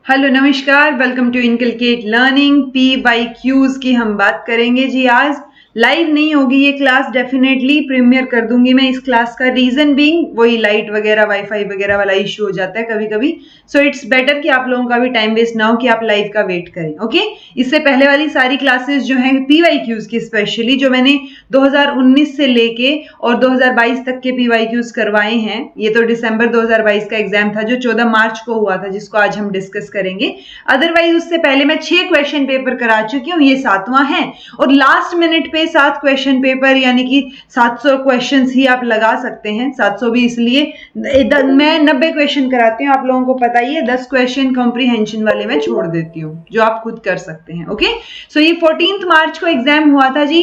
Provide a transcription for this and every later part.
Hello नमस्कार, welcome to inculcate learning. PYQs की हम बात करेंगे जी। आज लाइव नहीं होगी ये क्लास, डेफिनेटली प्रीमियर कर दूंगी मैं इस क्लास का। रीजन बीइंग वही लाइट वगैरह वाईफाई वगैरह वाला इश्यू हो जाता है कभी कभी। सो इट्स बेटर कि आप लोगों का भी टाइम वेस्ट ना हो कि आप लाइव का वेट करें। ओके इससे पहले वाली सारी क्लासेस जो हैं PYQs की, स्पेशली जो मैंने 2019 से लेके और 2022 तक के PYQs करवाए हैं। ये तो दिसंबर 2022 का एग्जाम था जो 14 मार्च को हुआ था, जिसको आज हम डिस्कस करेंगे। अदरवाइज उससे पहले मैं 6 क्वेश्चन पेपर करा चुकी हूँ, ये 7वां है। और लास्ट मिनट पे 7 क्वेश्चन पेपर यानी कि 700 क्वेश्चन ही आप लगा सकते हैं। 700 भी इसलिए मैं 90 क्वेश्चन कराती हूँ, आप लोगों को पता ही है। 10 क्वेश्चन कॉम्प्रीहेंशन वाले में छोड़ देती हूँ जो आप खुद कर सकते हैं। ओके सो ये 14 मार्च को एग्जाम हुआ था जी।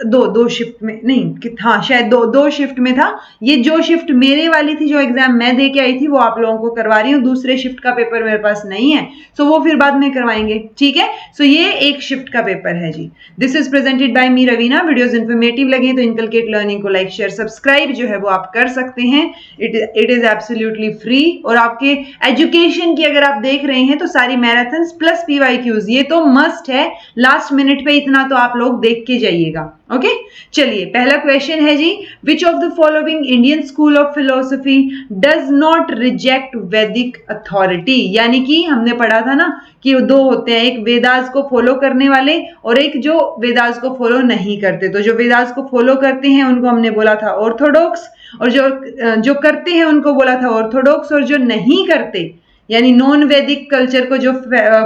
दो शिफ्ट में नहीं, हाँ शायद दो शिफ्ट में था। ये जो शिफ्ट मेरे वाली थी, जो एग्जाम मैं दे के आई थी, वो आप लोगों को करवा रही हूँ। दूसरे शिफ्ट का पेपर मेरे पास नहीं है, सो वो फिर बाद में करवाएंगे, ठीक है। सो ये एक शिफ्ट का पेपर है जी। This is presented by me Raveena. Videos informative लगे तो इनकलकेट लर्निंग को लाइक शेयर सब्सक्राइब जो है वो आप कर सकते हैं। It is absolutely free. और आपके एजुकेशन की अगर आप देख रहे हैं तो सारी मैराथन्स प्लस PYQs ये तो मस्ट है। लास्ट मिनट पे इतना तो आप लोग देख के जाइएगा। ओके चलिए, पहला क्वेश्चन है जी, which of the following Indian school of philosophy does not reject Vedic authority. यानी कि हमने पढ़ा था ना कि दो होते हैं, एक वेदास को फॉलो करने वाले और एक जो वेदास को फॉलो नहीं करते। तो जो वेदास को फॉलो करते हैं उनको हमने बोला था ऑर्थोडॉक्स, और जो करते हैं उनको बोला था ऑर्थोडॉक्स, और जो नहीं करते यानी नॉन वैदिक कल्चर को जो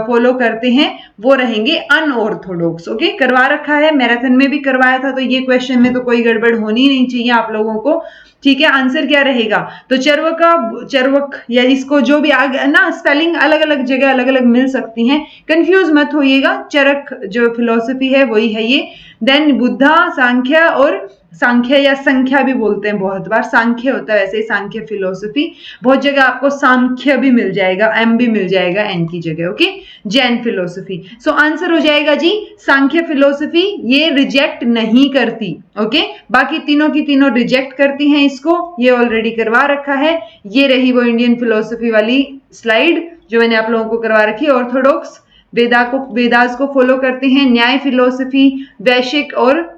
फॉलो करते हैं वो रहेंगे अनऑर्थोडॉक्स। ओके करवा रखा है, मैराथन में भी करवाया था, तो ये क्वेश्चन में तो कोई गड़बड़ होनी नहीं चाहिए आप लोगों को, ठीक है। आंसर क्या रहेगा? तो चर्वक या इसको जो भी आगे ना, स्पेलिंग अलग अलग जगह अलग अलग मिल सकती हैं, कंफ्यूज मत होइएगा। चरक जो फिलोसफी है वही है ये। देन बुद्धा, सांख्य, और सांख्य या संख्या भी बोलते हैं बहुत बार, सांख्य होता है वैसे सांख्य फिलोसफी। बहुत जगह आपको सांख्य भी मिल जाएगा, एम भी मिल जाएगा एन की जगह। Okay Jain philosophy. So answer हो जाएगा जी सांख्य फिलोसफी, ये रिजेक्ट नहीं करती। ओके बाकी तीनों की तीनों रिजेक्ट करती हैं इसको, ये ऑलरेडी करवा रखा है। ये रही वो इंडियन फिलोसफी वाली स्लाइड जो मैंने आप लोगों को करवा रखी है। ऑर्थोडॉक्स वेदास को फॉलो करते हैं, न्याय फिलोसफी, वैश्विक और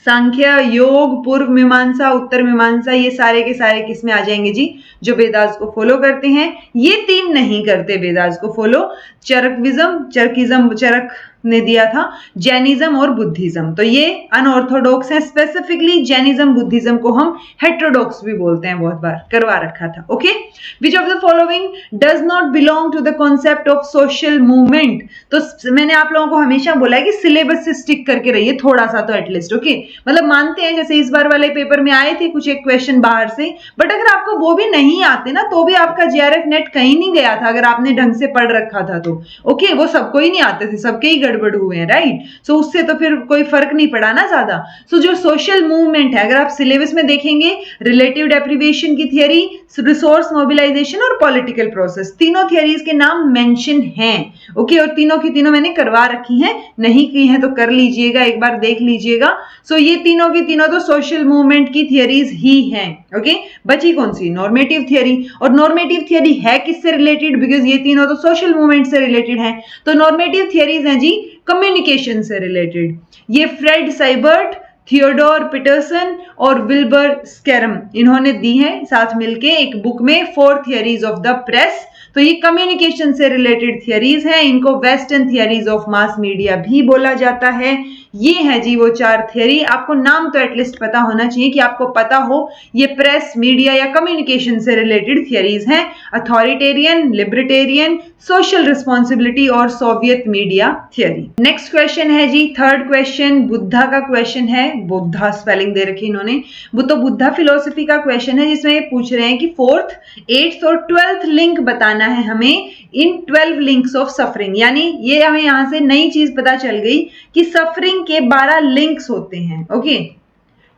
सांख्य, योग, पूर्व मीमांसा, उत्तर मीमांसा, ये सारे के सारे किस में आ जाएंगे जी? जो वेदास को फॉलो करते हैं। ये 3 नहीं करते वेदास को फॉलो, चरक ने दिया था, जैनिज्म और बुद्धिज्म। तो ये अनऑर्थोडॉक्स है। स्पेसिफिकली जैनिज्म बुद्धिज्म को हम हेटेरोडॉक्स भी बोलते हैं, बहुत बार करवा रखा था। Okay which of the following does not belong to the concept of social movement. तो मैंने आप लोगों को हमेशा बोला है कि सिलेबस से स्टिक करके रहिए थोड़ा सा तो एटलीस्ट। ओके मतलब मानते हैं जैसे इस बार वाले पेपर में आए थे कुछ एक क्वेश्चन बाहर से, बट अगर आपको वो भी नहीं आते ना तो भी आपका JRF नेट कहीं नहीं गया था अगर आपने ढंग से पढ़ रखा था तो। ओके वो सबको ही नहीं आते थे, सबके ही गड़बड़ हुए हैं, राइट। सो उससे तो फिर कोई फर्क नहीं पड़ा ना ज्यादा। सो जो सोशल मूवमेंट है, अगर आप सिलेबस में देखेंगे, रिलेटिव डेप्रिवेशन की थियरी, रिसोर्स मोबिलाइजेशन और पॉलिटिकल प्रोसेस, तीनों थियरीज के नाम मेंशन हैं। ओके और तीनों की तीनों मैंने करवा रखी हैं, नहीं की है तो कर लीजिएगा, एक बार देख लीजिएगा। सो ये तीनों की तीनों तो सोशल मूवमेंट की थियरीज ही हैं। ओके बची कौन सी? Normative theory. और नॉर्मेटिव थियरी है किससे रिलेटेड? बिकॉज ये तीनों तो सोशल मूवमेंट से रिलेटेड हैं। तो नॉर्मेटिव थियरीज हैं जी कम्युनिकेशन से रिलेटेड। ये फ्रेड साइबर्ट, थियोडोर पीटरसन और विल्बर स्कैरम इन्होंने दी है साथ मिलके एक बुक में, 4 थियरीज ऑफ द प्रेस। तो ये कम्युनिकेशन से रिलेटेड थियरीज हैं, इनको western theories of mass media भी बोला जाता है। ये है जी वो 4 थियरी। आपको नाम तो एटलीस्ट पता होना चाहिए कि आपको पता हो ये प्रेस, मीडिया या कम्युनिकेशन से रिलेटेड थियरीज हैं। अथॉरिटेरियन, लिबर्टेरियन, सोशल रिस्पॉन्सिबिलिटी और Soviet media theory. Next question है जी, थर्ड क्वेश्चन बुद्धा का क्वेश्चन है। बुद्धा स्पेलिंग दे रखी इन्होंने, वो तो बुद्धा फिलोसफी का क्वेश्चन है जिसमें ये पूछ रहे हैं कि 4th, 8th और 12th लिंक बताना है हमें इन 12 लिंक्स ऑफ सफरिंग। यानी ये हमें यहां से नई चीज पता चल गई कि सफरिंग के 12 लिंक्स होते हैं। Okay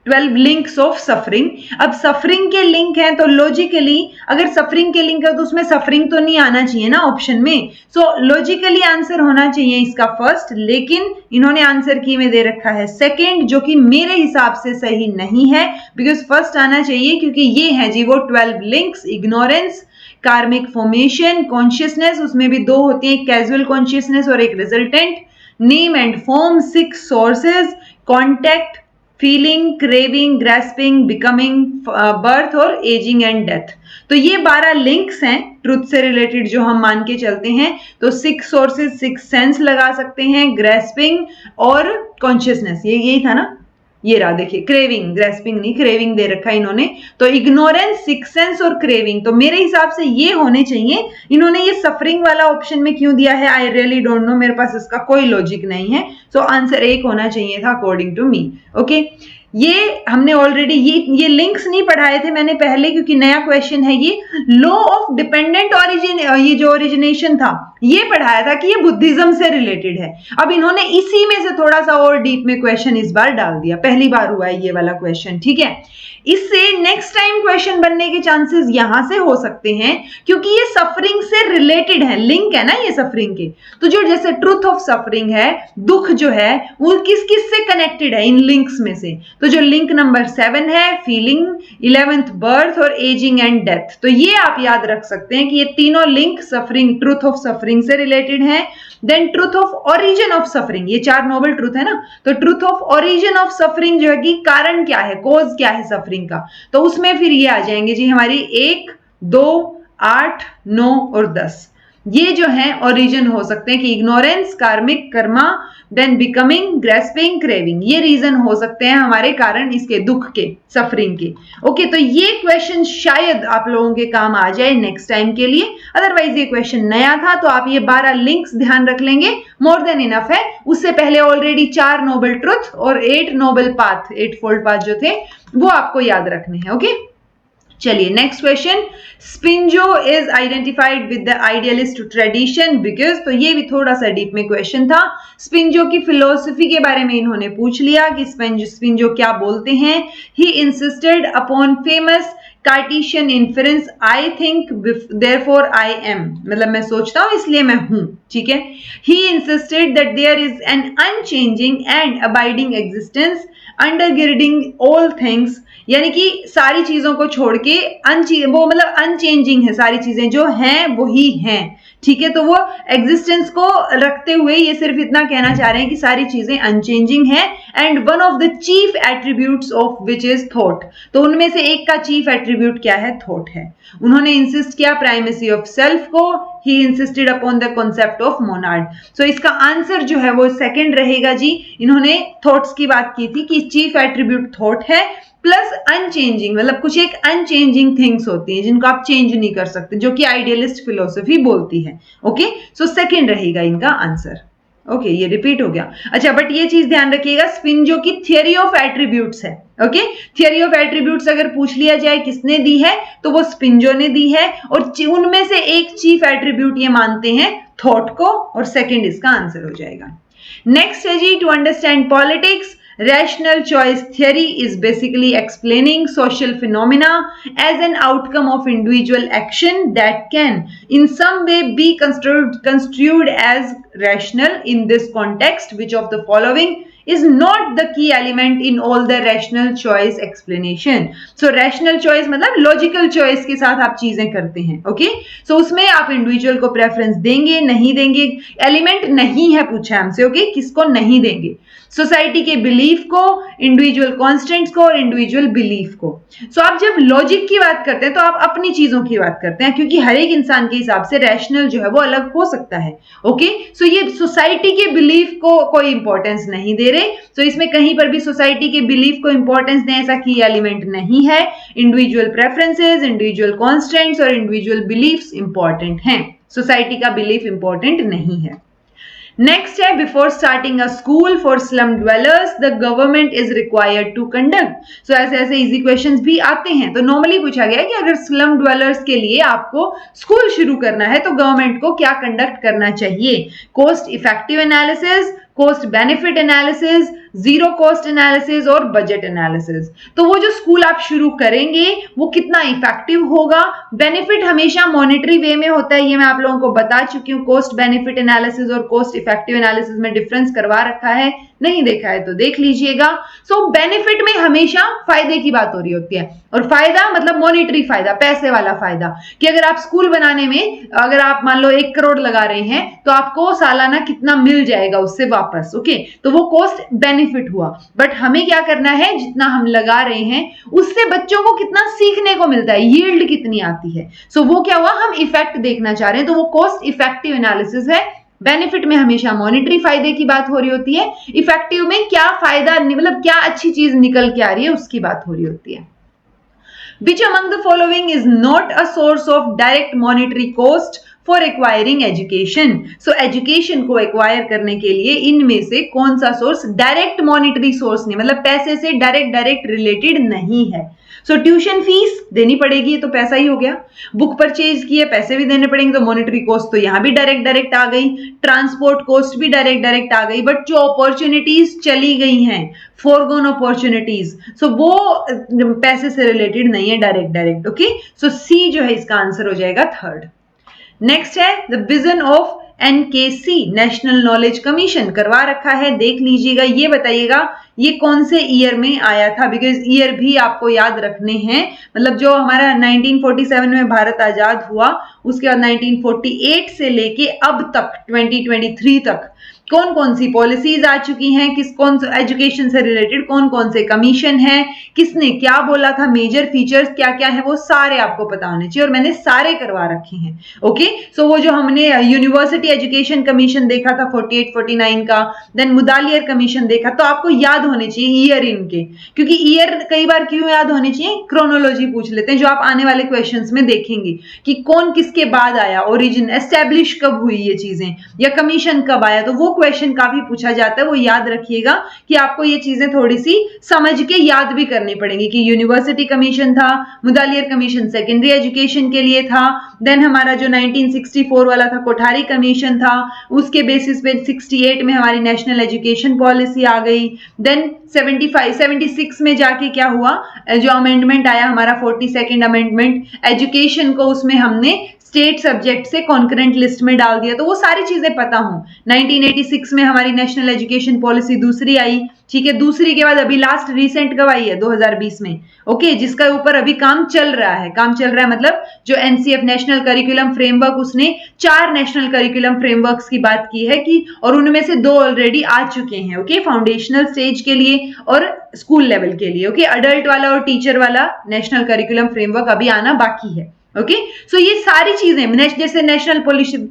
12 links of suffering. अब सफरिंग के लिंक हैं तो लॉजिकली अगर सफरिंग के लिंक है तो उसमें सफरिंग तो नहीं आना चाहिए ना ऑप्शन में। सो लॉजिकली आंसर होना चाहिए इसका फर्स्ट, लेकिन इन्होंने आंसर की में दे रखा है सेकंड, जो कि मेरे हिसाब से सही नहीं है। बिकॉज फर्स्ट आना चाहिए क्योंकि ये है जी वो 12 लिंक्स। इग्नोरेंस, कार्मिक फॉर्मेशन, कॉन्शियसनेस, उसमें भी दो होती है, एक कैजुअल कॉन्शियसनेस और एक resultant, name and form, 6 sources, contact, feeling, craving, grasping, becoming, birth और एजिंग एंड डेथ। तो ये 12 लिंक्स हैं ट्रुथ से रिलेटेड जो हम मान के चलते हैं। तो 6 सोर्सेज, 6 सेंस लगा सकते हैं, ग्रेस्पिंग और कॉन्शियसनेस, ये यही था ना, ये रहा देखिए, क्रेविंग, ग्रेस्पिंग नहीं, क्रेविंग दे रखा है इन्होंने। तो इग्नोरेंस, सिक्स सेंस और क्रेविंग, तो मेरे हिसाब से ये होने चाहिए। इन्होंने ये सफरिंग वाला ऑप्शन में क्यों दिया है, आई रियली डोंट नो, मेरे पास इसका कोई लॉजिक नहीं है। सो आंसर 1 होना चाहिए था अकॉर्डिंग टू मी। ओके, ये हमने ऑलरेडी ये लिंक्स नहीं पढ़ाए थे मैंने पहले, क्योंकि नया क्वेश्चन है ये। लॉ ऑफ डिपेंडेंट ओरिजिन, ये जो ओरिजिनेशन था ये पढ़ाया था कि ये बुद्धिज्म से रिलेटेड है। अब इन्होंने इसी में से थोड़ा सा और डीप में क्वेश्चन इस बार डाल दिया, पहली बार हुआ है ये वाला क्वेश्चन, ठीक है। इससे नेक्स्ट टाइम क्वेश्चन बनने के चांसेस यहां से हो सकते हैं, क्योंकि ये सफरिंग से रिलेटेड है, लिंक है ना ये सफरिंग के। तो जो जैसे ट्रुथ ऑफ सफरिंग है, दुख जो है वो किस किस से कनेक्टेड है इन लिंक्स में से। तो जो लिंक नंबर 7 है, फीलिंग, 11th बर्थ और एजिंग एंड डेथ, तो ये आप याद रख सकते हैं कि ये तीनों link suffering, truth of suffering से रिलेटेड है। Then truth of origin of suffering, ये 4 नोबल ट्रुथ है ना, तो truth of origin of suffering जो है कि कारण क्या है, कॉज क्या है सफरिंग का, तो उसमें फिर ये आ जाएंगे जी हमारी 1, 2, 8, 9 और 10। ये जो है ओरिजिन हो सकते हैं कि ignorance, karmic, karma, then becoming, grasping, craving, ये रीजन हो सकते हैं हमारे कारण इसके, दुख के, सफरिंग के। ओके, तो ये क्वेश्चन शायद आप लोगों के काम आ जाए नेक्स्ट टाइम के लिए, अदरवाइज ये क्वेश्चन नया था तो आप ये 12 लिंक्स ध्यान रख लेंगे, मोर देन इनफ है। उससे पहले ऑलरेडी 4 नोबल ट्रुथ और 8 नोबल पाथ, 8 फोल्ड पाथ जो थे वो आपको याद रखने हैं। ओके, चलिए next question, Spinoza is identified with the idealist tradition because, तो ये भी थोड़ा सा डीप में क्वेश्चन था। स्पिंजो की फिलोसफी के बारे में इन्होंने पूछ लिया कि स्पिंजो क्या बोलते हैं। He insisted upon famous Cartesian inference, I think therefore I am, मतलब मैं सोचता हूं इसलिए मैं हूं, ठीक है। He insisted that there is an unchanging and abiding existence undergirding all things, यानी कि सारी चीजों को छोड़ के वो मतलब अनचेंजिंग है, सारी चीजें जो हैं वही हैं, ठीक है। तो वो एग्जिस्टेंस को रखते हुए ये सिर्फ इतना कहना चाह रहे हैं कि सारी चीजें अनचेंजिंग है। And one of the chief attributes of which is thought, तो उनमें से एक का चीफ एट्रीब्यूट क्या है, थॉट है। उन्होंने इंसिस्ट किया प्राइमेसी ऑफ सेल्फ को, he insisted upon the concept of monad. So इसका आंसर जो है वो सेकंड रहेगा जी। इन्होंने थॉट्स की बात की थी कि चीफ एट्रीब्यूट थॉट है, प्लस अनचेंजिंग, मतलब कुछ एक अनचेंजिंग थिंग्स होती हैं जिनको आप चेंज नहीं कर सकते, जो कि आइडियलिस्ट फिलोसफी बोलती है। ओके, सो सेकंड रहेगा इनका आंसर। ओके, ये रिपीट हो गया। अच्छा, बट ये चीज ध्यान रखिएगा, स्पिंजो की थियरी ऑफ एट्रीब्यूट्स है। ओके, थियरी ऑफ एट्रीब्यूट्स अगर पूछ लिया जाए किसने दी है, तो वो स्पिंजो ने दी है, और उनमें से एक चीफ एट्रीब्यूट ये मानते हैं थॉट को, और सेकंड इसका आंसर हो जाएगा। नेक्स्ट है जी, to understand politics, rational choice theory is basically explaining social phenomena as an outcome of individual action that can in some way be construed as rational. In this context, which of the following is not the key element in all the rational choice explanation? So rational choice मतलब logical choice के साथ आप चीजें करते हैं। Okay, सो उसमें आप individual को प्रेफरेंस देंगे, नहीं देंगे, एलिमेंट नहीं है पूछा हमसे। ओके, किसको नहीं देंगे, सोसाइटी के बिलीफ को, इंडिविजुअल कॉन्स्टेंट्स को और इंडिविजुअल बिलीफ को। सो आप जब लॉजिक की बात करते हैं तो आप अपनी चीजों की बात करते हैं, क्योंकि हर एक इंसान के हिसाब से रैशनल जो है वो अलग हो सकता है। ओके, सो ये सोसाइटी के बिलीफ को कोई इंपॉर्टेंस नहीं दे रहे, सो इसमें कहीं पर भी सोसाइटी के बिलीफ को इंपॉर्टेंस दें ऐसा की एलिमेंट नहीं है। इंडिविजुअल प्रेफरेंसेस, इंडिविजुअल कॉन्स्टेंट्स और इंडिविजुअल बिलीफ्स इंपॉर्टेंट हैं, सोसाइटी का बिलीफ इंपॉर्टेंट नहीं है। नेक्स्ट है, before starting a school for slum dwellers the government is required to conduct. So ऐसे ऐसे इजी क्वेश्चंस भी आते हैं। तो नॉर्मली पूछा गया है कि अगर स्लम ड्वेलर्स के लिए आपको स्कूल शुरू करना है तो गवर्नमेंट को क्या कंडक्ट करना चाहिए। Cost effective analysis, cost benefit analysis, zero cost analysis और बजट एनालिसिस। तो वो जो स्कूल आप शुरू करेंगे वो कितना इफेक्टिव होगा। बेनिफिट हमेशा मॉनेटरी वे में होता है, ये मैं आप लोगों को बता चुकी हूँ। कॉस्ट बेनिफिट एनालिसिस और कॉस्ट इफेक्टिव एनालिसिस में डिफरेंस करवा रखा है, नहीं देखा है तो देख लीजिएगा। सो बेनिफिट में हमेशा फायदे की बात हो रही होती है, और फायदा मतलब मॉनेटरी फायदा, पैसे वाला फायदा, कि अगर आप स्कूल बनाने में अगर आप मान लो 1 करोड़ लगा रहे हैं तो आपको सालाना कितना मिल जाएगा उससे वापस। ओके, तो वो कॉस्ट बेनिफिट हुआ। बट हमें क्या करना है, जितना हम लगा रहे हैं उससे बच्चों को कितना सीखने को मिलता है, यील्ड कितनी आती है। सो वो क्या हुआ, हम इफेक्ट देखना चाह रहे हैं, तो वो कॉस्ट इफेक्टिव एनालिसिस है। बेनिफिट में हमेशा मॉनेटरी फायदे की बात हो रही होती है, इफेक्टिव में क्या फायदा मतलब क्या अच्छी चीज निकल के आ रही है उसकी बात हो रही होती है। Which among the following is not a source of direct monetary cost for acquiring education? So education को acquire करने के लिए इनमें से कौन सा सोर्स डायरेक्ट मॉनेटरी सोर्स नहीं, मतलब पैसे से डायरेक्ट रिलेटेड नहीं है। सो ट्यूशन फीस देनी पड़ेगी तो पैसा ही हो गया, बुक परचेज किए पैसे भी देने पड़ेंगे तो मॉनेटरी कॉस्ट तो यहां भी डायरेक्ट आ गई, ट्रांसपोर्ट कॉस्ट भी डायरेक्ट आ गई। बट जो अपॉर्चुनिटीज चली गई हैं, फोरगोन अपॉर्चुनिटीज, सो वो पैसे से रिलेटेड नहीं है डायरेक्ट। ओके, सो सी जो है इसका आंसर हो जाएगा थर्ड। नेक्स्ट है the vision of NKC, national knowledge commission, करवा रखा है, देख लीजिएगा। ये बताइएगा ये कौन से ईयर में आया था, बिकॉज ईयर भी आपको याद रखने हैं। मतलब जो हमारा 1947 में भारत आजाद हुआ, उसके बाद 1948 से लेके अब तक 2023 तक कौन कौन सी पॉलिसीज आ चुकी हैं, कौन एजुकेशन से रिलेटेड कौन कौन से कमीशन है, किसने क्या बोला था, मेजर फीचर्स क्या क्या है, वो सारे आपको पता होने चाहिए, और मैंने सारे करवा रखे हैं। ओके, सो वो जो हमने यूनिवर्सिटी एजुकेशन कमीशन देखा था 48-49 का, देन मुदालियर कमीशन देखा, तो आपको याद होने चाहिए ईयर इनके, क्योंकि ईयर कई बार क्यों याद होने चाहिए, क्रोनोलॉजी पूछ लेते हैं जो आप आने वाले क्वेश्चंस में देखेंगे कि कौन किसके बाद आया, ओरिजिन एस्टेब्लिश कब हुई ये चीजें, या कमीशन कब आया, तो वो क्वेश्चन काफी पूछा जाता है। वो याद रखिएगा कि आपको ये चीजें थोड़ी सी समझ के याद भी करनी पड़ेंगी कि यूनिवर्सिटी कमीशन था, मुदालियर कमीशन सेकेंडरी एजुकेशन के लिए था, देन हमारा जो 1964 वाला था कोठारी कमीशन था, उसके बेसिस पे 68 में हमारी नेशनल एजुकेशन पॉलिसी आ गई, देन 76 में जाके क्या हुआ, जो अमेंडमेंट आया हमारा 42nd अमेंडमेंट, एजुकेशन को उसमें हमने स्टेट सब्जेक्ट से कॉन्करेंट लिस्ट में डाल दिया, तो वो सारी चीजें पता हो। 1986 में हमारी नेशनल एजुकेशन पॉलिसी दूसरी आई, ठीक है, दूसरी के बाद अभी लास्ट रिसेंट कब आई है, 2020 में। ओके, जिसका ऊपर अभी काम चल रहा है, मतलब जो NCF नेशनल करिकुलम फ्रेमवर्क, उसने 4 नेशनल करिकुलम फ्रेमवर्क्स की बात की है कि, और उनमें से 2 ऑलरेडी आ चुके हैं। ओके, फाउंडेशनल स्टेज के लिए और स्कूल लेवल के लिए। ओके, अडल्ट वाला और टीचर वाला नेशनल करिकुलम फ्रेमवर्क अभी आना बाकी है। ओके, सो ये सारी चीजें, जैसे नेशनल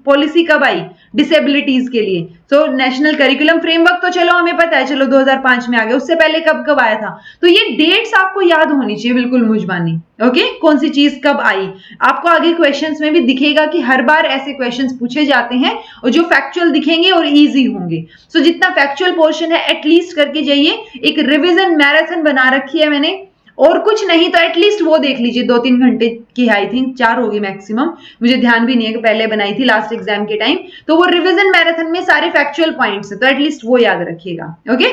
पॉलिसी कब आई डिसेबिलिटीज के लिए, तो नेशनल करिकुलम फ्रेमवर्क तो चलो हमें पता है, चलो 2005 में आ गया, उससे पहले कब आया था, तो ये डेट्स आपको याद होनी चाहिए बिल्कुल मुझबानी। ओके, कौन सी चीज कब आई, आपको आगे क्वेश्चंस में भी दिखेगा कि हर बार ऐसे क्वेश्चंस पूछे जाते हैं और जो फैक्चुअल दिखेंगे और इजी होंगे। सो जितना फैक्चुअल पोर्शन है एटलीस्ट करके जाइए, एक रिविजन मैराथन बना रखी है मैंने, और कुछ नहीं तो एटलीस्ट वो देख लीजिए 2-3 घंटे की, आई थिंक 4 होगी मैक्सिमम, मुझे ध्यान भी नहीं है कि पहले बनाई थी लास्ट एग्जाम के टाइम, तो वो रिवीजन मैराथन में सारे फैक्चुअल पॉइंट्स है, तो एटलीस्ट वो याद रखिएगा। ओके,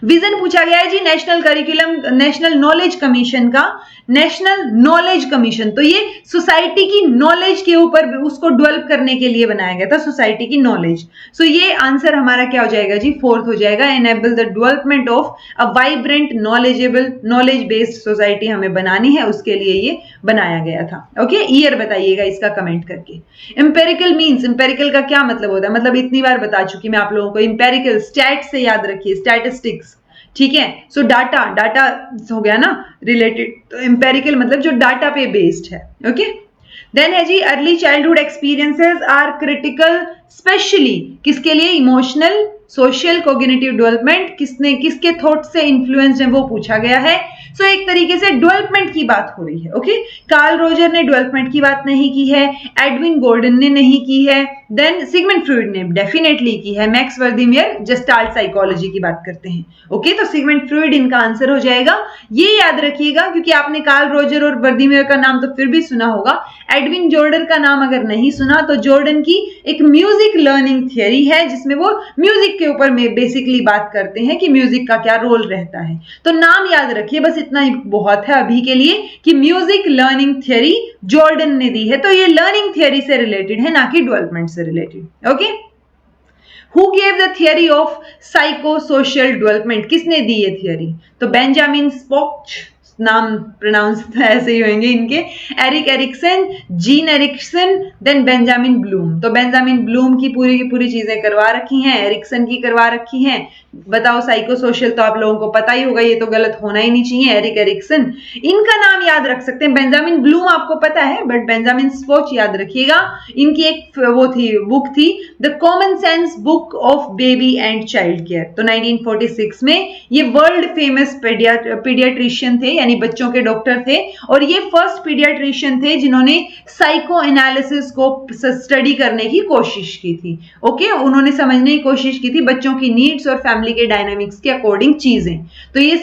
विजन पूछा गया है जी नेशनल नॉलेज कमीशन का, नेशनल नॉलेज कमीशन, तो ये सोसाइटी की नॉलेज के ऊपर उसको डेवलप करने के लिए बनाया गया था, सोसाइटी की नॉलेज। सो ये आंसर हमारा क्या हो जाएगा जी, 4th हो जाएगा, enable the development of a vibrant knowledgeable knowledge based society हमें बनानी है, उसके लिए ये बनाया गया था। ओके, ईयर बताइएगा इसका कमेंट करके। इंपेरिकल मीन्स, इंपेरिकल का क्या मतलब होता है, मतलब इतनी बार बता चुकी मैं आप लोगों को, इंपेरिकल स्टैट से याद रखिए, स्टैटिस्टिक्स, ठीक है। सो डाटा हो गया ना रिलेटेड, तो एम्पेरिकल मतलब जो डाटा पे बेस्ड है। ओके, देन है जी early childhood experiences are critical especially किसके लिए, इमोशनल, सोशल, कोग्निटिव डेवलपमेंट, किसके थॉट से इन्फ्लुएंस्ड है वो पूछा गया है। सो एक तरीके से डेवलपमेंट की बात हो रही है। ओके, कार्ल रोजर ने डेवलपमेंट की बात नहीं की है, एडविन गॉर्डन ने नहीं की है, देन सिगमंड फ्रॉइड ने डेफिनेटली की है, मैक्स वर्दीमियर जेस्टाल्ट साइकोलॉजी की बात करते हैं। ओके, तो सिगमंड फ्रॉइड इनका आंसर हो जाएगा। ये याद रखिएगा क्योंकि आपने कार्ल रोजर और वर्दीमियर का नाम तो फिर भी सुना होगा, एडविन जॉर्डन का नाम अगर नहीं सुना तो जॉर्डन की एक म्यूजिक लर्निंग थियरी है जिसमें वो म्यूजिक के ऊपर बेसिकली बात करते हैं कि म्यूजिक का क्या रोल रहता है। तो नाम याद रखिए, बस इतना ही बहुत है अभी के लिए कि म्यूजिक लर्निंग थियरी जॉर्डन ने दी है, तो ये लर्निंग थियरी से रिलेटेड है, ना कि डेवलपमेंट से related. Okay, who gave the theory of psycho social development, किसने दी ये थियरी? तो बेंजामिन स्पोक, नाम प्रोनाउंस ऐसे ही होंगे इनके, Erik Erikson, Jean Erikson, then Benjamin Bloom. तो बेंजामिन ब्लूम की पूरी चीजें करवा रखी हैं, एरिक्सन की करवा रखी हैं। बताओ साइको सोशल तो आप लोगों को पता ही होगा, ये तो गलत होना ही नहीं चाहिए, एरिक एरिक्सन। इनका नाम याद रख सकते हैं, बेंजामिन ब्लूम आपको पता है बट बेंजामिन स्पोक याद रखिएगा। इनकी एक वो थी बुक थी the common sense book of baby and child care. तो 1946 में ये वर्ल्ड फेमस पीडियाट्रिशियन थे, यानी बच्चों के डॉक्टर थे, और ये फर्स्ट पीडियाट्रिशियन थे जिन्होंने साइको एनालिसिस को स्टडी करने की कोशिश की थी। ओके, उन्होंने समझने की कोशिश की थी बच्चों की नीड्स और फैमिली के डायनामिक्स के अकॉर्डिंग चीजें। तो ये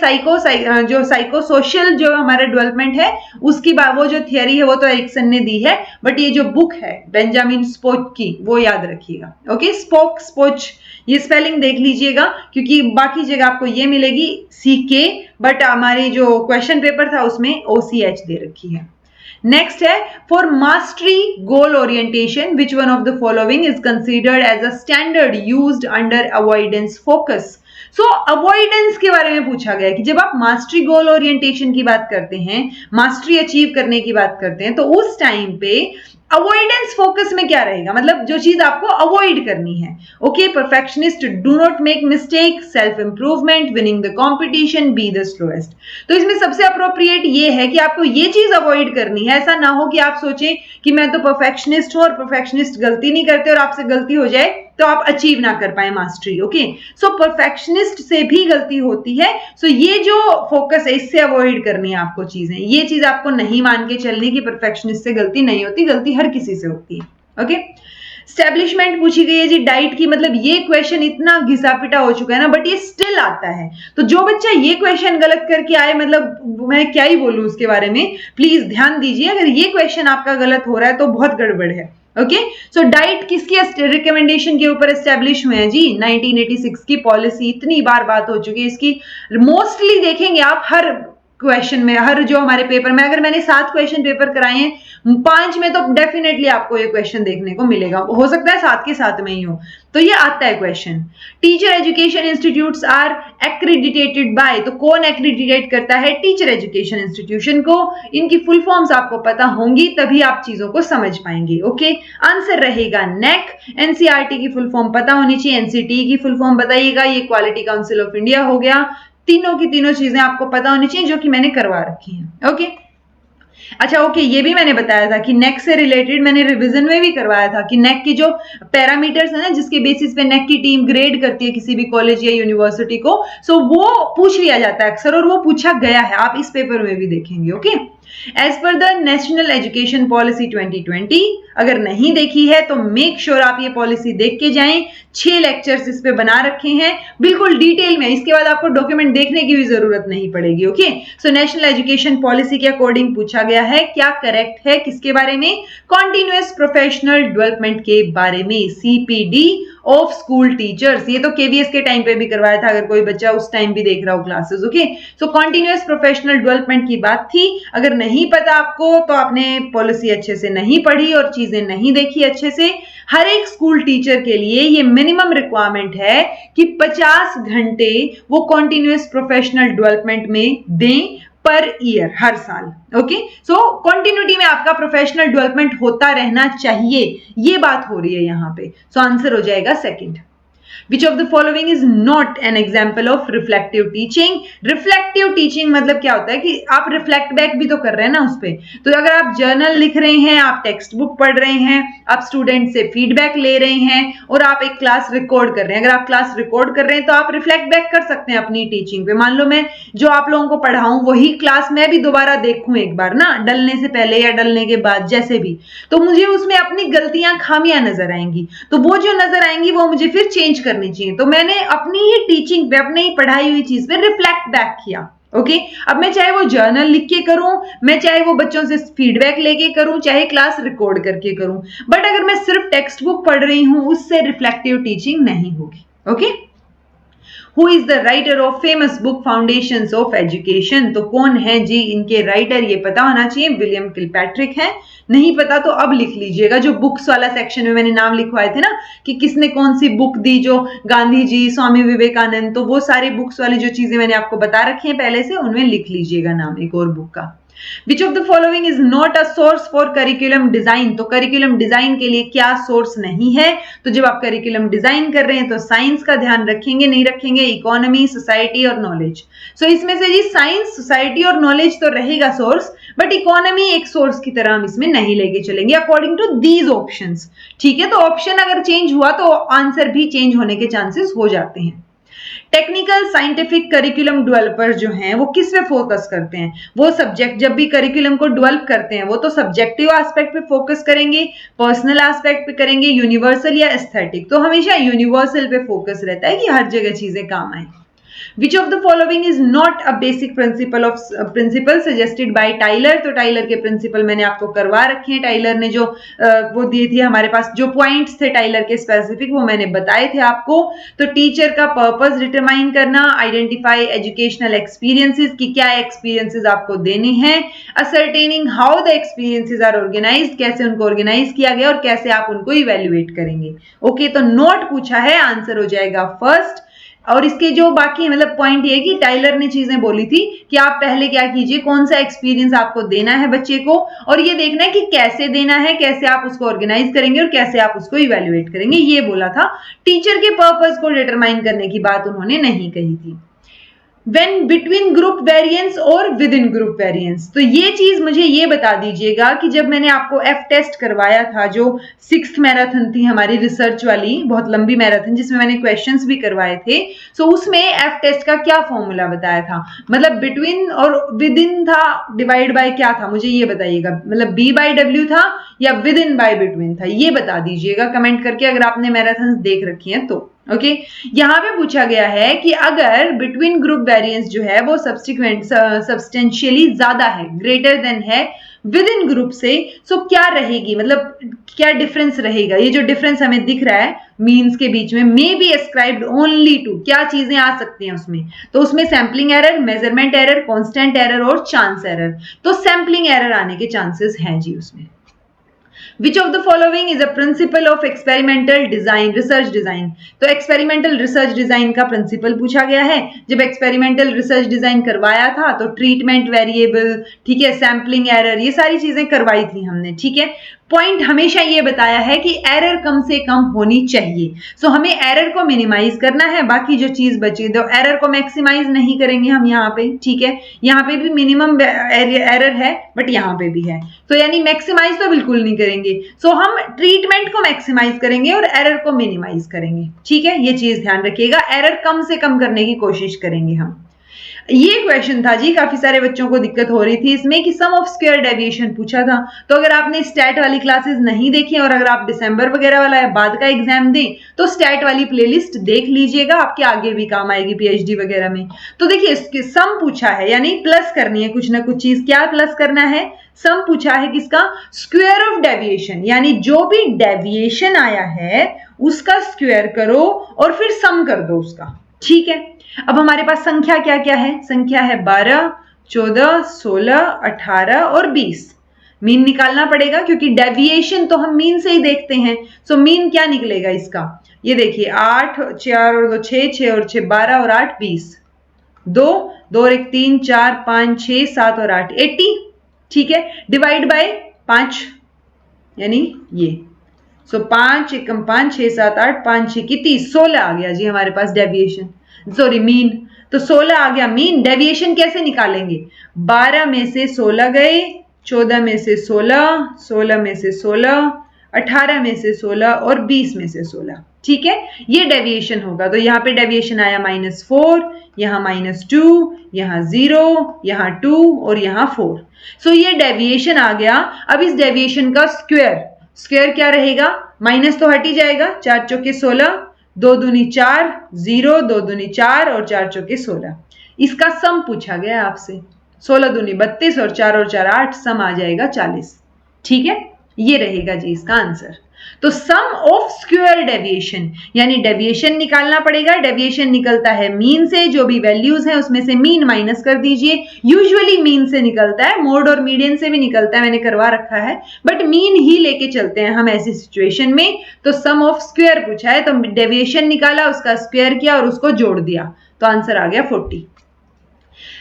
जो साइको सोशल जो हमारा डेवलपमेंट है उसकी वो जो थियरी है वो तो एरिक्सन ने दी है, बट ये जो बुक है बेंजामिन स्पोक की वो याद रखिएगा। ओके, स्पोक स्पोच, ये स्पेलिंग देख लीजिएगा क्योंकि बाकी जगह आपको ये मिलेगी CK, बट हमारी जो क्वेश्चन पेपर था उसमें OCH दे रखी है। नेक्स्ट है for mastery goal orientation which one of the following is considered as a standard used under avoidance focus. So avoidance के बारे में पूछा गया कि जब आप मास्टरी गोल ओरिएंटेशन की बात करते हैं, मास्टरी अचीव करने की बात करते हैं, तो उस टाइम पे अवॉइडेंस फोकस में क्या रहेगा, मतलब जो चीज आपको अवॉइड करनी है। Okay, perfectionist, do not make mistake, self improvement, winning the competition, be the slowest. तो इसमें सबसे अप्रोप्रिएट ये है कि आपको ये चीज अवॉइड करनी है। ऐसा ना हो कि आप सोचें कि मैं तो परफेक्शनिस्ट हूं और परफेक्शनिस्ट गलती नहीं करते और आपसे गलती हो जाए तो आप अचीव ना कर पाए मास्टरी। ओके, सो परफेक्शनिस्ट से भी गलती होती है। सो ये जो फोकस है इससे अवॉइड करनी है आपको चीजें। ये चीज आपको नहीं मान के चलनी कि परफेक्शनिस्ट से गलती नहीं होती, गलती हर किसी से होती है। ओके, स्टैब्लिशमेंट पूछी गई है जी डाइट की, मतलब ये क्वेश्चन इतना घिसा पिटा हो चुका है ना, बट ये स्टिल आता है। तो जो बच्चा ये क्वेश्चन गलत करके आए, मतलब मैं क्या ही बोलूं उसके बारे में, प्लीज ध्यान दीजिए। अगर ये क्वेश्चन आपका गलत हो रहा है तो बहुत गड़बड़ है। ओके, सो डाइट किसकी रिकमेंडेशन के ऊपर एस्टेब्लिश हुए हैं जी? 1986 की पॉलिसी, इतनी बार बात हो चुकी है इसकी। मोस्टली देखेंगे आप हर क्वेश्चन में, हर जो हमारे पेपर में, अगर मैंने 7 क्वेश्चन पेपर कराए हैं, 5 में तो डेफिनेटली आपको ये क्वेश्चन देखने को मिलेगा। हो सकता है 7 के 7 में ही हो, तो ये आता है question. Teacher education institutes are accredited by, तो कौन एक्रेडिटेट करता है? टीचर एजुकेशन इंस्टीट्यूशन को। इनकी फुल फॉर्म्स आपको पता होंगी तभी आप चीजों को समझ पाएंगे। ओके, आंसर रहेगा नेक। एनसीईआरटी की फुल फॉर्म पता होनी चाहिए, एनसीटी की फुल फॉर्म बताइएगा, ये क्वालिटी काउंसिल ऑफ इंडिया हो गया। तीनों की तीनों चीजें आपको पता होनी चाहिए जो कि मैंने करवा रखी हैं। ओके, अच्छा ओके, ये भी मैंने बताया था कि नेक से रिलेटेड मैंने रिवीजन में भी करवाया था कि नेक की जो पैरामीटर्स है ना, जिसके बेसिस पे नेक की टीम ग्रेड करती है किसी भी कॉलेज या यूनिवर्सिटी को, सो वो पूछ लिया जाता है अक्सर, और वो पूछा गया है, आप इस पेपर में भी देखेंगे। Okay, as per the national education policy 2020, अगर नहीं देखी है तो मेक श्योर आप ये पॉलिसी देख के जाएं। 6 लेक्चर्स इस पे बना रखे हैं बिल्कुल डिटेल में, इसके बाद आपको डॉक्यूमेंट देखने की भी जरूरत नहीं पड़ेगी। Okay, so national education policy के अकॉर्डिंग पूछा गया है, क्या करेक्ट है, किसके बारे में? कॉन्टिन्यूअस प्रोफेशनल डेवलपमेंट के बारे में, CPD ऑफ स्कूल टीचर्स। ये तो KVS के टाइम पे भी करवाया था, अगर कोई बच्चा उस टाइम भी देख रहा हो क्लासेस। ओके, सो कॉन्टिन्यूअस प्रोफेशनल डेवलपमेंट की बात थी। अगर नहीं पता आपको तो आपने पॉलिसी अच्छे से नहीं पढ़ी और चीजें नहीं देखी अच्छे से। हर एक स्कूल टीचर के लिए ये मिनिमम रिक्वायरमेंट है कि 50 घंटे वो कॉन्टिन्यूअस प्रोफेशनल डेवलपमेंट में दें पर ईयर, हर साल। ओके, सो कॉन्टिन्यूटी में आपका प्रोफेशनल डेवलपमेंट होता रहना चाहिए, ये बात हो रही है यहां पे। सो आंसर हो जाएगा second. Which of the following is not an example of reflective teaching? Reflective teaching मतलब क्या होता है कि आप रिफ्लेक्ट बैक भी तो कर रहे हैं ना उस पे। तो अगर आप जर्नल लिख रहे हैं, आप टेक्स्ट बुक पढ़ रहे हैं, आप स्टूडेंट से फीडबैक ले रहे हैं और आप एक क्लास रिकॉर्ड कर रहे हैं, अगर आप क्लास रिकॉर्ड कर रहे हैं तो आप रिफ्लेक्ट बैक कर सकते हैं अपनी टीचिंग पे। मान लो मैं जो आप लोगों को पढ़ाऊं वही क्लास मैं भी दोबारा देखूं एक बार ना, डलने से पहले या डलने के बाद जैसे भी, तो मुझे उसमें अपनी गलतियां, खामियां नजर आएंगी। तो वो जो नजर आएंगी वो मुझे फिर चेंज करनी चाहिए। तो मैंने अपनी ही टीचिंग पे, अपनी ही पढ़ाई हुई चीज पे रिफ्लेक्ट बैक किया। ओके, अब मैं चाहे वो जर्नल लिख के करूं, मैं चाहे वो बच्चों से फीडबैक लेके करूं, चाहे क्लास रिकॉर्ड करके करूं, बट अगर मैं सिर्फ टेक्स्ट बुक पढ़ रही हूं उससे रिफ्लेक्टिव टीचिंग नहीं होगी। Okay, who is the writer of famous book foundations of education, तो कौन है जी इनके राइटर, ये पता होना चाहिए। विलियम किलपैट्रिक है। नहीं पता तो अब लिख लीजिएगा, जो बुक्स वाला सेक्शन में मैंने नाम लिखवाए थे ना कि किसने कौन सी बुक दी, जो गांधी जी, स्वामी विवेकानंद, तो वो सारे बुक्स वाली जो चीजें मैंने आपको बता रखी हैं पहले से, उनमें लिख लीजिएगा नाम एक और बुक का। Which of the following is not a source for curriculum design, तो करिकुलम डिजाइन के लिए क्या सोर्स नहीं है। तो जब आप करिकुलम डिजाइन कर रहे हैं तो साइंस का ध्यान रखेंगे, नहीं रखेंगे, इकोनॉमी, सोसाइटी और नॉलेज। सो इसमें से जी साइंस, सोसाइटी और नॉलेज तो रहेगा सोर्स, बट इकोनॉमी एक सोर्स की तरह हम इसमें नहीं लेके चलेंगे अकॉर्डिंग टू दीज ऑप्शंस। ठीक है, तो ऑप्शन अगर चेंज हुआ तो आंसर भी चेंज होने के चांसेस हो जाते हैं। टेक्निकल साइंटिफिक करिकुलम डेवलपर जो हैं वो किस पे फोकस करते हैं, वो सब्जेक्ट जब भी करिकुलम को डेवलप करते हैं वो तो सब्जेक्टिव एस्पेक्ट पे फोकस करेंगे, पर्सनल एस्पेक्ट पे करेंगे, यूनिवर्सल या एस्थेटिक, तो हमेशा यूनिवर्सल पे फोकस रहता है कि हर जगह चीजें काम आए। Which of the following is not a basic principle suggested by Tyler, तो टाइलर के प्रिंसिपल मैंने आपको करवा रखे हैं। टाइलर ने जो वो दिए थे हमारे पास, जो पॉइंट्स थे टाइलर के स्पेसिफिक, वो मैंने बताए थे आपको। तो टीचर का पर्पस डिटरमाइन करना, आइडेंटिफाई एजुकेशनल एक्सपीरियंसेस की क्या एक्सपीरियंसेस आपको देने हैं, ascertaining how the experiences are organised, कैसे उनको ऑर्गेनाइज किया गया और कैसे आप उनको इवेल्युएट करेंगे। ओके, तो नोट पूछा है, आंसर हो जाएगा फर्स्ट। और इसके जो बाकी मतलब पॉइंट ये कि टाइलर ने चीजें बोली थी कि आप पहले क्या कीजिए, कौन सा एक्सपीरियंस आपको देना है बच्चे को, और ये देखना है कि कैसे देना है, कैसे आप उसको ऑर्गेनाइज करेंगे और कैसे आप उसको इवेल्युएट करेंगे, ये बोला था। टीचर के पर्पस को डिटरमाइन करने की बात उन्होंने नहीं कही थी। When between group variance और within group variance, तो ये चीज मुझे ये बता दीजिएगा कि जब मैंने आपको एफ टेस्ट करवाया था, जो 6th मैराथन थी हमारी रिसर्च वाली, बहुत लंबी मैराथन जिसमें मैंने क्वेश्चंस भी करवाए थे, सो उसमें एफ टेस्ट का क्या फॉर्मूला बताया था, मतलब बिटवीन और विद इन था, डिवाइड बाय क्या था, मुझे ये बताइएगा, मतलब बी बाय डब्ल्यू था या विद इन बाय बिटवीन था, ये बता दीजिएगा कमेंट करके अगर आपने मैराथन देख रखी है तो। ओके, यहाँ पे पूछा गया है कि अगर बिटवीन ग्रुप वेरिएंस जो है वो सब्सटेंशियली ज्यादा है, ग्रेटर देन है विद इन ग्रुप से, सो क्या रहेगी, मतलब क्या डिफरेंस रहेगा। ये जो डिफरेंस हमें दिख रहा है मीन्स के बीच में, may be ascribed only to, क्या चीजें आ सकती हैं उसमें, तो उसमें sampling error, measurement error, constant error और चांस एरर, तो सैम्पलिंग एरर आने के चांसेस हैं जी उसमें। Which of the following is a principle of experimental design, research design? तो experimental research design का principle पूछा गया है। जब experimental research design करवाया था तो treatment variable, ठीक है, sampling error, ये सारी चीजें करवाई थी हमने, ठीक है। पॉइंट हमेशा ये बताया है कि एरर कम से कम होनी चाहिए, सो हमें एरर को मिनिमाइज करना है, बाकी जो चीज बची तो एरर को मैक्सिमाइज नहीं करेंगे हम यहाँ पे, ठीक है। यहाँ पे भी मिनिमम एरर है बट यहाँ पे भी है, तो यानी मैक्सिमाइज तो बिल्कुल नहीं करेंगे, सो हम ट्रीटमेंट को मैक्सिमाइज करेंगे और एरर को मिनिमाइज करेंगे, ठीक है। ये चीज ध्यान रखिएगा, एरर कम से कम करने की कोशिश करेंगे हम। ये क्वेश्चन था जी, काफी सारे बच्चों को दिक्कत हो रही थी इसमें कि सम ऑफ स्क्वायर डेविएशन पूछा था, तो अगर आपने स्टैट वाली क्लासेस नहीं देखी और अगर आप दिसंबर वगैरह वाला बाद का एग्जाम दें तो स्टैट वाली प्लेलिस्ट देख लीजिएगा, आपके आगे भी काम आएगी पीएचडी वगैरह में। तो देखिए इसके सम पूछा है, यानी प्लस करनी है कुछ ना कुछ चीज, क्या प्लस करना है, सम पूछा है किसका, स्क्वायर ऑफ डेविएशन, यानी जो भी डेविएशन आया है उसका स्क्वायर करो और फिर सम कर दो उसका, ठीक है। अब हमारे पास संख्या क्या क्या है, संख्या है 12, 14, 16, 18 और 20। मीन निकालना पड़ेगा क्योंकि डेविएशन तो हम मीन से ही देखते हैं, सो मीन क्या निकलेगा इसका, ये देखिए 8, 4 और 2 6, 6 और 6 12 और 8 20, 2 2 और 1 3 4 5 6 7 और 8 80, ठीक है। डिवाइड बाय 5 यानी ये, सो 5 एकम 5 6 7 8 5 6 की 30, 16 आ गया जी हमारे पास डेविएशन, सॉरी मीन, तो 16 आ गया मीन। डेविएशन कैसे निकालेंगे, 12 में से 16 गए, 14 में से 16, 16 में से 16, 18 में से 16 और 20 में से 16, ठीक है। ये डेविएशन होगा, तो यहाँ पे डेविएशन आया -4, यहाँ -2, यहाँ 0, यहाँ 2 और यहाँ 4, सो ये डेविएशन आ गया। अब इस डेविएशन का स्क्वायर, स्क्वायर क्या रहेगा, माइनस तो हट ही जाएगा, 4 चौके 16, 2 दूनी 4, 0, 2 दूनी 4 और 4 चौके 16, इसका सम पूछा गया आपसे, 16 दूनी 32 और 4 8 सम आ जाएगा 40, ठीक है। ये रहेगा जी इसका आंसर। तो सम ऑफ स्क्वायर डेविएशन, यानी डेविएशन निकालना पड़ेगा। डेविएशन निकलता है मीन से, जो भी वैल्यूज है उसमें से मीन माइनस कर दीजिए। यूजुअली मीन से निकलता है, मोड और मीडियन से भी निकलता है, मैंने करवा रखा है, बट मीन ही लेके चलते हैं हम ऐसी सिचुएशन में। तो सम ऑफ स्क्वायर पूछा है, तो डेविएशन निकाला, उसका स्क्वायर किया और उसको जोड़ दिया, तो आंसर आ गया 40।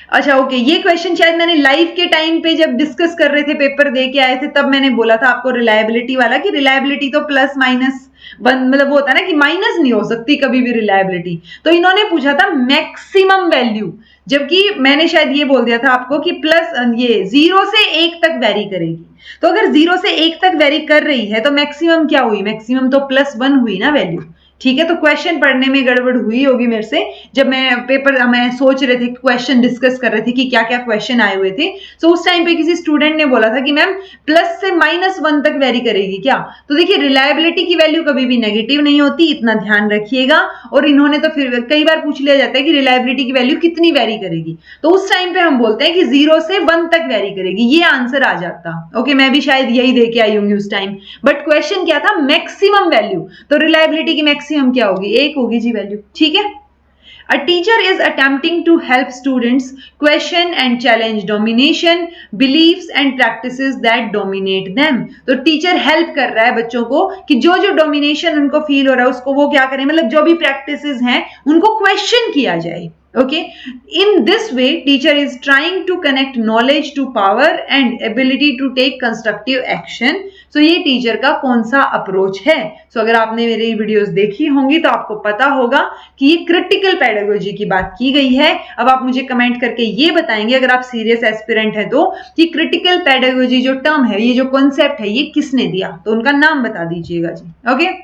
अच्छा ओके, ये क्वेश्चन शायद मैंने लाइव के टाइम पे जब डिस्कस कर रहे थे, पेपर दे के आए थे, तब मैंने बोला था आपको रिलायबिलिटी वाला, कि रिलायबिलिटी तो प्लस माइनस मतलब वो होता है ना कि माइनस नहीं हो सकती कभी भी रिलायबिलिटी। तो इन्होंने पूछा था मैक्सिमम वैल्यू, जबकि मैंने शायद ये बोल दिया था आपको कि प्लस ये 0 से 1 तक वेरी करेगी। तो अगर 0 से 1 तक वेरी कर रही है तो मैक्सिमम क्या हुई? मैक्सिमम तो +1 हुई ना वैल्यू। ठीक है, तो क्वेश्चन पढ़ने में गड़बड़ हुई होगी मेरे से, जब मैं सोच रहे थे, क्वेश्चन डिस्कस कर रहे थे कि क्या क्या क्वेश्चन आए हुए थे। तो उस टाइम पे किसी स्टूडेंट ने बोला था कि मैम प्लस से -1 तक वेरी करेगी क्या? तो देखिए रिलायबिलिटी की वैल्यू कभी भी नेगेटिव नहीं होती, इतना ध्यान रखिएगा। और इन्होंने तो फिर कई बार पूछ लिया जाता है कि रिलायबिलिटी की वैल्यू कितनी वेरी करेगी, तो उस टाइम पे हम बोलते हैं कि 0 से 1 तक वेरी करेगी, ये आंसर आ जाता। ओके, मैं भी शायद यही दे के आई होंगी उस टाइम, बट क्वेश्चन क्या था? Maximum value. तो रिलायबिलिटी की मैक्सिमम क्या होगी? 1 होगी जी वैल्यू। ठीक है, A teacher is attempting to help students question and challenge domination, beliefs and practices that dominate them. तो टीचर हेल्प कर रहा है बच्चों को कि जो जो डोमिनेशन उनको फील हो रहा है उसको वो क्या करें, मतलब जो भी प्रैक्टिसेस हैं उनको क्वेश्चन किया जाए। Okay, in this way teacher is trying to connect knowledge to power and ability to take constructive action. So ये टीचर का कौन सा अप्रोच है? So अगर आपने मेरी वीडियोस देखी होंगी तो आपको पता होगा कि ये क्रिटिकल पेडागोजी की बात की गई है। अब आप मुझे कमेंट करके ये बताएंगे, अगर आप सीरियस एस्पिरेंट है तो, कि क्रिटिकल पेडागोजी जो टर्म है, ये जो कॉन्सेप्ट है, ये किसने दिया? तो उनका नाम बता दीजिएगा जी। Okay,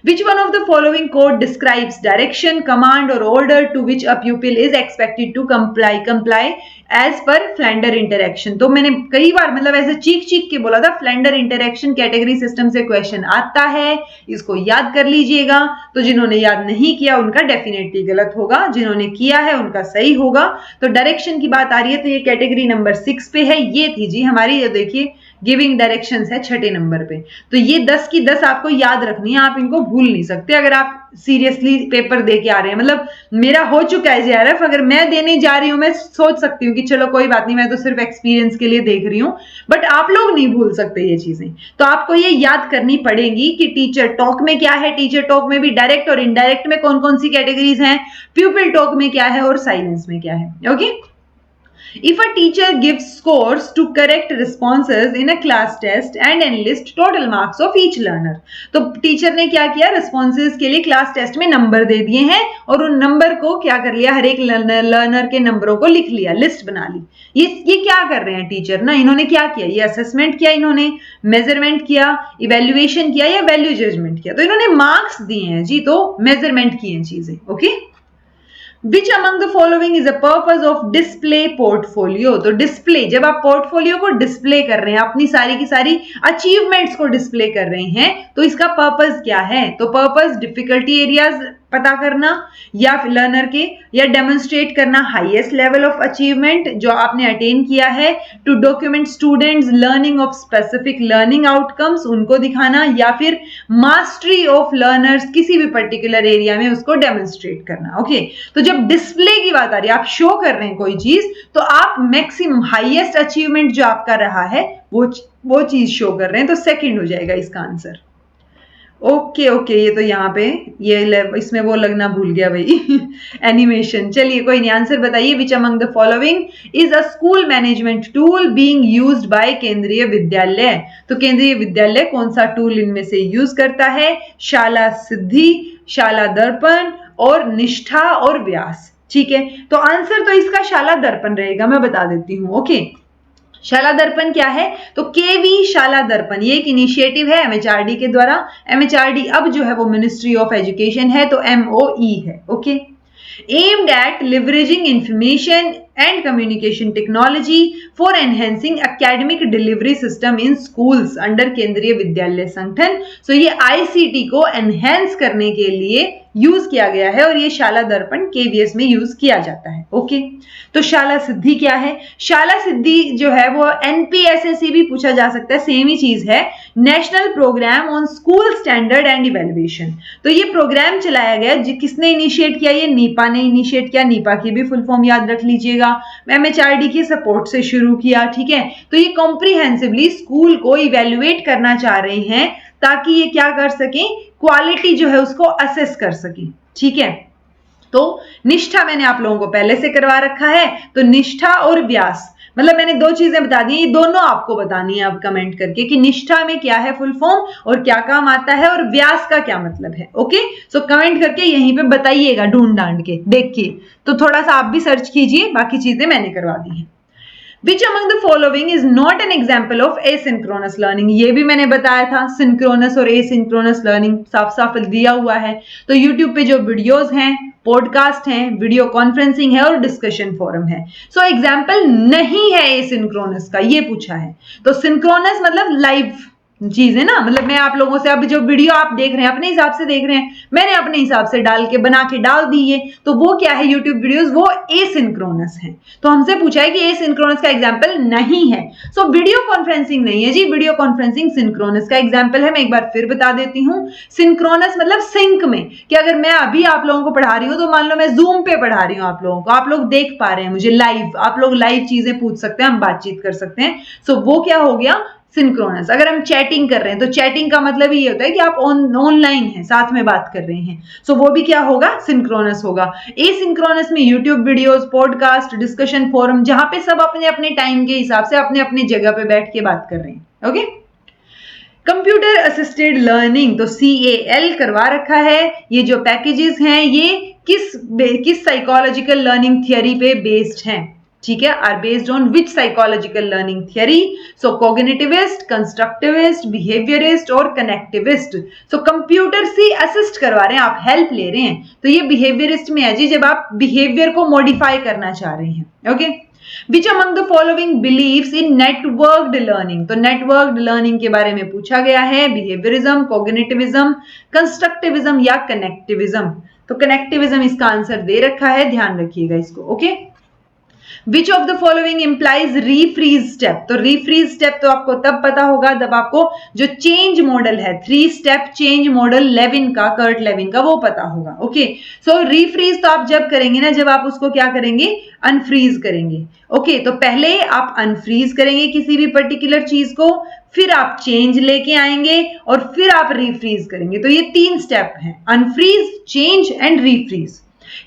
Which one of the following code describes direction, command or order to which a pupil is expected to comply as per Flender interaction? तो मैंने कई बार मतलब ऐसे चीख के बोला था, Flender interaction कैटेगरी सिस्टम से क्वेश्चन आता है, इसको याद कर लीजिएगा। तो जिन्होंने याद नहीं किया उनका डेफिनेटली गलत होगा, जिन्होंने किया है उनका सही होगा। तो डायरेक्शन की बात आ रही है, तो ये कैटेगरी नंबर 6 पे है। ये थी जी हमारी, ये देखिए गिविंग डायरेक्शंस है 6 नंबर पे। तो ये 10 की 10 आपको याद रखनी है, आप इनको भूल नहीं सकते अगर आप सीरियसली पेपर दे के आ रहे हैं। मतलब मेरा हो चुका है JRF, अगर मैं देने जा रही हूं, मैं सोच सकती हूँ कि चलो कोई बात नहीं, मैं तो सिर्फ एक्सपीरियंस के लिए देख रही हूँ, बट आप लोग नहीं भूल सकते ये चीजें। तो आपको ये याद करनी पड़ेगी कि टीचर टॉक में क्या है, टीचर टॉक में भी डायरेक्ट और इनडायरेक्ट में कौन कौन सी कैटेगरीज हैं, प्यूपिल टॉक में क्या है और साइलेंस में क्या है। Okay, If a teacher gives scores to correct responses in a class test and enlists total marks of each learner, तो टीचर ने क्या किया? responses के लिए क्लास टेस्ट में नंबर दे दिए हैं और उन नंबर को क्या कर लिया? हर एक लर्नर के नंबरों को लिख लिया, लिस्ट बना ली। ये क्या कर रहे हैं टीचर ना? इन्होंने क्या किया? ये असेसमेंट किया, इन्होंने मेजरमेंट किया, इवेल्युएशन किया या वैल्यू जजमेंट किया? तो इन्होंने मार्क्स दिए हैं जी, तो मेजरमेंट किए हैं चीजें। Okay, Which among the following is a purpose of display portfolio? तो डिस्प्ले, जब आप पोर्टफोलियो को डिस्प्ले कर रहे हैं, अपनी सारी की सारी अचीवमेंट्स को डिस्प्ले कर रहे हैं, तो इसका पर्पस क्या है? तो पर्पस डिफिकल्टी एरियाज पता करना या लर्नर के, या डेमोन्स्ट्रेट करना हाईएस्ट लेवल ऑफ अचीवमेंट जो आपने अटेन किया है, to document students learning of specific learning outcomes, उनको दिखाना, या फिर मास्टरी ऑफ लर्नर्स किसी भी पर्टिकुलर एरिया में उसको डेमोन्स्ट्रेट करना। ओके, तो जब डिस्प्ले की बात आ रही है, आप शो कर रहे हैं कोई चीज, तो आप मैक्सिमम हाईएस्ट अचीवमेंट जो आपका रहा है वो चीज शो कर रहे हैं, तो सेकंड हो जाएगा इसका आंसर। ओके, ये तो यहाँ पे ये इसमें वो लगना भूल गया भाई एनिमेशन। चलिए कोई नहीं, आंसर बताइए। विच among the following is a school management tool being used by केंद्रीय विद्यालय? तो केंद्रीय विद्यालय कौन सा टूल इनमें से यूज करता है? शाला सिद्धि, शाला दर्पण और निष्ठा और व्यास। ठीक है, तो आंसर तो इसका शाला दर्पण रहेगा, मैं बता देती हूँ। ओके, शाला दर्पण क्या है? तो केवी शाला दर्पण ये एक इनिशिएटिव है MHRD के द्वारा। MHRD अब जो है वो मिनिस्ट्री ऑफ एजुकेशन है, तो MOE है। Okay, aimed at leveraging information and communication technology for enhancing academic delivery system in schools under केंद्रीय विद्यालय संगठन। सो ये आईसीटी को एनहेंस करने के लिए यूज किया गया है और ये शाला दर्पण केवीएस में यूज किया जाता है। ओके, तो शाला सिद्धि क्या है? शाला सिद्धि जो है वो एनपीएसएससी भी पूछा जा सकता है, सेम ही चीज है, national programme on school standard and evaluation. तो ये प्रोग्राम चलाया गया, किसने इनिशिएट किया? ये नीपा ने इनिशिएट किया। नीपा की भी फुल फॉर्म याद रख लीजिएगा, एमएचआरडी के सपोर्ट से शुरू किया। ठीक है, तो ये कॉम्प्रिहेंसिवली स्कूल को इवैल्यूएट करना चाह रहे हैं ताकि ये क्या कर सकें, क्वालिटी जो है उसको असेस कर सकें। ठीक है, तो निष्ठा मैंने आप लोगों को पहले से करवा रखा है, तो निष्ठा और व्यास, मतलब मैंने दो चीजें बता दी, ये दोनों आपको बतानी है अब कमेंट करके कि निष्ठा में क्या है फुल फॉर्म और क्या काम आता है और व्यास का क्या मतलब है। ओके, सो कमेंट करके यहीं पे बताइएगा, ढूंढ डांड के देखिए, तो थोड़ा सा आप भी सर्च कीजिए, बाकी चीजें मैंने करवा दी हैं। Which among the following is not an example of asynchronous learning? ये भी मैंने बताया था, सिंक्रोनस और एसिंक्रोनस लर्निंग साफ साफ दिया हुआ है। तो YouTube पे जो वीडियोस हैं, पॉडकास्ट हैं, वीडियो कॉन्फ्रेंसिंग है और डिस्कशन फोरम है। सो एग्जाम्पल नहीं है एसिंक्रोनस का, ये पूछा है। तो सिंक्रोनस मतलब लाइव चीज है ना, मतलब मैं आप लोगों से अब जो वीडियो आप देख रहे हैं अपने हिसाब से देख रहे हैं, मैंने अपने हिसाब से डाल के बना के डाल दी है, तो वो क्या है यूट्यूब वीडियोस, वो एसिंक्रोनस है। तो हमसे पूछा है कि एसिंक्रोनस का एग्जांपल नहीं है। सो वीडियो कॉन्फ्रेंसिंग नहीं है जी, वीडियो कॉन्फ्रेंसिंग सिंक्रोनस का एग्जांपल है। मैं एक बार फिर बता देती हूँ, सिंक्रोनस मतलब सिंक में, कि अगर मैं अभी आप लोगों को पढ़ा रही हूँ तो मान लो मैं जूम पे पढ़ा रही हूँ आप लोगों को, आप लोग देख पा रहे हैं मुझे लाइव, आप लोग लाइव चीजें पूछ सकते हैं, हम बातचीत कर सकते हैं। सो वो क्या हो गया, सिंक्रोनस। अगर हम चैटिंग कर रहे हैं तो चैटिंग का मतलब ये होता है कि आप ऑनलाइन हैं, साथ में बात कर रहे हैं, सो वो भी क्या होगा, सिंक्रोनस होगा। एसिंक्रोनस में YouTube videos, podcast, discussion forum, जहां पे सब अपने अपने टाइम के हिसाब से अपने अपनी जगह पे बैठ के बात कर रहे हैं। ओके, कंप्यूटर असिस्टेड लर्निंग, तो CAL करवा रखा है। ये जो पैकेजेस हैं ये किस साइकोलॉजिकल लर्निंग थियरी पे बेस्ड हैं? ठीक है, are based on which psychological learning theory? So cognitivist, constructivist, behaviourist और कनेक्टिविस्ट। सो कंप्यूटर से असिस्ट करवा रहे हैं, आप हेल्प ले रहे हैं, तो ये बिहेवियरिस्ट में है जी, जब आप बिहेवियर को मॉडिफाई करना चाह रहे हैं। Okay, Which among the following believes in networked learning? तो networked learning के बारे में पूछा गया है, behaviorism, cognitivism, constructivism या connectivism। तो connectivism इसका आंसर दे रखा है, ध्यान रखिएगा इसको। Okay, Which of the following implies refreeze step? तो refreeze step तो आपको तब पता होगा जब आपको जो चेंज मॉडल है, 3 स्टेप चेंज मॉडल लेविन का, कर्ट लेविन का, वो पता होगा। ओके, सो refreeze तो आप जब करेंगे ना, जब आप उसको क्या करेंगे, अनफ्रीज करेंगे। ओके, तो पहले आप अनफ्रीज करेंगे किसी भी पर्टिकुलर चीज को, फिर आप चेंज लेके आएंगे और फिर आप रीफ्रीज करेंगे। तो ये 3 स्टेप हैं, अनफ्रीज, चेंज एंड रीफ्रीज।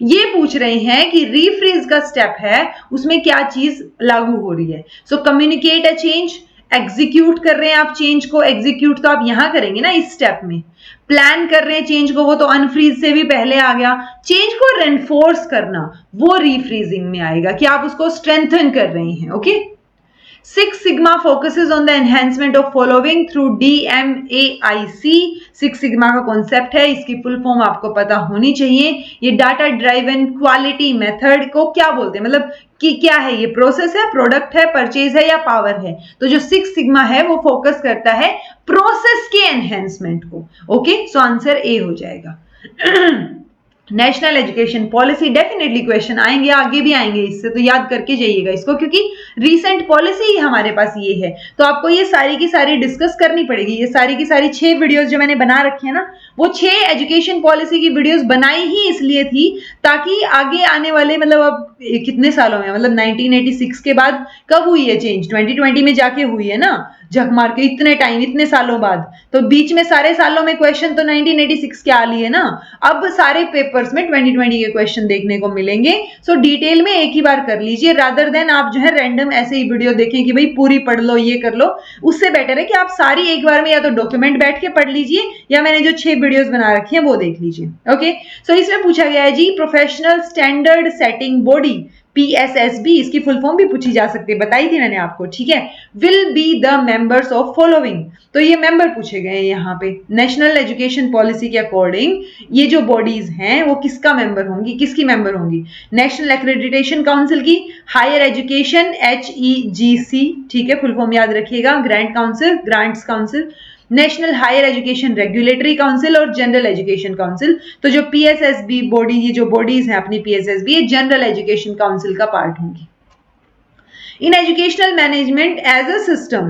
ये पूछ रहे हैं कि रीफ्रीज का स्टेप है, उसमें क्या चीज लागू हो रही है। सो कम्युनिकेट अ चेंज, एग्जीक्यूट कर रहे हैं आप चेंज को, एग्जीक्यूट तो आप यहां करेंगे ना इस स्टेप में, प्लान कर रहे हैं चेंज को, वो तो अनफ्रीज से भी पहले आ गया। चेंज को रेनफोर्स करना, वो रीफ्रीजिंग में आएगा कि आप उसको स्ट्रेंथन कर रहे हैं। Okay, Six Sigma focuses on the enhancement of following through DMAIC। Six Sigma का कॉन्सेप्ट है, इसकी फुल फॉर्म आपको पता होनी चाहिए। ये डाटा ड्राइवन क्वालिटी मेथड को क्या बोलते हैं, मतलब कि क्या है, ये प्रोसेस है, प्रोडक्ट है, परचेज है या पावर है? तो जो सिक्स सिग्मा है वो फोकस करता है प्रोसेस के एनहेंसमेंट को। ओके, सो आंसर ए हो जाएगा। National education policy, definitely question आएंगे, आगे भी आएंगे इससे, तो याद करके जाइएगा इसको, क्योंकि रीसेंट पॉलिसी ही हमारे पास ये है। तो आपको ये सारी की सारी डिस्कस करनी पड़ेगी। ये सारी की सारी 6 वीडियोस जो मैंने बना रखी है ना, वो 6 एजुकेशन पॉलिसी की वीडियोस बनाई ही इसलिए थी ताकि आगे आने वाले, मतलब अब कितने सालों में, मतलब 1986 के बाद कब हुई है चेंज, 2020 में जाके हुई है ना, झक मार के, इतने टाइम, इतने सालों बाद। तो बीच में सारे सालों में क्वेश्चन तो 1986 के आ लिए ना, अब सारे पेपर्स में 2020 के क्वेश्चन देखने को मिलेंगे। सो डिटेल में एक ही बार कर लीजिए, रादर देन आप जो है रैंडम ऐसे ही वीडियो देखें कि भाई पूरी पढ़ लो, ये कर लो। उससे बेटर है कि आप सारी एक बार में या तो डॉक्यूमेंट बैठ के पढ़ लीजिए, या मैंने जो 6 वीडियोस बना रखी हैं वो देख लीजिए। ओके, सो इसमें पूछा गया है जी professional standard setting body PSSB, इसकी फुल फॉर्म भी पूछी जा सकती है, बताई थी मैंने आपको, ठीक है। Will be the members of following, तो ये मेंबर पूछे गए हैं यहाँ पे। नेशनल एजुकेशन पॉलिसी के अकॉर्डिंग ये जो बॉडीज हैं वो किसका मेंबर होंगी, किसकी मेंबर होंगी? नेशनल एक्रेडिटेशन काउंसिल की, हायर एजुकेशन HEGC, ठीक है, फुल फॉर्म याद रखिएगा, grants council, national higher education regulatory council और जनरल एजुकेशन काउंसिल। तो जो PSSB बॉडी, ये जो बॉडीज हैं अपनी PSSB, ये जनरल एजुकेशन काउंसिल का पार्ट होंगी। In educational management as a system,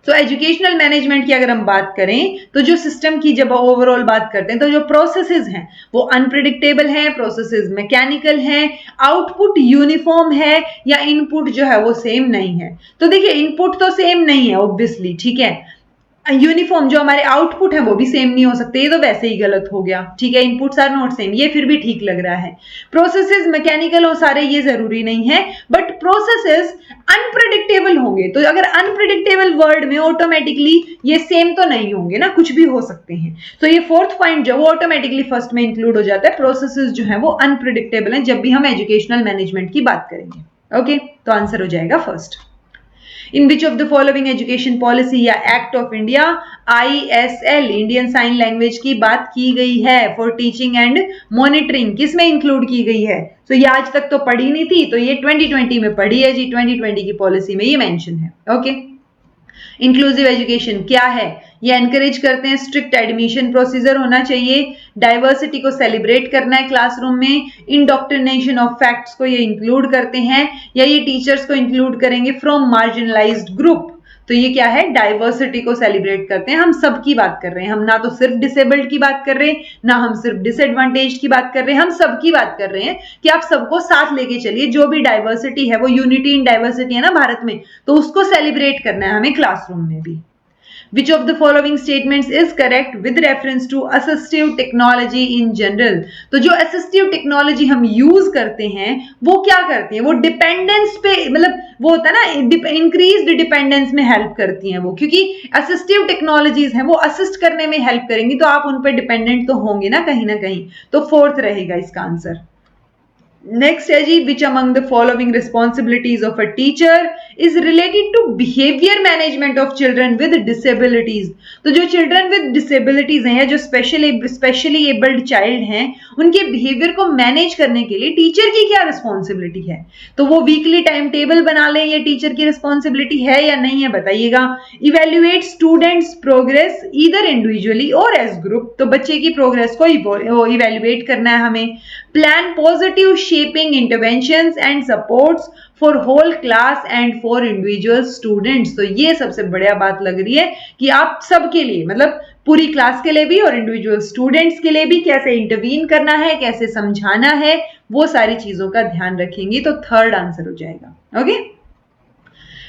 तो एजुकेशनल मैनेजमेंट की अगर हम बात करें तो जो सिस्टम की जब ओवरऑल बात करते हैं तो जो प्रोसेसेस हैं वो अनप्रिडिक्टेबल हैं, प्रोसेसेस मैकेनिकल हैं, आउटपुट यूनिफॉर्म है या इनपुट जो है वो सेम नहीं है। तो देखिए इनपुट तो सेम नहीं है ऑब्वियसली, ठीक है, यूनिफॉर्म जो हमारे आउटपुट है वो भी सेम नहीं हो सकते, ये तो वैसे ही गलत हो गया, ठीक है। इनपुट्स आर नॉट सेम, ये फिर भी ठीक लग रहा है। प्रोसेसेस मैकेनिकल हो सारे, ये जरूरी नहीं है, बट प्रोसेसेस अनप्रेडिक्टेबल होंगे। तो अगर अनप्रेडिक्टेबल वर्ड में ऑटोमेटिकली ये सेम तो नहीं होंगे ना, कुछ भी हो सकते हैं। तो ये फोर्थ पॉइंट जो वो ऑटोमेटिकली फर्स्ट में इंक्लूड हो जाता है, प्रोसेसेस जो है वो अनप्रेडिक्टेबल है जब भी हम एजुकेशनल मैनेजमेंट की बात करेंगे। ओके, तो आंसर हो जाएगा first. In which of the following education policy या act of India ISL Indian sign language की बात की गई है फॉर टीचिंग एंड मॉनिटरिंग, किसमें इंक्लूड की गई है? तो ये आज तक तो पढ़ी नहीं थी, तो ये 2020 में पढ़ी है जी, 2020 की पॉलिसी में ये मेंशन है। ओके, इंक्लूसिव एजुकेशन क्या है? ये एनकरेज करते हैं स्ट्रिक्ट एडमिशन प्रोसीजर होना चाहिए, डाइवर्सिटी को सेलिब्रेट करना है क्लासरूम में, इंडोक्ट्रिनेशन ऑफ फैक्ट्स को ये इंक्लूड करते हैं, या ये टीचर्स को इंक्लूड करेंगे फ्रॉम मार्जिनलाइज्ड ग्रुप। तो ये क्या है? डाइवर्सिटी को सेलिब्रेट करते हैं, हम सब की बात कर रहे हैं, हम ना तो सिर्फ डिसेबल्ड की बात कर रहे हैं, ना हम सिर्फ डिसएडवांटेज की बात कर रहे हैं, हम सब की बात कर रहे हैं कि आप सबको साथ लेके चलिए। जो भी डाइवर्सिटी है वो यूनिटी इन डाइवर्सिटी है ना भारत में, तो उसको सेलिब्रेट करना है हमें क्लासरूम में भी। Which of the following statements is correct with reference to assistive technology in general? तो जो assistive technology हम यूज करते हैं वो क्या करती है? वो डिपेंडेंस पे, मतलब वो होता है ना, इंक्रीज्ड डिपेंडेंस में हेल्प करती हैं वो, क्योंकि असिस्टिव टेक्नोलॉजीज हैं वो असिस्ट करने में हेल्प करेंगी, तो आप उन पर डिपेंडेंट तो होंगे ना कहीं, तो फोर्थ रहेगा इसका आंसर। नेक्स्ट है जी, which among the following responsibilities of a teacher is related to behaviour management of children with disabilities. तो जो चिल्ड्रन विद डिसेबिलिटीज हैं या जो स्पेशली एबल्ड चाइल्ड हैं, उनके बिहेवियर को मैनेज करने के लिए टीचर की क्या रिस्पॉन्सिबिलिटी है? तो वो वीकली टाइम टेबल बना लें, ये टीचर की रिस्पॉन्सिबिलिटी है या नहीं है, बताइएगा। Evaluate students progress either individually और एज ग्रुप, तो बच्चे की प्रोग्रेस को इवेल्युएट करना है हमें। Plan positive shaping interventions and supports for whole class and for individual students. तो ये सबसे बढ़िया बात लग रही है कि आप सबके लिए, मतलब पूरी क्लास के लिए भी और इंडिविजुअल स्टूडेंट्स के लिए भी कैसे इंटरवीन करना है, कैसे समझाना है, वो सारी चीजों का ध्यान रखेंगे, तो थर्ड आंसर हो जाएगा। Okay,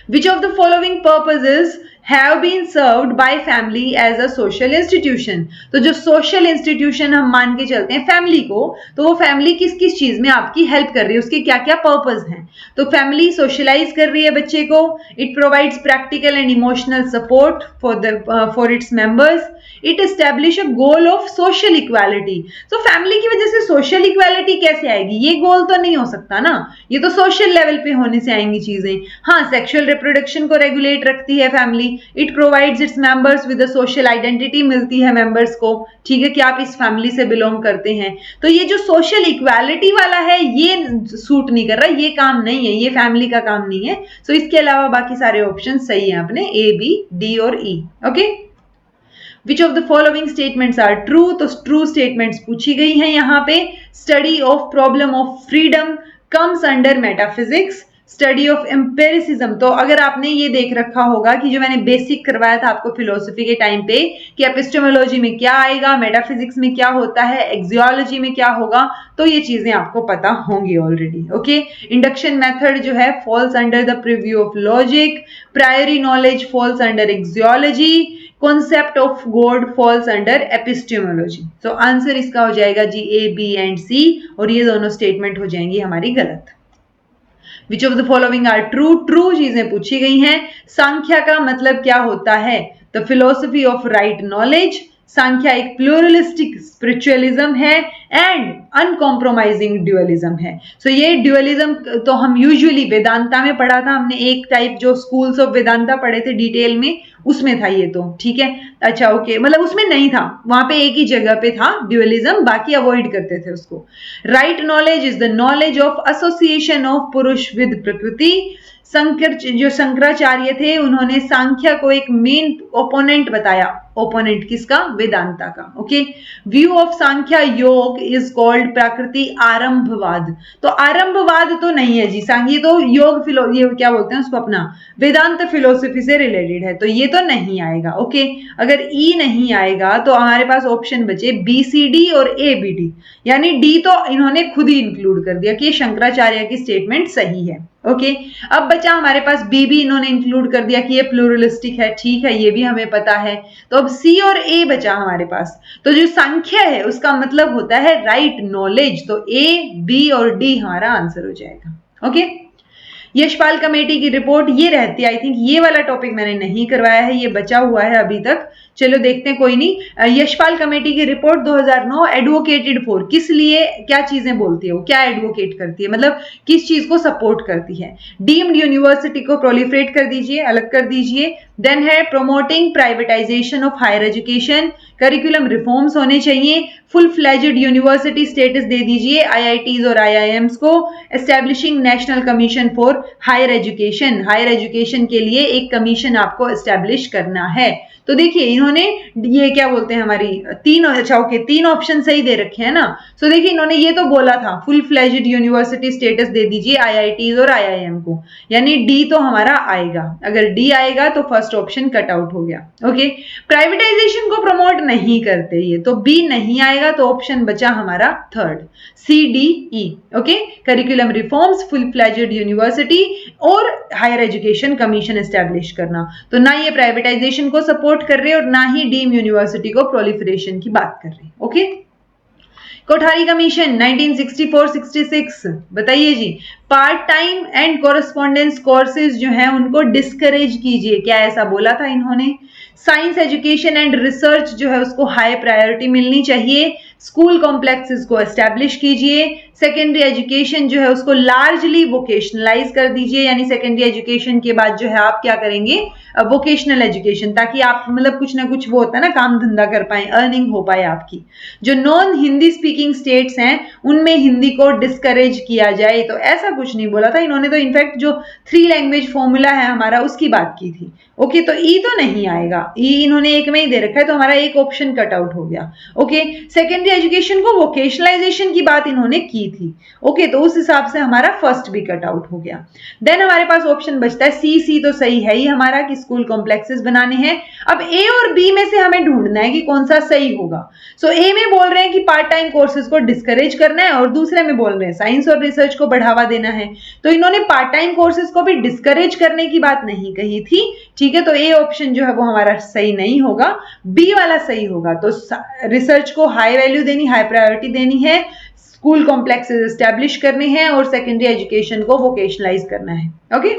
Which of the following purposes have been served by family as a social institution? तो जो social institution हम मान के चलते हैं फैमिली को, तो वो फैमिली किस किस चीज में आपकी हेल्प कर रही है, उसके क्या क्या पर्पस हैं? तो फैमिली सोशलाइज कर रही है बच्चे को, it provides practical and emotional support for its members, it establish a goal of social equality. तो फैमिली की वजह से सोशल इक्वालिटी कैसे आएगी? ये गोल तो नहीं हो सकता ना, ये तो सोशल लेवल पे होने से आएंगी चीजें। हाँ, सेक्सुअल रिप्रोडक्शन को रेगुलेट रखती है family, it provides its members with a social identity, मिलती है मेंबर्स को, ठीक है, कि आप इस फैमिली से बिलोंग करते हैं। तो ये जो सोशल इक्वालिटी वाला है ये सूट नहीं कर रहा, ये काम नहीं है, ये फैमिली का काम नहीं है। सो इसके अलावा बाकी सारे ऑप्शन सही है अपने, A, B, D और E। Okay, Which of the following statements are true? तो ट्रू स्टेटमेंट्स पूछी गई हैं यहाँ पे। Study of problem of freedom comes under metaphysics, study of empiricism. तो अगर आपने ये देख रखा होगा कि जो मैंने बेसिक करवाया था आपको फिलोसफी के टाइम पे कि एपिस्टेमोलॉजी में क्या आएगा, मेटाफिजिक्स में क्या होता है, एक्सियोलॉजी में क्या होगा, तो ये चीजें आपको पता होंगी ऑलरेडी। ओके, इंडक्शन मेथड जो है falls under the preview of logic, priori knowledge falls under axiology, concept of God falls under epistemology. तो आंसर इसका हो जाएगा जी A, B एंड C, और ये दोनों स्टेटमेंट हो जाएंगी हमारी गलत। Which of the following are true? True चीजें पूछी गई हैं। सांख्या का मतलब क्या होता है? The philosophy of right knowledge, Sankhya एक प्लूरलिस्टिक स्पिरिचुअलिज्म है एंड अनकॉम्प्रोमाइजिंग ड्यूअलिज्म है। सो ये ड्यूअलिज्म तो हम यूजुअली वेदांता में पढ़ा था, हमने एक टाइप जो स्कूल्स ऑफ वेदांता पढ़े थे डिटेल में, उसमें था ये तो, ठीक है। अच्छा ओके, मतलब उसमें नहीं था, वहां पे एक ही जगह पे था ड्यूअलिज्म, बाकी अवॉइड करते थे उसको। Right knowledge is the knowledge of association of पुरुष विद प्रकृति। जो शंकराचार्य थे उन्होंने सांख्या को एक मेन ओपोनेंट बताया। ओपोनेंट किसका? वेदांता का। ओके, व्यू ऑफ सांख्या योग इज कॉल्ड प्रकृति आरंभवाद। तो आरंभवाद तो नहीं है जी, सांख्य तो योग ये क्या बोलते हैं उसको, अपना वेदांत फिलोसफी से रिलेटेड है, तो ये तो नहीं आएगा। ओके, अगर ई नहीं आएगा तो हमारे पास ऑप्शन बचे बी सी डी और ए बी डी, यानी डी तो इन्होंने खुद ही इंक्लूड कर दिया कि ये शंकराचार्य की स्टेटमेंट सही है। ओके, अब बचा हमारे पास बी भी इन्होंने इंक्लूड कर दिया कि ये प्लूरलिस्टिक है, ठीक है, ये भी हमें पता है। तो अब सी और ए बचा हमारे पास। तो जो सांख्य है उसका मतलब होता है राइट नॉलेज, तो ए बी और डी हमारा आंसर हो जाएगा। ओके, यशपाल कमेटी की रिपोर्ट ये रहती है, आई थिंक ये वाला टॉपिक मैंने नहीं करवाया है, ये बचा हुआ है अभी तक, चलो देखते हैं, कोई नहीं। यशपाल कमेटी की रिपोर्ट 2009 एडवोकेटेड फॉर, किस लिए क्या चीजें बोलती है वो, क्या एडवोकेट करती है, मतलब किस चीज को सपोर्ट करती है। डीम्ड यूनिवर्सिटी को प्रोलिफरेट कर दीजिए, अलग कर दीजिए। देन है promoting privatisation of higher education, curriculum reforms होने चाहिए, फुल फ्लेज्ड यूनिवर्सिटी स्टेटस दे दीजिए आईआईटीज और आईआईएम्स को। Establishing national commission for higher education, higher education के लिए एक कमीशन आपको एस्टैब्लिश करना है। तो देखिए इन्होंने ये क्या बोलते हैं, हमारी तीन, अच्छा ओके, तीन ऑप्शन सही दे रखे हैं ना। सो देखिए इन्होंने ये तो बोला था फुल फ्लेज्ड यूनिवर्सिटी स्टेटस दे दीजिए आईआईटीज और आईआईएम को, यानी डी तो हमारा आएगा। अगर डी आएगा तो फर्स्ट ऑप्शन कट आउट हो गया। ओके, प्राइवेटाइजेशन को प्रमोट नहीं करते ये, तो बी नहीं आएगा, तो ऑप्शन बचा हमारा third, C D E. Okay, curriculum reforms, full fledged university और हायर एजुकेशन कमीशन एस्टैब्लिश करना। तो ना ये प्राइवेटाइजेशन को सपोर्ट कर रहे और ना ही डीम यूनिवर्सिटी को प्रोलिफरेशन की बात कर रहे। ओके, कोठारी कमीशन 1964-66, बताइए जी, part time and correspondence courses जो हैं उनको डिस्करेज कीजिए, क्या ऐसा बोला था इन्होंने। साइंस एजुकेशन एंड रिसर्च जो है उसको हाई प्रायोरिटी मिलनी चाहिए। स्कूल कॉम्प्लेक्सेस को एस्टैब्लिश कीजिए। सेकेंडरी एजुकेशन जो है उसको लार्जली वोकेशनलाइज कर दीजिए, यानी सेकेंडरी एजुकेशन के बाद जो है आप क्या करेंगे, वोकेशनल एजुकेशन, ताकि आप मतलब कुछ ना कुछ वो होता है ना, काम धंधा कर पाए, अर्निंग हो पाए आपकी। जो नॉन हिंदी स्पीकिंग स्टेट्स हैं उनमें हिंदी को डिस्करेज किया जाए, तो ऐसा कुछ नहीं बोला था इन्होंने, तो इनफैक्ट जो 3 लैंग्वेज फॉर्मूला है हमारा उसकी बात की थी। ओके, तो ई तो नहीं आएगा, ई इन्होंने एक में ही दे रखा है, तो हमारा एक ऑप्शन कट आउट हो गया। ओके, सेकेंडरी एजुकेशन को वोकेशनलाइजेशन की बात इन्होंने की थी। ओके, तो उस हिसाब से हमारा फर्स्ट भी कट आउट हो गया। देन हमारे पास ऑप्शन बचता है सी, सी तो सही है ही हमारा कि स्कूल कॉम्प्लेक्सेस बनाने हैं। अब ए और बी में से हमें ढूंढना है कि कौन सा सही होगा। सो ए में बोल रहे हैं कि पार्ट टाइम कोर्सेज को डिस्करेज करना है और दूसरे में बोल रहे हैं साइंस और रिसर्च को बढ़ावा देना है। तो इन्होंने पार्ट टाइम कोर्सेज को भी डिस्करेज करने की बात नहीं कही थी, ठीक है। तो ए ऑप्शन जो है वो हमारा सही नहीं होगा, बी वाला सही होगा। तो रिसर्च को हाई वैल्यू देनी, हाई प्रायोरिटी देनी है, स्कूल कॉम्प्लेक्सेस एस्टैब्लिश करने हैं और सेकेंडरी एजुकेशन को वोकेशनलाइज करना है। Okay,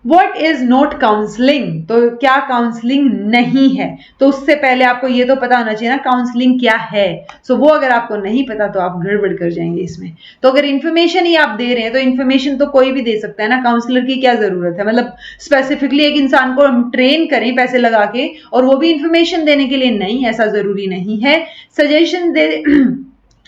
what is not counselling, तो क्या काउंसलिंग नहीं है, तो उससे पहले आपको ये तो पता होना चाहिए ना काउंसलिंग क्या है। सो वो अगर आपको नहीं पता तो आप गड़बड़ कर जाएंगे इसमें। तो अगर इन्फॉर्मेशन ही आप दे रहे हैं तो इन्फॉर्मेशन तो कोई भी दे सकता है ना, काउंसलर की क्या जरूरत है, मतलब स्पेसिफिकली एक इंसान को हम ट्रेन करें पैसे लगा के और वो भी इन्फॉर्मेशन देने के लिए, नहीं, ऐसा जरूरी नहीं है। सजेशन दे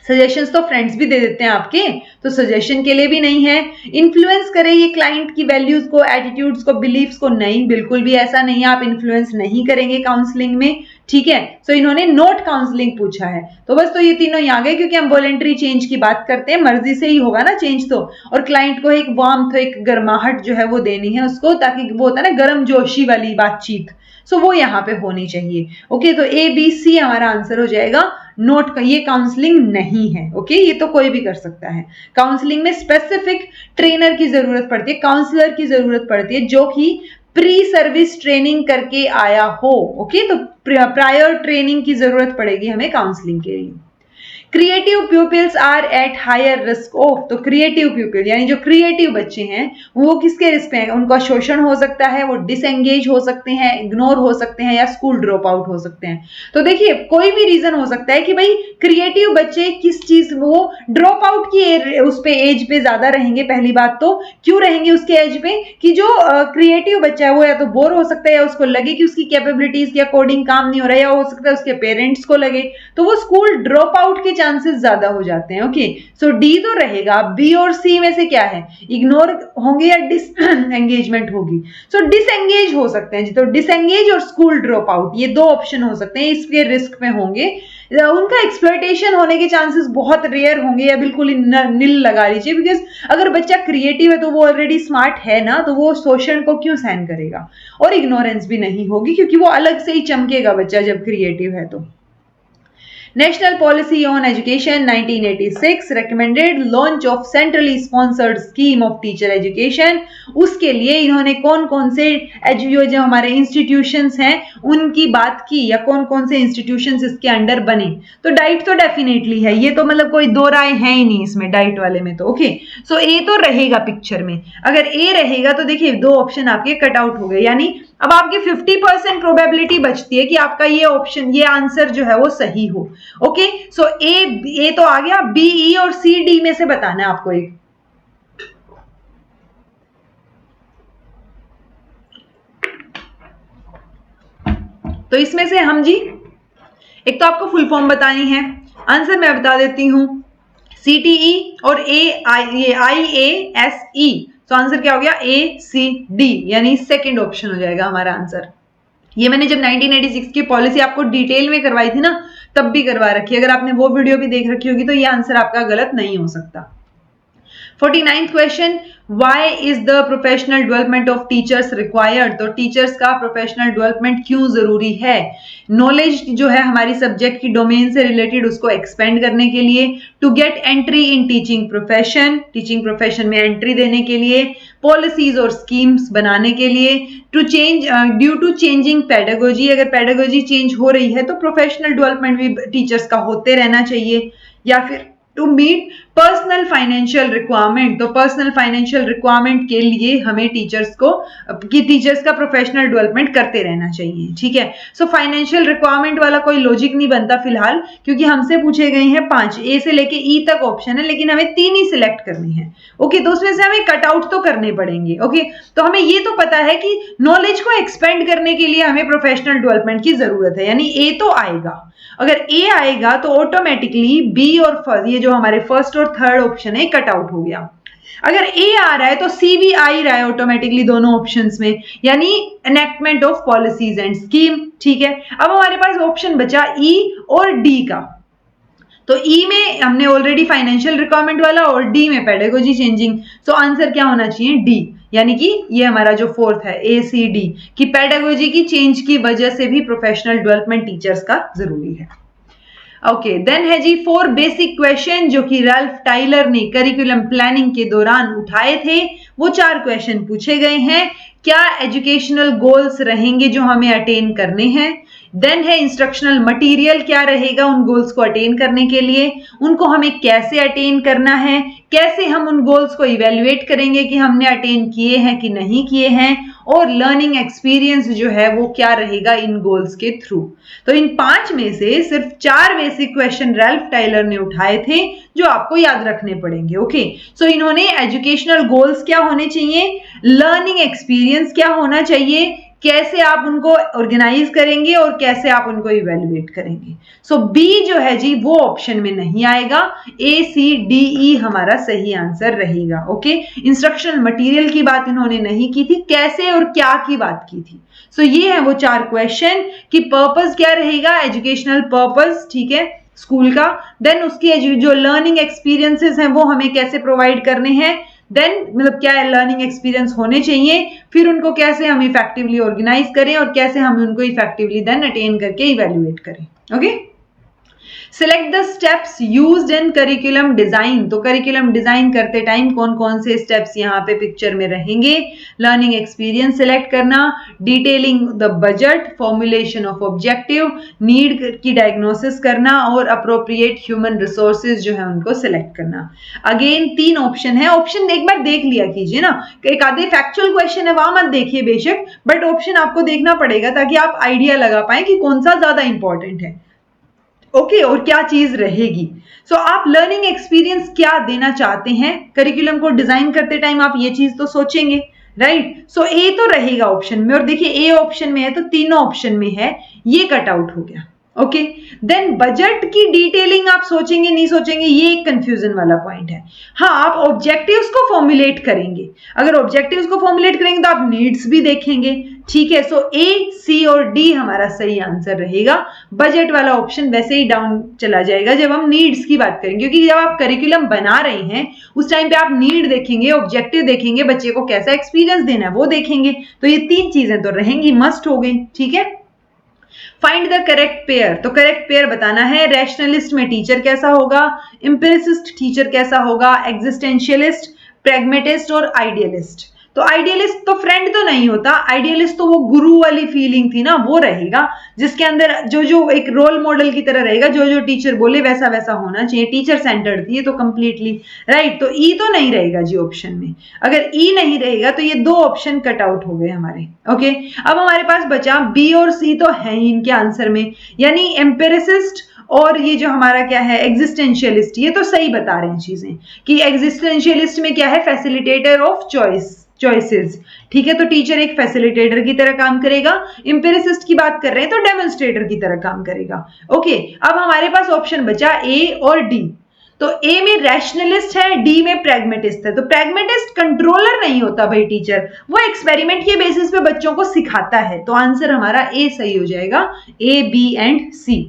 सजेशंस तो फ्रेंड्स भी दे देते हैं आपके, तो सजेशन के लिए भी नहीं है। इन्फ्लुएंस करें ये क्लाइंट की वैल्यूज को, एटीट्यूड्स को, बिलीफ्स को, नहीं, बिल्कुल भी ऐसा नहीं है, आप इन्फ्लुएंस नहीं करेंगे काउंसलिंग में, ठीक है। सो इन्होंने नोट काउंसलिंग पूछा है, तो बस तो ये तीनों ही आ गए, क्योंकि हम वॉलेंटरी चेंज की बात करते हैं, मर्जी से ही होगा ना चेंज तो, और क्लाइंट को एक वार्मथ, एक गर्माहट जो है वो देनी है उसको, ताकि वो होता है ना गर्म जोशी वाली बातचीत, सो वो यहाँ पे होनी चाहिए। ओके, तो ए बी सी हमारा आंसर हो जाएगा। नोट, ये काउंसलिंग नहीं है। ओके, ये तो कोई भी कर सकता है। काउंसलिंग में स्पेसिफिक ट्रेनर की जरूरत पड़ती है, काउंसलर की जरूरत पड़ती है जो कि प्री सर्विस ट्रेनिंग करके आया हो। ओके, तो प्रायर ट्रेनिंग की जरूरत पड़ेगी हमें काउंसलिंग के लिए। Creative pupils are at higher risk of, तो क्रिएटिव pupil यानी जो क्रिएटिव बच्चे हैं वो किसके रिस्क पे हैं? उनका शोषण हो सकता है, वो डिसएंगेज हो सकते हैं, इग्नोर हो सकते हैं, या स्कूल ड्रॉप आउट हो सकते हैं। तो देखिए कोई भी रीजन हो सकता है कि भाई क्रिएटिव बच्चे किस चीज वो ड्रॉप आउट की उस पे एज पे ज्यादा रहेंगे। पहली बात तो क्यों रहेंगे उसके एज पे कि जो क्रिएटिव बच्चा है वो या तो बोर हो सकता है, या उसको लगे कि उसकी कैपेबिलिटीज के अकॉर्डिंग काम नहीं हो रहा है, या हो सकता है उसके पेरेंट्स को लगे, तो वो स्कूल ड्रॉप आउट के चांसेस ज्यादा हो जाते हैं। ओके, सो डी तो रहेगा। बी और सी में से क्या है? इग्नोर होंगे या डिसएंगेजमेंट होगी? सो डिसएंगेज हो सकते हैं जी, तो डिसएंगेज और स्कूल ड्रॉप आउट ये दो ऑप्शन हो सकते हैं, इसके रिस्क में होंगे। उनका एक्सप्लॉयटेशन होने के चांसेस बहुत रेयर होंगे या बिल्कुल नील लगा लीजिए, बिकॉज अगर बच्चा क्रिएटिव है तो वो ऑलरेडी स्मार्ट है ना, तो वो शोषण को क्यों सहन करेगा। और इग्नोरेंस भी नहीं होगी क्योंकि वो अलग से ही चमकेगा बच्चा जब क्रिएटिव है तो। National Policy on Education 1986 recommended launch of centrally sponsored scheme of teacher education। उसके लिए इन्होंने कौन कौन से जो हमारे इंस्टीट्यूशंस हैं उनकी बात की, या कौन कौन से इंस्टीट्यूशंस इसके अंडर बने। तो डाइट तो डेफिनेटली है, ये तो मतलब कोई दो राय है ही नहीं इसमें डाइट वाले में तो। ओके, सो ए तो रहेगा पिक्चर में। अगर ए रहेगा तो देखिए दो ऑप्शन आपके कट आउट हो गए, यानी अब आपकी 50% प्रोबेबिलिटी बचती है कि आपका ये ऑप्शन, ये आंसर जो है वो सही हो। ओके, सो ए तो आ गया। बी, ई और सी, डी में से बताना है आपको एक। तो इसमें से हम जी एक तो आपको फुल फॉर्म बतानी है, आंसर मैं बता देती हूं, CTE और IASE। तो आंसर क्या हो गया? ACD, यानी सेकंड ऑप्शन हो जाएगा हमारा आंसर। ये मैंने जब 1986 की पॉलिसी आपको डिटेल में करवाई थी ना, तब भी करवा रखी है। अगर आपने वो वीडियो भी देख रखी होगी तो ये आंसर आपका गलत नहीं हो सकता। 49th question, why is the professional development of teachers required? तो टीचर्स का प्रोफेशनल डेवलपमेंट क्यों जरूरी है? नॉलेज जो है हमारी सब्जेक्ट की डोमेन से रिलेटेड उसको एक्सपेंड करने के लिए, to get entry in teaching profession में एंट्री देने के लिए, पॉलिसीज और स्कीम्स बनाने के लिए, to change due to changing pedagogy, अगर पेडागोजी चेंज हो रही है तो प्रोफेशनल डेवलपमेंट भी टीचर्स का होते रहना चाहिए, या फिर to meet personal financial requirement. तो पर्सनल फाइनेंशियल रिक्वायरमेंट के लिए हमें टीचर्स का प्रोफेशनल डेवलपमेंट करते रहना चाहिए। ठीक है, सो फाइनेंशियल रिक्वायरमेंट वाला कोई लॉजिक नहीं बनता फिलहाल, क्योंकि हमसे पूछे गए हैं 5, ए से लेके ई तक ऑप्शन है, लेकिन हमें 3 ही सिलेक्ट करनी है। ओके, तो उसमें से हमें कट आउट तो करने पड़ेंगे। ओके, तो हमें ये तो पता है कि नॉलेज को एक्सपेंड करने के लिए हमें प्रोफेशनल डेवलपमेंट की जरूरत है, यानी ए तो आएगा। अगर ए आएगा तो ऑटोमेटिकली बी और फर्स्ट, ये जो हमारे फर्स्ट और थर्ड ऑप्शन है, कट आउट हो गया। अगर ए आ रहा है तो सी भी आ ही रहा है ऑटोमेटिकली दोनों ऑप्शंस में, यानी enactment of policies and scheme. ठीक है, अब हमारे पास ऑप्शन बचा ई और डी का। तो ई में हमने ऑलरेडी फाइनेंशियल रिक्वायरमेंट वाला और डी में पेडागोजी चेंजिंग। सो आंसर क्या होना चाहिए? डी, यानी कि ये हमारा जो फोर्थ है ACD, कि पेडागोजी की चेंज की वजह से भी प्रोफेशनल डेवलपमेंट टीचर्स का जरूरी है। ओके, देन है जी 4 बेसिक क्वेश्चन जो कि रैल्फ टाइलर ने करिकुलम प्लानिंग के दौरान उठाए थे। वो 4 क्वेश्चन पूछे गए हैं। क्या एजुकेशनल गोल्स रहेंगे जो हमें अटेन करने हैं? देन है इंस्ट्रक्शनल मटेरियल क्या रहेगा उन गोल्स को अटेन करने के लिए, उनको हमें कैसे अटेन करना है, कैसे हम उन गोल्स को इवेल्युएट करेंगे कि हमने अटेन किए हैं कि नहीं किए हैं, और लर्निंग एक्सपीरियंस जो है वो क्या रहेगा इन गोल्स के थ्रू। तो इन 5 में से सिर्फ 4 बेसिक क्वेश्चन रैल्फ टाइलर ने उठाए थे जो आपको याद रखने पड़ेंगे। ओके, सो इन्होंने एजुकेशनल गोल्स क्या होने चाहिए, लर्निंग एक्सपीरियंस क्या होना चाहिए, कैसे आप उनको ऑर्गेनाइज करेंगे और कैसे आप उनको इवेल्युएट करेंगे। सो बी जो है जी वो ऑप्शन में नहीं आएगा, ACDE हमारा सही आंसर रहेगा। ओके, इंस्ट्रक्शनल मटेरियल की बात इन्होंने नहीं की थी, कैसे और क्या की बात की थी। सो ये है वो 4 क्वेश्चन कि पर्पस क्या रहेगा, एजुकेशनल पर्पस, ठीक है, स्कूल का। देन उसकी जो लर्निंग एक्सपीरियंसेस हैं वो हमें कैसे प्रोवाइड करने हैं, देन मतलब क्या लर्निंग एक्सपीरियंस होने चाहिए, फिर उनको कैसे हम इफेक्टिवली ऑर्गेनाइज करें और कैसे हम उनको इफेक्टिवली देन अटेन करके इवेल्युएट करें। Okay, select the steps used in curriculum design, तो करिकुलम डिजाइन करते टाइम कौन कौन से स्टेप्स यहाँ पे पिक्चर में रहेंगे। लर्निंग एक्सपीरियंस सिलेक्ट करना, detailing the budget, formulation of objective, need की डायग्नोसिस करना और अप्रोप्रिएट ह्यूमन रिसोर्सेज जो है उनको सिलेक्ट करना। अगेन 3 ऑप्शन है, ऑप्शन एक बार देख लिया कीजिए ना, एक आधे फैक्चुअल क्वेश्चन है वहां मत देखिए बेशक, बट ऑप्शन आपको देखना पड़ेगा ताकि आप आइडिया लगा पाए कि कौन सा ज्यादा इंपॉर्टेंट है। ओके और क्या चीज रहेगी। सो आप लर्निंग एक्सपीरियंस क्या देना चाहते हैं करिकुलम को डिजाइन करते टाइम, आप ये चीज तो सोचेंगे, राइट। सो ए तो रहेगा ऑप्शन में, और देखिए ए ऑप्शन में है तो तीनों ऑप्शन में है, ये कट आउट हो गया। ओके देन बजट की डिटेलिंग आप सोचेंगे नहीं सोचेंगे, ये एक कंफ्यूजन वाला पॉइंट है। हाँ आप ऑब्जेक्टिव्स को फॉर्मुलेट करेंगे, अगर ऑब्जेक्टिव्स को फॉर्मुलेट करेंगे तो आप नीड्स भी देखेंगे, ठीक है। सो ए, सी और डी हमारा सही आंसर रहेगा। बजट वाला ऑप्शन वैसे ही डाउन चला जाएगा जब हम नीड्स की बात करेंगे, क्योंकि जब आप करिकुलम बना रहे हैं उस टाइम पे आप नीड देखेंगे, ऑब्जेक्टिव देखेंगे, बच्चे को कैसा एक्सपीरियंस देना है वो देखेंगे, तो ये 3 चीजें तो रहेंगी, मस्ट हो गई, ठीक है। फाइंड द करेक्ट पेयर, तो करेक्ट पेयर बताना है। रैशनलिस्ट में टीचर कैसा होगा, एम्पिरिसिस्ट टीचर कैसा होगा, एग्जिस्टेंशियलिस्ट, प्रैग्मेटिस्ट और आइडियलिस्ट। तो आइडियलिस्ट तो फ्रेंड तो नहीं होता, आइडियलिस्ट तो वो गुरु वाली फीलिंग थी ना, वो रहेगा जिसके अंदर जो जो एक रोल मॉडल की तरह रहेगा, जो जो टीचर बोले वैसा वैसा होना चाहिए, टीचर सेंटर्ड थी ये तो कंप्लीटली, राइट। तो ई तो नहीं रहेगा जी ऑप्शन में, अगर ई नहीं रहेगा तो ये 2 ऑप्शन कट आउट हो गए हमारे। ओके अब हमारे पास बचा बी और सी, तो है ही इनके आंसर में, यानी एम्पिरिसिस्ट और ये जो हमारा क्या है एग्जिस्टेंशियलिस्ट, ये तो सही बता रहे हैं चीजें कि एग्जिस्टेंशियलिस्ट में क्या है, फैसिलिटेटर ऑफ चॉइसेस, ठीक है। तो टीचर एक फैसिलिटेटर की तरह काम करेगा, एम्पिरिसिस्ट की बात कर रहे हैं तो डेमोन्स्ट्रेटर की तरह काम करेगा। ओके अब हमारे पास ऑप्शन बचा ए और डी, तो ए में रैशनलिस्ट है, डी में प्रैग्मेटिस्ट है। तो प्रैग्मेटिस्ट कंट्रोलर नहीं होता भाई टीचर, वो एक्सपेरिमेंट के बेसिस पे बच्चों को सिखाता है, तो आंसर हमारा ए सही हो जाएगा, A, B and C.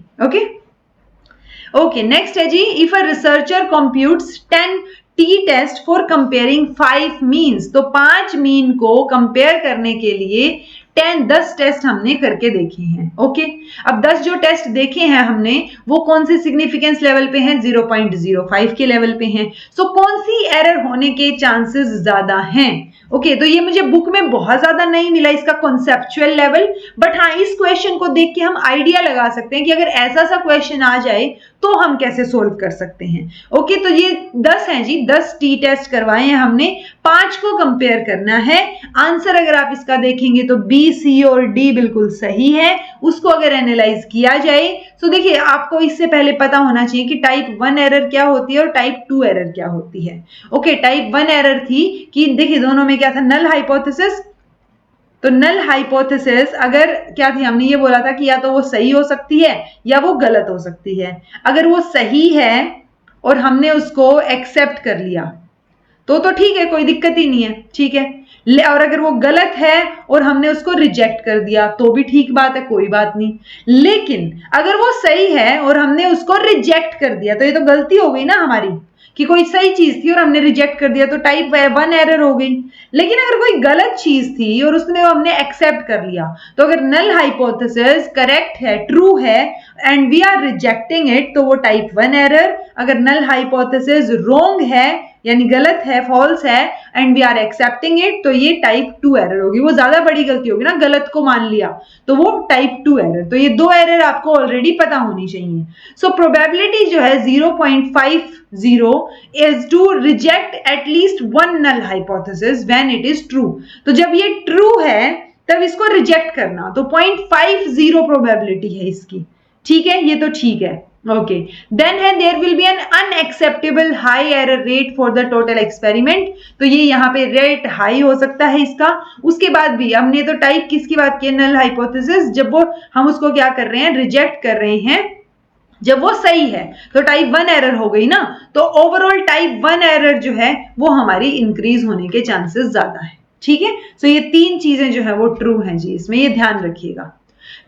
Okay next है जी, if a researcher computes 10 t test for comparing 5 means, तो 5 मीन को कंपेयर करने के लिए 10 टेस्ट हमने करके देखे हैं। ओके अब 10 जो टेस्ट देखे हैं हमने वो कौन से सिग्निफिकेंस लेवल पे हैं, 0.05 के लेवल पे हैं। सो कौन सी एरर होने के चांसेस ज्यादा हैं। ओके तो ये मुझे बुक में बहुत ज्यादा नहीं मिला इसका कॉन्सेप्चुअल लेवल, बट हाँ इस क्वेश्चन को देख के हम आइडिया लगा सकते हैं कि अगर ऐसा सा क्वेश्चन आ जाए तो हम कैसे सोल्व कर सकते हैं। ओके तो ये 10 हैं जी, 10 टी टेस्ट करवाए हैं हमने, 5 को कंपेयर करना है। आंसर अगर आप इसका देखेंगे तो बी, सी और डी बिल्कुल सही है। उसको अगर एनालाइज किया जाए तो देखिए आपको इससे पहले पता होना चाहिए कि टाइप 1 एरर क्या होती है और टाइप 2 एरर क्या होती है। ओके टाइप 1 एरर थी कि देखिए दोनों में क्या था, नल हाइपोथेसिस। तो नल हाइपोथेसिस अगर क्या थी, हमने ये बोला था कि या तो वो सही हो सकती है या वो गलत हो सकती है। अगर वो सही है और हमने उसको एक्सेप्ट कर लिया तो ठीक है, कोई दिक्कत ही नहीं है, ठीक है। और अगर वो गलत है और हमने उसको रिजेक्ट कर दिया तो भी ठीक बात है, कोई बात नहीं। लेकिन अगर वो सही है और हमने उसको रिजेक्ट कर दिया तो ये तो गलती हो गई ना हमारी, कि कोई सही चीज थी और हमने रिजेक्ट कर दिया, तो टाइप 1 एरर हो गई। लेकिन अगर कोई गलत चीज थी और उसमें हमने एक्सेप्ट कर लिया, तो अगर नल हाइपोथेसिस करेक्ट है, ट्रू है and we are rejecting it, तो वो टाइप 1 एरर। अगर नल हाइपोथेसिस रॉन्ग है यानी गलत है, फॉल्स है and we are accepting it, तो ये टाइप 2 एरर होगी। वो ज्यादा बड़ी गलती होगी ना, गलत को मान लिया, तो वो टाइप 2 एरर। तो ये 2 एरर आपको ऑलरेडी पता होनी चाहिए। सो प्रोबेबिलिटी जो है 0.50 is to reject at least one null hypothesis when it is true। तो जब ये true है तब इसको रिजेक्ट करना, तो 0.50 प्रोबेबिलिटी है इसकी, ठीक है, ये तो ठीक है। ओके देन है there will be an unacceptable high error rate for the total experiment, तो ये यहाँ पे रेट हाई हो सकता है इसका। उसके बाद भी हमने तो टाइप किसकी बात की, नल हाइपोथेसिस, जब वो हम उसको क्या कर रहे हैं, रिजेक्ट कर रहे हैं, जब वो सही है तो टाइप 1 एरर हो गई ना। तो ओवरऑल टाइप 1 एरर जो है वो हमारी इंक्रीज होने के चांसेस ज्यादा है, ठीक है। सो ये 3 चीजें जो है वो ट्रू हैं जी, इसमें ये ध्यान रखिएगा।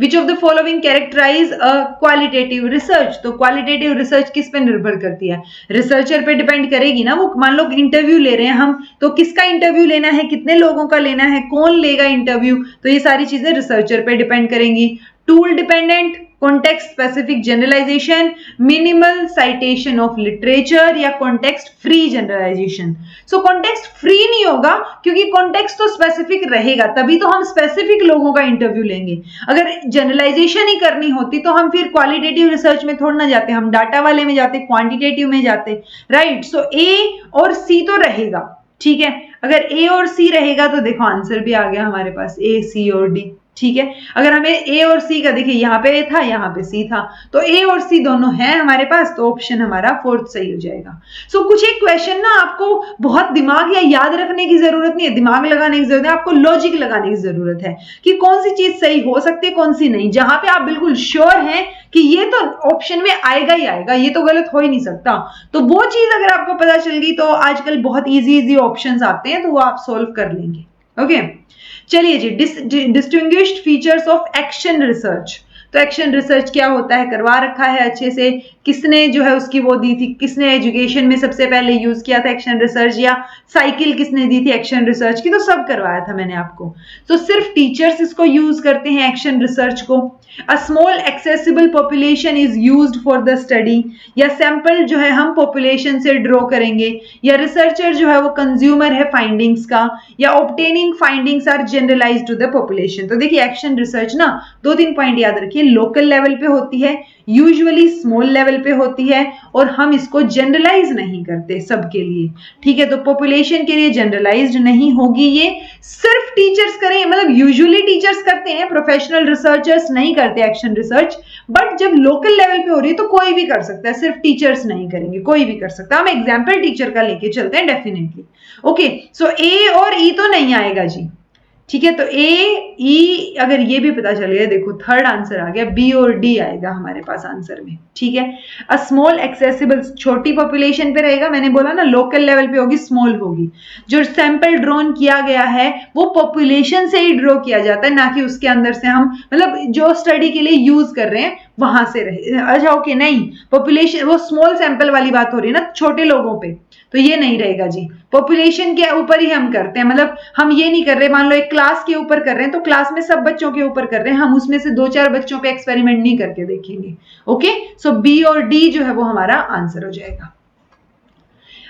Which of the following characterize a qualitative research, तो क्वालिटेटिव रिसर्च किस पे निर्भर करती है, रिसर्चर पे डिपेंड करेगी ना। वो मान लो इंटरव्यू ले रहे हैं हम, तो किसका इंटरव्यू लेना है, कितने लोगों का लेना है, कौन लेगा इंटरव्यू, तो ये सारी चीजें रिसर्चर पे डिपेंड करेंगी। Tool dependent, context specific generalisation, minimal citation of literature या context free generalisation. So context free नहीं होगा क्योंकि कॉन्टेक्स्ट तो स्पेसिफिक रहेगा, तभी तो हम स्पेसिफिक लोगों का इंटरव्यू लेंगे। अगर जनरलाइजेशन ही करनी होती तो हम फिर क्वालिटेटिव रिसर्च में थोड़ा ना जाते, हम डाटा वाले में जाते, क्वांटिटेटिव में जाते, राइट। सो ए और सी तो रहेगा, ठीक है। अगर ए और सी रहेगा तो देखो आंसर भी आ गया हमारे पास, ए सी और डी, ठीक है। अगर हमें ए और सी का देखिए, यहाँ पे ए था यहाँ पे सी था, तो ए और सी दोनों हैं हमारे पास, तो ऑप्शन हमारा फोर्थ सही हो जाएगा। सो कुछ एक क्वेश्चन ना आपको बहुत दिमाग या याद रखने की जरूरत नहीं है, दिमाग लगाने की जरूरत है, आपको लॉजिक लगाने की जरूरत है कि कौन सी चीज सही हो सकती है कौन सी नहीं। जहां पे आप बिल्कुल श्योर हैं कि ये तो ऑप्शन में आएगा ही आएगा, ये तो गलत हो ही नहीं सकता, तो वो चीज अगर आपको पता चल गई तो आजकल बहुत इजी ऑप्शंस आते हैं तो वो आप सोल्व कर लेंगे। ओके, चलिए जी, distinguished features of action research. तो एक्शन रिसर्च क्या होता है, करवा रखा है अच्छे से, किसने जो है उसकी वो दी थी, किसने एजुकेशन में सबसे पहले यूज किया था एक्शन रिसर्च, या साइकिल किसने दी थी एक्शन रिसर्च की, तो सब करवाया था मैंने आपको। तो सिर्फ टीचर्स इसको यूज करते हैं एक्शन रिसर्च को। A small accessible population is used for the study, या सैंपल जो है हम पॉपुलेशन से ड्रॉ करेंगे, या रिसर्चर जो है वो कंज्यूमर है फाइंडिंग्स का, या obtaining findings are generalised to the population. तो देखिए एक्शन रिसर्च ना 2-3 पॉइंट याद रखिए, लोकल लेवल पे होती है, यूजुअली स्मॉल लेवल पे होती है, और हम इसको जनरलाइज नहीं करते सबके लिए, ठीक है। तो पॉपुलेशन के लिए जनरलाइज्ड नहीं होगी, ये सिर्फ टीचर्स करें, मतलब यूजुअली टीचर्स करते हैं, प्रोफेशनल रिसर्चर्स नहीं करते एक्शन रिसर्च, बट जब लोकल लेवल पे हो रही है तो कोई भी कर सकता है, सिर्फ टीचर्स नहीं करेंगे, कोई भी कर सकता है। हम एग्जाम्पल टीचर का लेके चलते हैं डेफिनेटली। ओके, सो ए और ई तो नहीं आएगा जी, ठीक है। तो ए ई अगर ये भी पता चल गया, देखो थर्ड आंसर आ गया, बी और डी आएगा हमारे पास आंसर में, ठीक है। अ स्मॉल एक्सेसिबल, छोटी पॉपुलेशन पे रहेगा, मैंने बोला ना लोकल लेवल पे होगी, स्मॉल होगी। जो सैंपल ड्रॉन किया गया है वो पॉपुलेशन से ही ड्रॉ किया जाता है, ना कि उसके अंदर से हम मतलब जो स्टडी के लिए यूज कर रहे हैं वहां से रहे। अच्छा ओके, नहीं पॉपुलेशन, वो स्मॉल सैंपल वाली बात हो रही है ना, छोटे लोगों पे, तो ये नहीं रहेगा जी। पॉपुलेशन के ऊपर ही हम करते हैं, मतलब हम ये नहीं कर रहे, मान लो एक क्लास के ऊपर कर रहे हैं तो क्लास में सब बच्चों के ऊपर कर रहे हैं, हम उसमें से 2-4 बच्चों पे एक्सपेरिमेंट नहीं करके देखेंगे। ओके, सो बी और डी जो है वो हमारा आंसर हो जाएगा।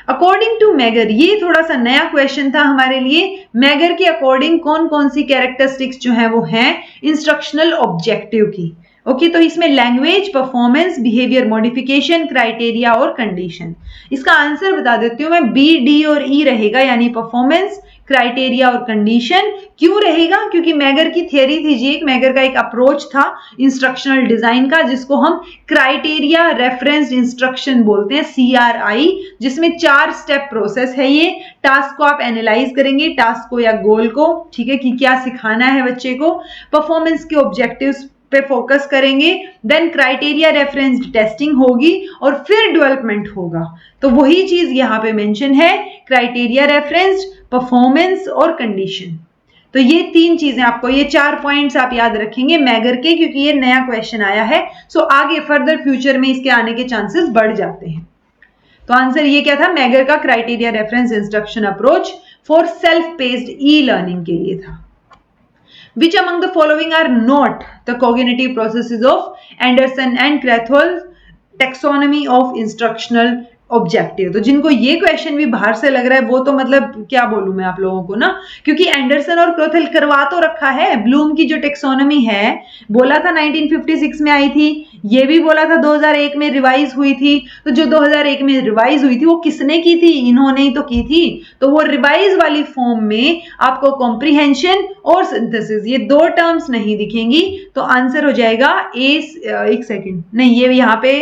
अकॉर्डिंग टू मैगर, ये थोड़ा सा नया क्वेश्चन था हमारे लिए। मैगर के अकॉर्डिंग कौन कौन सी कैरेक्टरिस्टिक्स जो है वो हैं इंस्ट्रक्शनल ऑब्जेक्टिव की। ओके, तो इसमें language, performance, behaviour modification, criteria और कंडीशन। इसका आंसर बता देती हूं मैं, बी, डी और ई रहेगा, यानी परफॉर्मेंस, क्राइटेरिया और कंडीशन। क्यों रहेगा, क्योंकि मैगर की थियरी थी जी, एक मैगर का एक अप्रोच था इंस्ट्रक्शनल डिजाइन का, जिसको हम क्राइटेरिया रेफरेंस्ड इंस्ट्रक्शन बोलते हैं, CRI, जिसमें 4 स्टेप प्रोसेस है। ये टास्क को आप एनालाइज करेंगे, टास्क को या गोल को, ठीक है, कि क्या सिखाना है बच्चे को, परफॉर्मेंस के ऑब्जेक्टिव्स पे फोकस करेंगे, देन क्राइटेरिया रेफरेंस्ड टेस्टिंग होगी और फिर डेवलपमेंट होगा। तो वही चीज यहां पे मेंशन है, क्राइटेरिया रेफरेंस्ड, परफॉर्मेंस और कंडीशन। तो ये 3 चीजें आपको, ये 4 पॉइंट्स आप याद रखेंगे मैगर के, क्योंकि ये नया क्वेश्चन आया है। सो आगे फर्दर फ्यूचर में इसके आने के चांसेस बढ़ जाते हैं। तो आंसर ये क्या था, मैगर का criteria reference instruction approach for self paced e learning के लिए था। Which among the following are not the cognitive processes of Anderson and Krathwohl's taxonomy of instructional objective? तो जिनको ये क्वेश्चन भी बाहर से लग रहा है वो तो मतलब क्या बोलूं मैं आप लोगों को ना, क्योंकि एंडरसन और क्रोथेल करवा तो रखा है। ब्लूम की जो टेक्सोनॉमी है, बोला था 1956 में आई थी, ये भी बोला था 2001 में रिवाइज हुई थी। तो जो 2001 में रिवाइज हुई थी वो किसने की थी, इन्होंने ही तो की थी। तो वो रिवाइज वाली फॉर्म में आपको कॉम्प्रिहेंशन और सिंथेसिस, ये 2 टर्म्स नहीं दिखेंगी, तो आंसर हो जाएगा ए। एक सेकेंड, नहीं ये यहाँ पे,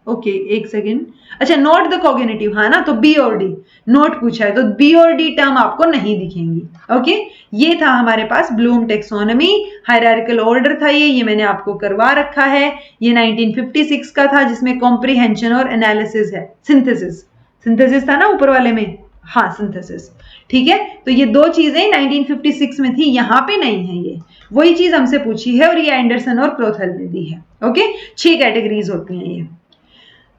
ओके एक सेकेंड, अच्छा नॉट द कॉग्निटिव, हाँ ना, तो बी और डी नोट पूछा है, तो बी और डी टर्म आपको नहीं दिखेंगी। ओके, ये था हमारे पास ब्लूम टेक्सोनॉमी, हायरार्किकल ऑर्डर था ये मैंने आपको करवा रखा है। ये 1956 का था, जिसमें कॉम्प्रिहेंशन और एनालिसिस है, सिंथेसिस था ना ऊपर वाले में, हाँ सिंथेसिस, ठीक है। तो ये 2 चीजें 1956 में थी, यहाँ पे नहीं है, ये वही चीज हमसे पूछी है और ये एंडरसन और क्रोथेल ने दी है। ओके, 6 कैटेगरीज होती हैं ये।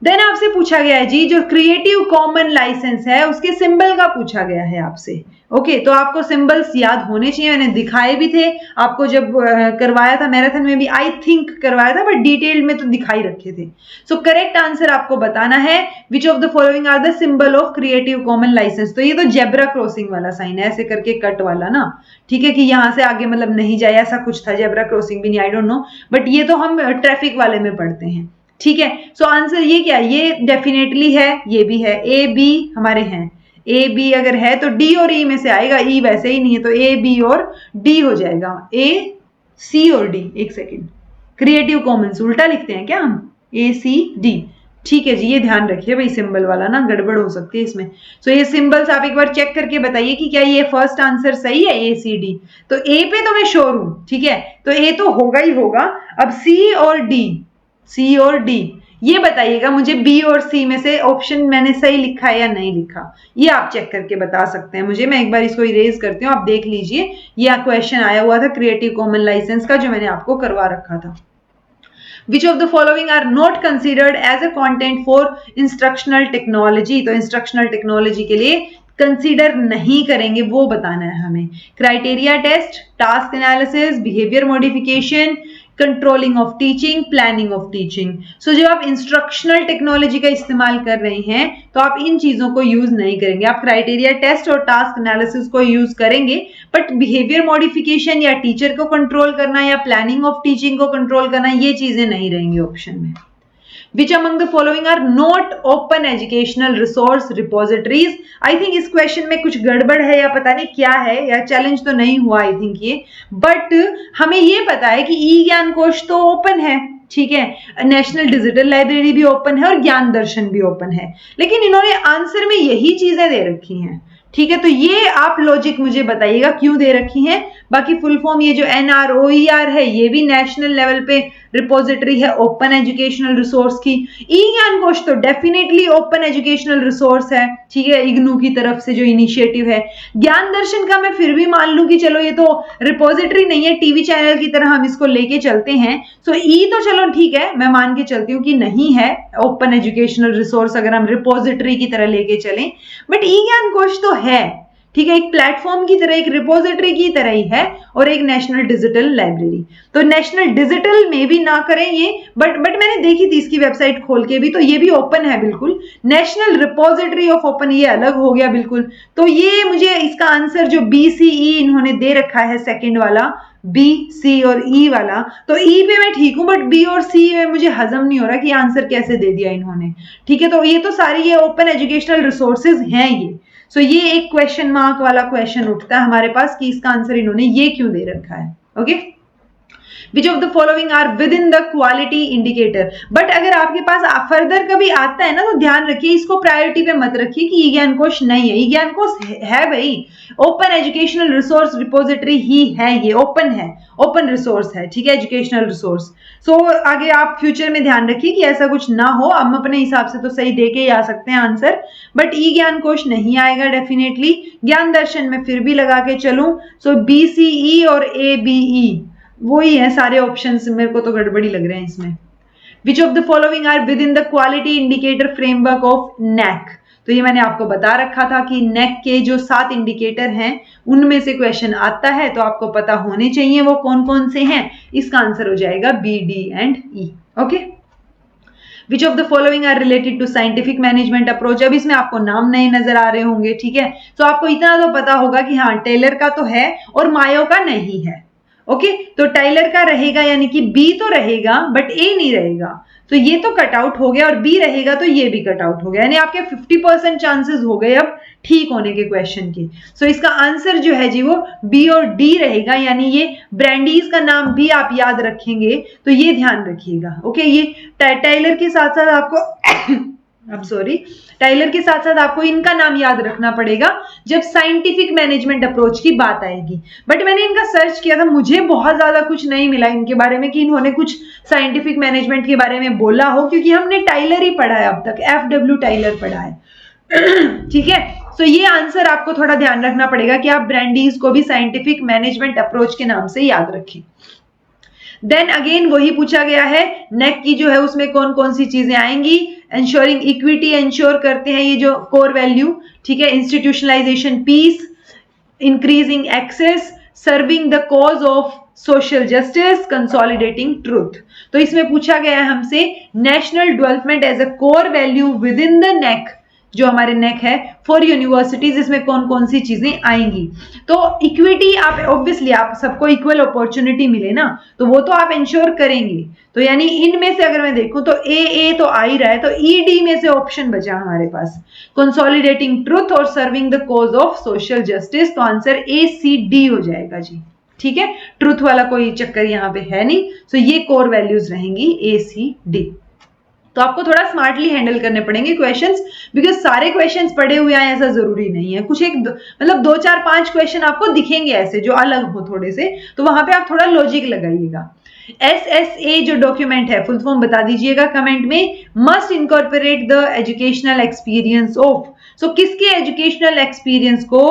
देन आपसे पूछा गया है जी, जो क्रिएटिव कॉमन लाइसेंस है उसके सिंबल का पूछा गया है आपसे। ओके, तो आपको सिंबल्स याद होने चाहिए, मैंने दिखाए भी थे आपको जब करवाया था मैराथन में भी, आई थिंक करवाया था, बट डिटेल में तो दिखाई रखे थे। सो करेक्ट आंसर आपको बताना है, which of the following are the symbol of creative common licence. तो ये तो जेब्रा क्रॉसिंग वाला साइन है, ऐसे करके कट वाला ना, ठीक है, कि यहां से आगे मतलब नहीं जाए, ऐसा कुछ था, जेब्रा क्रॉसिंग भी नहीं, आई डोंट नो, बट ये तो हम ट्रैफिक वाले में पढ़ते हैं, ठीक है। सो आंसर ये क्या, ये डेफिनेटली है, ये भी है, ए बी हमारे हैं, ए बी अगर है तो डी और ई में से आएगा, ई वैसे ही नहीं है, तो ए बी और डी हो जाएगा, ए सी और डी। एक सेकेंड, क्रिएटिव कॉमन्स उल्टा लिखते हैं क्या हम, ए सी डी, ठीक है जी, ये ध्यान रखिए भाई, सिंबल वाला ना गड़बड़ हो सकती है इसमें। सो ये सिंबल्स आप एक बार चेक करके बताइए कि क्या ये फर्स्ट आंसर सही है, ए सी डी। तो ए पे तो मैं श्योर हूं, ठीक है, तो ए तो होगा ही होगा। अब सी और डी, सी और डी, ये बताइएगा मुझे बी और सी में से ऑप्शन मैंने सही लिखा है या नहीं लिखा, ये आप चेक करके बता सकते हैं मुझे। मैं एक बार इसको इरेज करती हूँ, आप देख लीजिए, ये क्वेश्चन आया हुआ था क्रिएटिव कॉमन लाइसेंस का, जो मैंने आपको करवा रखा था। Which of the following are not considered as a content for instructional technology? तो instructional technology के लिए कंसीडर नहीं करेंगे, वो बताना है हमें। Criteria test, task analysis, behaviour modification, controlling of teaching, planning of teaching. So जब आप इंस्ट्रक्शनल टेक्नोलॉजी का इस्तेमाल कर रहे हैं तो आप इन चीजों को यूज नहीं करेंगे, आप क्राइटेरिया टेस्ट और टास्क एनालिसिस को यूज करेंगे, बट बिहेवियर मॉडिफिकेशन या टीचर को कंट्रोल करना या प्लानिंग ऑफ टीचिंग को कंट्रोल करना, ये चीजें नहीं रहेंगी ऑप्शन में। Which among the following are not open educational resource repositories? I think इस क्वेश्चन में कुछ गड़बड़ है या पता नहीं क्या है, या चैलेंज तो नहीं हुआ आई थिंक ये, बट हमें ये पता है कि ई ज्ञान कोश तो ओपन है, ठीक है, नेशनल डिजिटल लाइब्रेरी भी ओपन है और ज्ञान दर्शन भी ओपन है, लेकिन इन्होंने आंसर में यही चीजें दे रखी हैं, ठीक है। तो ये आप लॉजिक मुझे बताइएगा क्यों दे रखी हैं। बाकी फुल फॉर्म ये जो NROER है, ये भी नेशनल लेवल पे रिपोजिटरी है ओपन एजुकेशनल रिसोर्स की। ई ज्ञान कोश तो डेफिनेटली ओपन एजुकेशनल रिसोर्स है, ठीक है, इग्नू की तरफ से जो इनिशिएटिव है। ज्ञान दर्शन का मैं फिर भी मान लूं कि चलो ये तो रिपोजिटरी नहीं है, टीवी चैनल की तरह हम इसको लेके चलते हैं, सो ई तो चलो ठीक है, मैं मान के चलती हूँ कि नहीं है ओपन एजुकेशनल रिसोर्स अगर हम रिपोजिटरी की तरह लेके चलें, बट ई ज्ञान कोश तो है, ठीक है, एक प्लेटफॉर्म की तरह, एक रिपोजिटरी की तरह ही है, और एक नेशनल डिजिटल लाइब्रेरी। तो नेशनल डिजिटल में भी ना करें ये, बट मैंने देखी थी इसकी वेबसाइट खोल के भी, तो ये भी ओपन है बिल्कुल। नेशनल रिपोजिटरी ऑफ ओपन ये अलग हो गया बिल्कुल। तो ये मुझे इसका आंसर जो BCE इन्होंने दे रखा है, सेकंड वाला B, C और E वाला, तो E पे मैं ठीक हूं, बट B और C में मुझे हजम नहीं हो रहा कि आंसर कैसे दे दिया इन्होंने, ठीक है। तो ये तो सारी ये ओपन एजुकेशनल रिसोर्सेज हैं ये। सो ये एक क्वेश्चन मार्क वाला क्वेश्चन उठता है हमारे पास कि इसका आंसर इन्होंने ये क्यों दे रखा है। Okay, Which of the following are within the quality indicator? But अगर आपके पास फर्दर कभी आता है ना, तो ध्यान रखिए, इसको प्रायोरिटी पे मत रखिए कि ई ज्ञान कोश नहीं है। ई ज्ञान कोश है भाई, ओपन एजुकेशनल रिसोर्स रिपोजिटरी ही है, ये ओपन है, ओपन रिसोर्स है, ठीक है, एजुकेशनल रिसोर्स। सो आगे आप फ्यूचर में ध्यान रखिए कि ऐसा कुछ ना हो, हम अपने हिसाब से तो सही दे के ही आ सकते हैं आंसर, बट ई ज्ञान कोश नहीं आएगा डेफिनेटली। ज्ञान दर्शन में फिर भी लगा के चलूं, सो BCE और ABE वही है सारे ऑप्शंस, मेरे को तो गड़बड़ी लग रहे हैं इसमें। Which of the following are within the quality indicator framework of NAAC? तो ये मैंने आपको बता रखा था कि NAAC के जो 7 इंडिकेटर हैं उनमें से क्वेश्चन आता है, तो आपको पता होने चाहिए वो कौन कौन से हैं। इसका आंसर हो जाएगा B, D and E। Okay, Which of the following are related to scientific management approach? अब इसमें आपको नाम नहीं नजर आ रहे होंगे, ठीक है, तो आपको इतना तो पता होगा कि हाँ टेलर का तो है और मायो का नहीं है। ओके, तो टाइलर का रहेगा, यानी कि B तो रहेगा बट A नहीं रहेगा, तो ये तो कट आउट हो गया, और B रहेगा तो ये भी कट आउट हो गया, यानी आपके 50% चांसेस हो गए अब ठीक होने के क्वेश्चन के। सो इसका आंसर जो है जी वो B और D रहेगा, यानी ये ब्रांडीज का नाम भी आप याद रखेंगे, तो ये ध्यान रखिएगा। ओके, ये टाइलर के साथ साथ आपको अब सॉरी टाइलर के साथ साथ आपको इनका नाम याद रखना पड़ेगा जब साइंटिफिक मैनेजमेंट अप्रोच की बात आएगी। बट मैंने इनका सर्च किया था, मुझे बहुत ज्यादा कुछ नहीं मिला इनके बारे में कि इन्होंने कुछ साइंटिफिक मैनेजमेंट के बारे में बोला हो, क्योंकि हमने टाइलर ही पढ़ा है अब तक, FW टाइलर पढ़ा है ठीक है। तो ये आंसर आपको थोड़ा ध्यान रखना पड़ेगा कि आप ब्रांडीज को भी साइंटिफिक मैनेजमेंट अप्रोच के नाम से याद रखें। देन अगेन वही पूछा गया है, नेक की जो है उसमें कौन कौन सी चीजें आएंगी, इंश्योरिंग इक्विटी इंश्योर करते हैं ये जो कोर वैल्यू, ठीक है, institutionalisation peace, increasing access, serving the cause of social justice, consolidating truth. तो इसमें पूछा गया है हमसे national development as a core value within the NAAC, जो हमारे नेक है फॉर यूनिवर्सिटीज, इसमें कौन कौन सी चीजें आएंगी। तो इक्विटी, आप ऑब्वियसली आप सबको इक्वल अपॉर्चुनिटी मिले ना, तो वो तो आप इंश्योर करेंगे। तो यानी इनमें से अगर मैं देखूं तो ए तो आ ही रहा है, तो ईडी में से ऑप्शन बचा हमारे पास, कंसोलिडेटिंग ट्रूथ और serving the cause of social justice. तो आंसर ए सी डी हो जाएगा जी, ठीक है, ट्रूथ वाला कोई चक्कर यहां पे है नहीं। सो ये कोर वैल्यूज रहेंगी ए सी डी। तो आपको थोड़ा स्मार्टली हैंडल करने पड़ेंगे क्वेश्चंस, बिकॉज सारे क्वेश्चंस पढ़े हुए आए ऐसा जरूरी नहीं है, कुछ एक मतलब 2 4 5 क्वेश्चन आपको दिखेंगे ऐसे जो अलग हो थोड़े से, तो वहां पे आप थोड़ा लॉजिक लगाइएगा। SSA जो डॉक्यूमेंट है, फुल फॉर्म बता दीजिएगा कमेंट में, must incorporate the educational experience of. So किसके एजुकेशनल एक्सपीरियंस को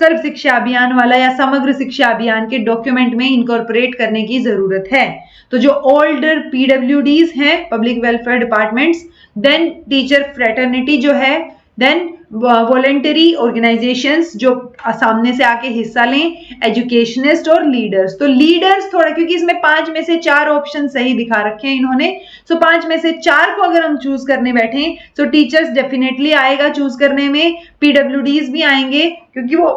सर्व शिक्षा अभियान वाला या समग्र शिक्षा अभियान के डॉक्यूमेंट में इनकॉर्पोरेट करने की जरूरत है। तो जो ओल्डर PWDs हैं, public welfare departments, then teacher fraternity जो है, देन वॉलेंटरी ऑर्गेनाइजेशंस जो सामने से आके हिस्सा लें, एजुकेशनिस्ट और लीडर्स। तो लीडर्स थोड़ा, क्योंकि इसमें 5 में से 4 ऑप्शन सही दिखा रखे हैं इन्होंने, सो 5 में से 4 को अगर हम चूज करने बैठे तो टीचर्स डेफिनेटली आएगा चूज करने में, PWDs भी आएंगे क्योंकि वो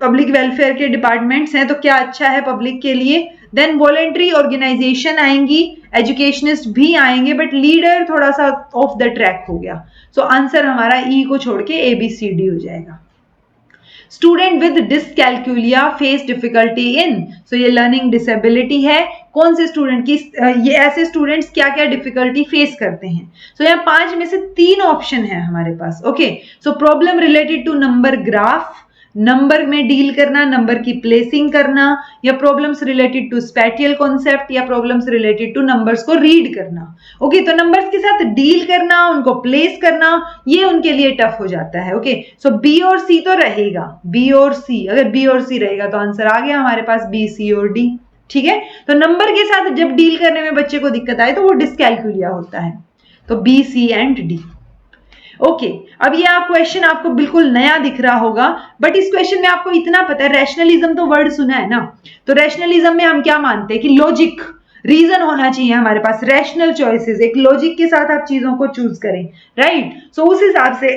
पब्लिक वेलफेयर के डिपार्टमेंट्स हैं, तो क्या अच्छा है पब्लिक के लिए। देन वॉलेंटरी ऑर्गेनाइजेशन आएंगी, एजुकेशनिस्ट भी आएंगे, बट लीडर थोड़ा सा ऑफ द ट्रैक हो गया। सो आंसर हमारा ई को छोड़ के ABCD हो जाएगा। Student with dyscalculia face difficulty in, so ये लर्निंग डिसेबिलिटी है, कौन से स्टूडेंट की, ये ऐसे स्टूडेंट्स क्या क्या डिफिकल्टी फेस करते हैं। सो यहाँ 5 में से 3 ऑप्शन है हमारे पास। Okay, so problem related to number graph, number में डील करना, नंबर की प्लेसिंग करना, या problems related to spatial concept, या प्रॉब्लम्स रिलेटेड टू नंबर्स को रीड करना। ओके, तो नंबर्स के साथ डील करना, उनको प्लेस करना, ये उनके लिए टफ हो जाता है। ओके, सो बी और सी तो रहेगा, बी और सी, अगर बी और सी रहेगा तो आंसर आ गया हमारे पास बी, सी और डी, ठीक है। तो नंबर के साथ जब डील करने में बच्चे को दिक्कत आए तो वो डिसकैल्कुलिया होता है, तो B, C and D. Okay, अब ये आप क्वेश्चन आपको बिल्कुल नया दिख रहा होगा, बट इस क्वेश्चन में आपको इतना पता है, रैशनलिज्म तो वर्ड सुना है ना, तो रैशनलिज्म में हम क्या मानते हैं कि लॉजिक, रीजन होना चाहिए हमारे पास, रैशनल चॉइसेस, एक लॉजिक के साथ आप चीजों को चूज करें, राइट। सो उस हिसाब से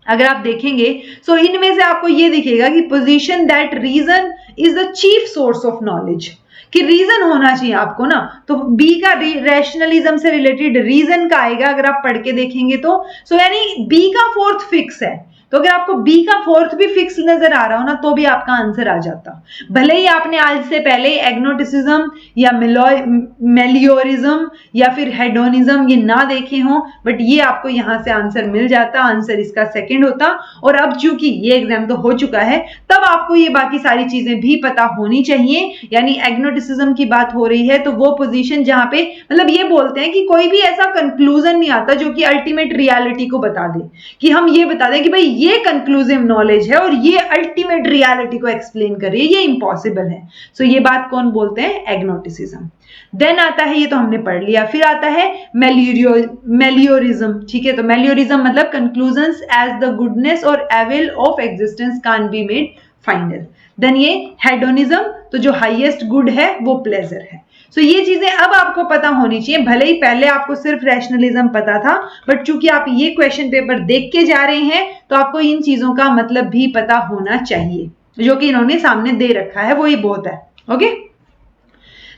अगर आप देखेंगे सो इनमें से आपको ये दिखेगा कि position that reason is the chief source of knowledge, कि रीजन होना चाहिए आपको ना, तो बी का रैशनलिज्म से रिलेटेड रीजन का आएगा अगर आप पढ़ के देखेंगे तो। सो यानी बी का 4th फिक्स है, तो अगर आपको बी का 4th भी फिक्स नजर आ रहा हो ना तो भी आपका आंसर आ जाता। भले ही आपने आज से पहले एग्नोटिसिज्म या मेलियोरिज्म या फिर हेडोनिज्म ये ना देखे हो, बट ये आपको यहां से आंसर मिल जाता, आंसर इसका 2nd होता। और अब चूंकि ये एग्जाम तो हो चुका है, तब आपको ये बाकी सारी चीजें भी पता होनी चाहिए। यानी एग्नोटिसिज्म की बात हो रही है तो वो पोजीशन जहां पे मतलब ये बोलते हैं कि कोई भी ऐसा कंक्लूजन नहीं आता जो कि अल्टीमेट रियलिटी को बता दे, कि हम ये बता दें कि भाई ये कंक्लूसिव नॉलेज है और ये अल्टीमेट रियलिटी को एक्सप्लेन कर रही है, ये इम्पॉसिबल है। सो ये बात कौन बोलते हैं, एग्नोटिसिज्म। देन आता है, ये तो हमने पढ़ लिया, फिर आता है मेलियोरिज्म, ठीक है। तो मेलियोरिज्म मतलब कंक्लूजन्स एज द गुडनेस और evil of existence can be made final. Then ये हेडोनिज्म, तो जो हाईएस्ट गुड है वो प्लेजर है। सो ये चीजें अब आपको पता होनी चाहिए, भले ही पहले आपको सिर्फ रैशनलिज्म पता था, बट चूंकि आप ये क्वेश्चन पेपर देख के जा रहे हैं तो आपको इन चीजों का मतलब भी पता होना चाहिए, जो कि इन्होंने सामने दे रखा है, वो ही बहुत है। ओके,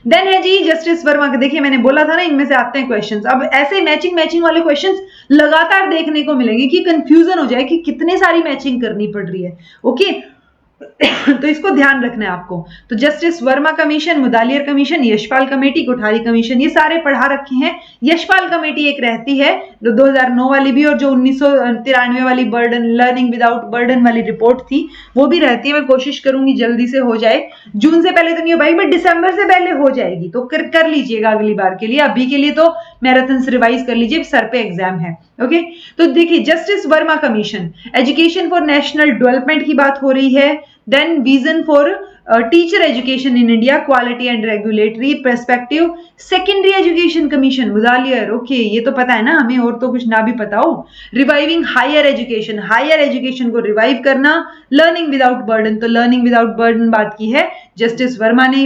देन है जी जस्टिस वर्मा के, देखिए मैंने बोला था ना इनमें से आते हैं क्वेश्चंस। अब ऐसे मैचिंग वाले क्वेश्चंस लगातार देखने को मिलेंगे कि कंफ्यूजन हो जाए कि कितने सारी मैचिंग करनी पड़ रही है। ओके तो इसको ध्यान रखना है आपको। तो justice Verma commission, Mudaliar commission, Yashpal committee, Kothari commission, ये सारे पढ़ा रखे हैं। यशपाल कमेटी एक रहती है जो 2009 वाली भी, और जो 1993 वाली बर्डन, लर्निंग विदाउट बर्डन वाली रिपोर्ट थी वो भी रहती है। मैं कोशिश करूंगी जल्दी से हो जाए, जून से पहले तो नहीं हो पाएगी बट दिसंबर से पहले हो जाएगी, तो कर लीजिएगा अगली बार के लिए। अभी के लिए तो मैराथन रिवाइज कर लीजिए, सर पे एग्जाम है। ओके, तो देखिए justice Verma commission, education for national development की बात हो रही है। Then vision for teacher education in India, quality and regulatory perspective, secondary education commission, Mudaliar, okay ये तो पता है ना हमें, और तो कुछ ना भी पता हो। Reviving higher education, higher education को रिवाइव करना। लर्निंग विदाउट बर्डन, तो लर्निंग विदाउट बर्डन बात की है जस्टिस वर्मा ने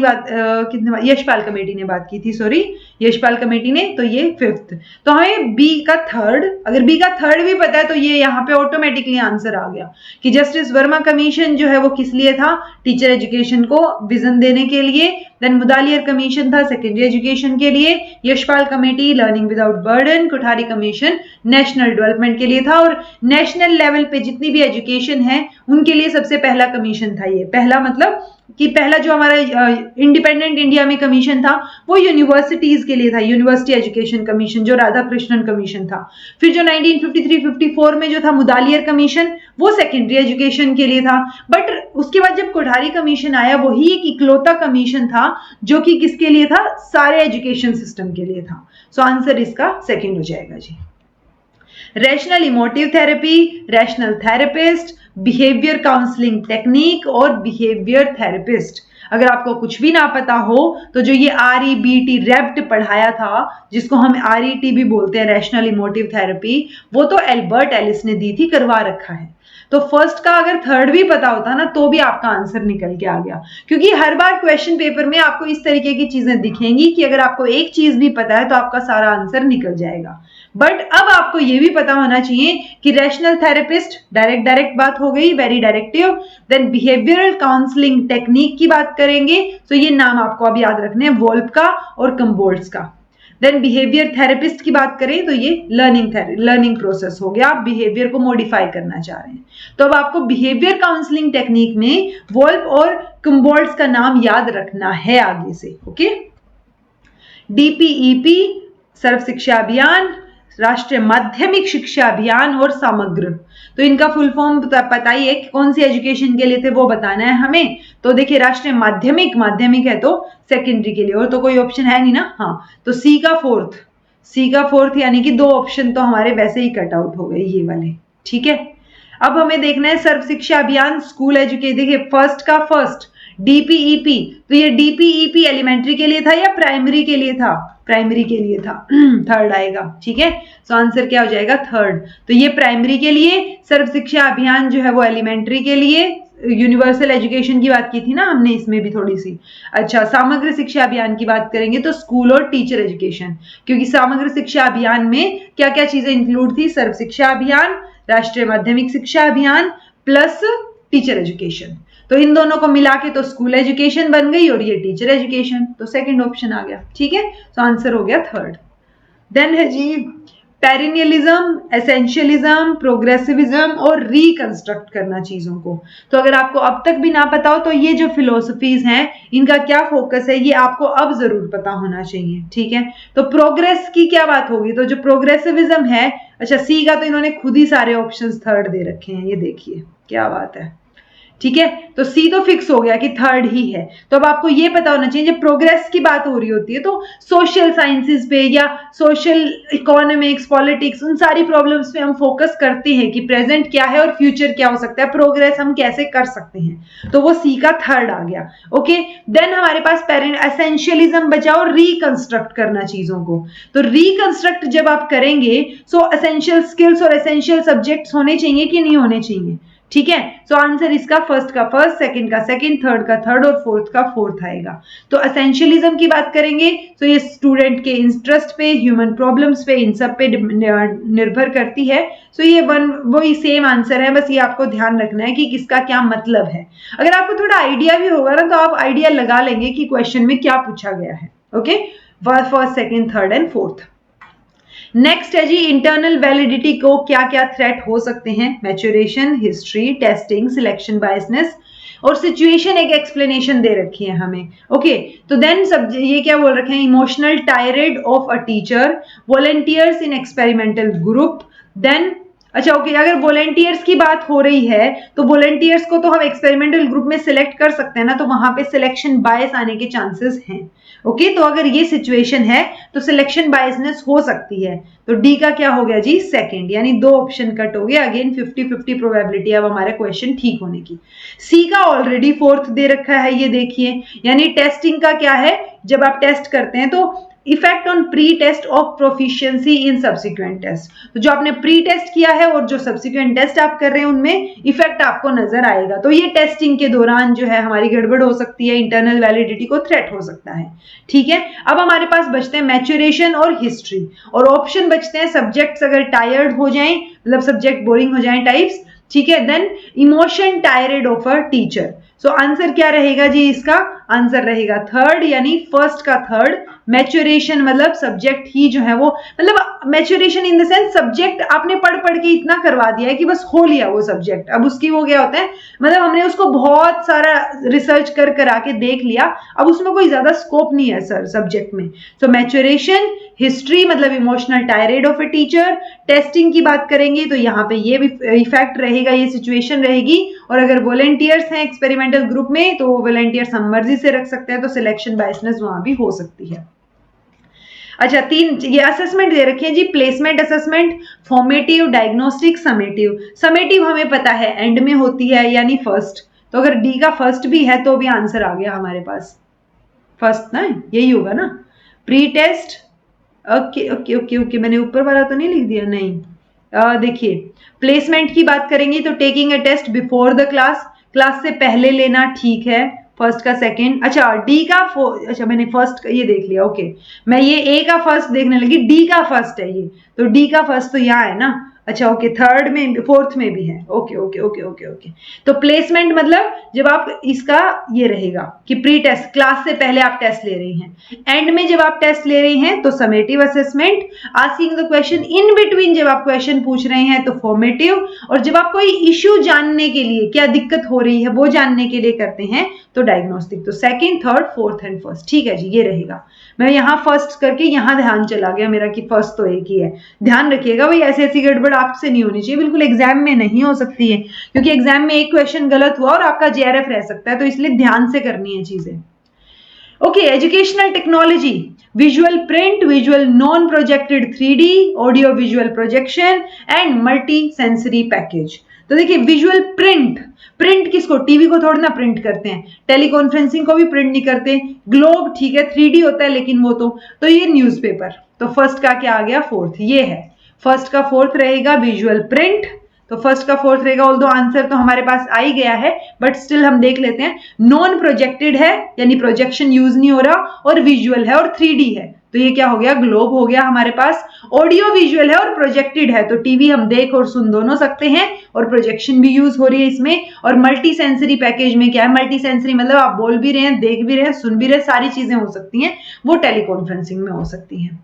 यशपाल कमेटी ने बात की थी, सॉरी यशपाल कमेटी ने, तो ये 5th। तो हमें बी का थर्ड, अगर बी का थर्ड भी पता है तो ये यहाँ पे ऑटोमेटिकली आंसर आ गया कि जस्टिस वर्मा कमीशन जो है वो किस लिए था, टीचर एजुकेशन को विजन देने के लिए। देन मुदालियर कमीशन था सेकेंडरी एजुकेशन के लिए, Yashpal committee learning without burden, Kothari commission national development के लिए था। और नेशनल लेवल पे जितनी भी एजुकेशन है उनके लिए सबसे पहला कमीशन था ये, पहला मतलब कि पहला जो हमारा इंडिपेंडेंट इंडिया में कमीशन था वो यूनिवर्सिटीज के लिए था, यूनिवर्सिटी एजुकेशन कमीशन जो राधा कृष्णन कमीशन था। फिर जो 1953-54 में जो था मुदालियर कमीशन वो सेकेंडरी एजुकेशन के लिए था। बट उसके बाद जब कोठारी कमीशन आया वही एक इकलौता कमीशन था जो कि किसके लिए था, सारे एजुकेशन सिस्टम के लिए था। सो आंसर इसका सेकेंड हो जाएगा जी। Rational emotive therapy, rational therapist, behaviour counselling technique और बिहेवियर थेरेपिस्ट। अगर आपको कुछ भी ना पता हो तो जो ये REBT रेप्ट पढ़ाया था, जिसको हम RET भी बोलते हैं, रैशनल इमोटिव थेरेपी, वो तो एल्बर्ट एलिस ने दी थी, करवा रखा है। तो फर्स्ट का अगर थर्ड भी पता होता ना तो भी आपका आंसर निकल के आ गया, क्योंकि हर बार क्वेश्चन पेपर में आपको इस तरीके की चीजें दिखेंगी कि अगर आपको एक चीज भी पता है तो आपका सारा आंसर निकल जाएगा। बट अब आपको ये भी पता होना चाहिए कि रैशनल थेरेपिस्ट डायरेक्ट बात हो गई, very directive. Then behavioural counselling technique की बात करेंगे, तो ये नाम आपको अब याद रखने हैं, वोल्फ का और कंबोल्ट्स का। देन बिहेवियर थेरेपिस्ट की बात करें तो ये लर्निंग प्रोसेस हो गया, आप बिहेवियर को मॉडिफाई करना चाह रहे हैं। तो अब आपको बिहेवियर काउंसलिंग टेक्निक में वोल्फ और कंबोल्ट्स का नाम याद रखना है आगे से, ओके। DPEP सर्व शिक्षा अभियान, राष्ट्रीय माध्यमिक शिक्षा अभियान और समग्र, तो इनका फुल फॉर्म पता ही है कि कौन सी एजुकेशन के लिए थे वो बताना है हमें। तो देखिए राष्ट्रीय माध्यमिक है तो सेकेंडरी के लिए, और तो कोई ऑप्शन है नहीं ना, हाँ तो सी का फोर्थ यानी कि 2 ऑप्शन तो हमारे वैसे ही कट आउट हो गए ये वाले, ठीक है। अब हमें देखना है सर्व शिक्षा अभियान स्कूल एजुकेशन, देखिए फर्स्ट का फर्स्ट DPEP, तो ये DPEP एलिमेंट्री के लिए था या प्राइमरी के लिए था, प्राइमरी के लिए था, थर्ड आएगा, ठीक है। सो आंसर क्या हो जाएगा, थर्ड। तो ये प्राइमरी के लिए, सर्व शिक्षा अभियान जो है वो एलिमेंट्री के लिए, यूनिवर्सल एजुकेशन की बात की थी ना हमने इसमें भी थोड़ी सी। अच्छा, समग्र शिक्षा अभियान की बात करेंगे तो स्कूल और टीचर एजुकेशन, क्योंकि समग्र शिक्षा अभियान में क्या क्या चीजें इंक्लूड थी, सर्व शिक्षा अभियान, राष्ट्रीय माध्यमिक शिक्षा अभियान प्लस टीचर एजुकेशन। तो इन दोनों को मिला के तो स्कूल एजुकेशन बन गई और ये टीचर एजुकेशन, तो सेकंड ऑप्शन आ गया, ठीक है। तो आंसर हो गया थर्ड। देन है जी पेरिनियलिज्म, एसेंशियलिज्म, प्रोग्रेसिविज्म और रिकंस्ट्रक्ट करना चीजों को। तो अगर आपको अब तक भी ना पता हो तो ये जो फिलोसफीज हैं इनका क्या फोकस है ये आपको अब जरूर पता होना चाहिए, ठीक है। तो प्रोग्रेस की क्या बात होगी, तो जो प्रोग्रेसिविज्म है, अच्छा सी का तो इन्होंने खुद ही सारे ऑप्शंस थर्ड दे रखे हैं, ये देखिए क्या बात है, ठीक है। तो सी तो फिक्स हो गया कि थर्ड ही है। तो अब आपको ये पता होना चाहिए जब प्रोग्रेस की बात हो रही होती है तो सोशल साइंसेस पे या सोशल इकोनॉमिक्स पॉलिटिक्स उन सारी प्रॉब्लम्स पे हम फोकस करते हैं कि प्रेजेंट क्या है और फ्यूचर क्या हो सकता है, प्रोग्रेस हम कैसे कर सकते हैं, तो वो सी का थर्ड आ गया, ओके। देन हमारे पास एसेंशियलिज्म बचा और रिकंस्ट्रक्ट करना चीजों को। तो रिकंस्ट्रक्ट जब आप करेंगे सो एसेंशियल स्किल्स और एसेंशियल सब्जेक्ट्स होने चाहिए कि नहीं होने चाहिए, ठीक है। सो आंसर इसका फर्स्ट का फर्स्ट, सेकंड का सेकंड, थर्ड का थर्ड और फोर्थ का फोर्थ आएगा। तो एसेंशियलिज्म की बात करेंगे तो ये स्टूडेंट के इंटरेस्ट पे, ह्यूमन प्रॉब्लम्स पे, इन सब पे निर्भर करती है। सो ये वही सेम आंसर है, बस ये आपको ध्यान रखना है कि किसका क्या मतलब है। अगर आपको थोड़ा आइडिया भी होगा ना तो आप आइडिया लगा लेंगे कि क्वेश्चन में क्या पूछा गया है, okay. First second third and fourth. Next है जी इंटरनल वैलिडिटी को क्या क्या थ्रेट हो सकते हैं, maturation, history, testing, selection biasness और सिचुएशन एक एक्सप्लेनेशन दे रखी है हमें, ओके। तो देन सब ये क्या बोल रखे हैं, emotional tirade of a teacher, volunteers in experimental group, then अच्छा ओके, अगर वॉलेंटियर्स की बात हो रही है तो वॉलेंटियर्स को तो हम एक्सपेरिमेंटल ग्रुप में सिलेक्ट कर सकते हैं ना, तो वहां पे सिलेक्शन बायस आने के चांसेस हैं। ओके, तो अगर ये सिचुएशन है तो सिलेक्शन बायसनेस हो सकती है। तो डी का क्या हो गया जी, सेकंड, यानी 2 ऑप्शन कट हो गया। अगेन 50-50 प्रोबेबिलिटी अब हमारे क्वेश्चन ठीक होने की। सी का ऑलरेडी फोर्थ दे रखा है, ये देखिए, यानी टेस्टिंग का क्या है, जब आप टेस्ट करते हैं तो effect on pre test of proficiency in subsequent test, तो जो आपने प्री टेस्ट किया है और जो सब्सिक्वेंट टेस्ट आप कर रहे हैं उनमें इफेक्ट आपको नजर आएगा। तो ये टेस्टिंग के दौरान जो है हमारी गड़बड़ हो सकती है, इंटरनल वैलिडिटी को थ्रेट हो सकता है। ठीक है, अब हमारे पास बचते हैं मैच्योरेशन और हिस्ट्री, और ऑप्शन बचते हैं सब्जेक्ट्स अगर टायर्ड हो जाएं, मतलब सब्जेक्ट बोरिंग हो जाएं टाइप्स। ठीक है, then emotion tired of a teacher. So answer क्या रहेगा जी, इसका आंसर रहेगा थर्ड, यानी फर्स्ट का थर्ड। मैच्योरेशन मतलब सब्जेक्ट ही जो है वो, मतलब maturation in the sense subject आपने पढ़ पढ़ के इतना करवा दिया है कि बस हो लिया वो सब्जेक्ट, अब उसकी हो गया होता है, मतलब हमने उसको बहुत सारा रिसर्च कर करा के देख लिया, अब उसमें कोई ज्यादा स्कोप नहीं है सर सब्जेक्ट में। सो मैच्योरेशन, हिस्ट्री मतलब emotional tirade of a teacher. Testing की बात करेंगे तो यहाँ पे ये भी इफेक्ट रहेगा, ये सिचुएशन रहेगी। और अगर वॉलेंटियर्स हैं एक्सपेरिमेंटल ग्रुप में तो वॉलेंटियर्स हम मर्जी से रख सकते हैं, तो सिलेक्शन बायसनेस वहां भी हो सकती है। अच्छा, 3 ये असेसमेंट दे रखे हैं जी, placement assessment, formative, diagnostic, summative. Summative हमें पता है एंड में होती है, यानी फर्स्ट, तो अगर डी का फर्स्ट भी है तो भी आंसर आ गया हमारे पास, फर्स्ट ना, यही होगा ना, pre test. Okay okay okay okay, मैंने ऊपर वाला तो नहीं लिख दिया, नहीं। देखिए, प्लेसमेंट की बात करेंगे तो taking a test before the class, class से पहले लेना, ठीक है, फर्स्ट का सेकंड। अच्छा, डी का अच्छा मैंने फर्स्ट ये देख लिया, ओके, मैं ये ए का फर्स्ट देखने लगी, डी का फर्स्ट है ये, तो डी का फर्स्ट तो यहाँ है ना। अच्छा ओके, थर्ड में फोर्थ में भी है, okay okay okay okay okay. तो प्लेसमेंट मतलब जब आप इसका ये रहेगा कि प्री टेस्ट, क्लास से पहले आप टेस्ट ले रही हैं, एंड में जब आप टेस्ट ले रही हैं तो summative assessment, asking the question in between जब आप क्वेश्चन पूछ रहे हैं तो फॉर्मेटिव, और जब आप कोई इश्यू जानने के लिए, क्या दिक्कत हो रही है वो जानने के लिए करते हैं तो डायग्नोस्टिक। तो second, third, fourth and first, ठीक है जी, ये रहेगा। मैं यहाँ फर्स्ट करके यहाँ ध्यान चला गया मेरा कि फर्स्ट तो एक ही है, ध्यान रखिएगा भाई, ऐसी ऐसी गड़बड़ आपसे नहीं होनी चाहिए, बिल्कुल एग्जाम में नहीं हो सकती है, क्योंकि एग्जाम में एक क्वेश्चन गलत हुआ और आपका जेआरएफ रह सकता है, तो इसलिए ध्यान से करनी है चीजें। Okay, educational technology, visual print, visual non projected 3D, audio visual projection and multi sensory package. तो देखिए, विजुअल प्रिंट, प्रिंट किसको, टीवी को थोड़ा ना प्रिंट करते हैं, टेलीकॉन्फ्रेंसिंग को भी प्रिंट नहीं करते, ग्लोब ठीक है 3D होता है लेकिन वो तो ये न्यूज़पेपर। तो फर्स्ट का क्या आ गया, फोर्थ, ये है फर्स्ट का फोर्थ रहेगा विजुअल प्रिंट, तो फर्स्ट का फोर्थ रहेगा। ऑल्दो आंसर तो हमारे पास आ ही गया है, बट स्टिल हम देख लेते हैं। नॉन प्रोजेक्टेड है यानी प्रोजेक्शन यूज नहीं हो रहा, और विजुअल है और 3D है, तो ये क्या हो गया, ग्लोब हो गया हमारे पास। ऑडियो विजुअल है और प्रोजेक्टेड है, तो टीवी हम देख और सुन दोनों सकते हैं, और प्रोजेक्शन भी यूज हो रही है इसमें। और मल्टी सेंसरी पैकेज में क्या है, मल्टी सेंसरी मतलब आप बोल भी रहे हैं, देख भी रहे हैं, सुन भी रहे हैं, सारी चीजें हो सकती हैं, वो टेलीकॉन्फ्रेंसिंग में हो सकती हैं।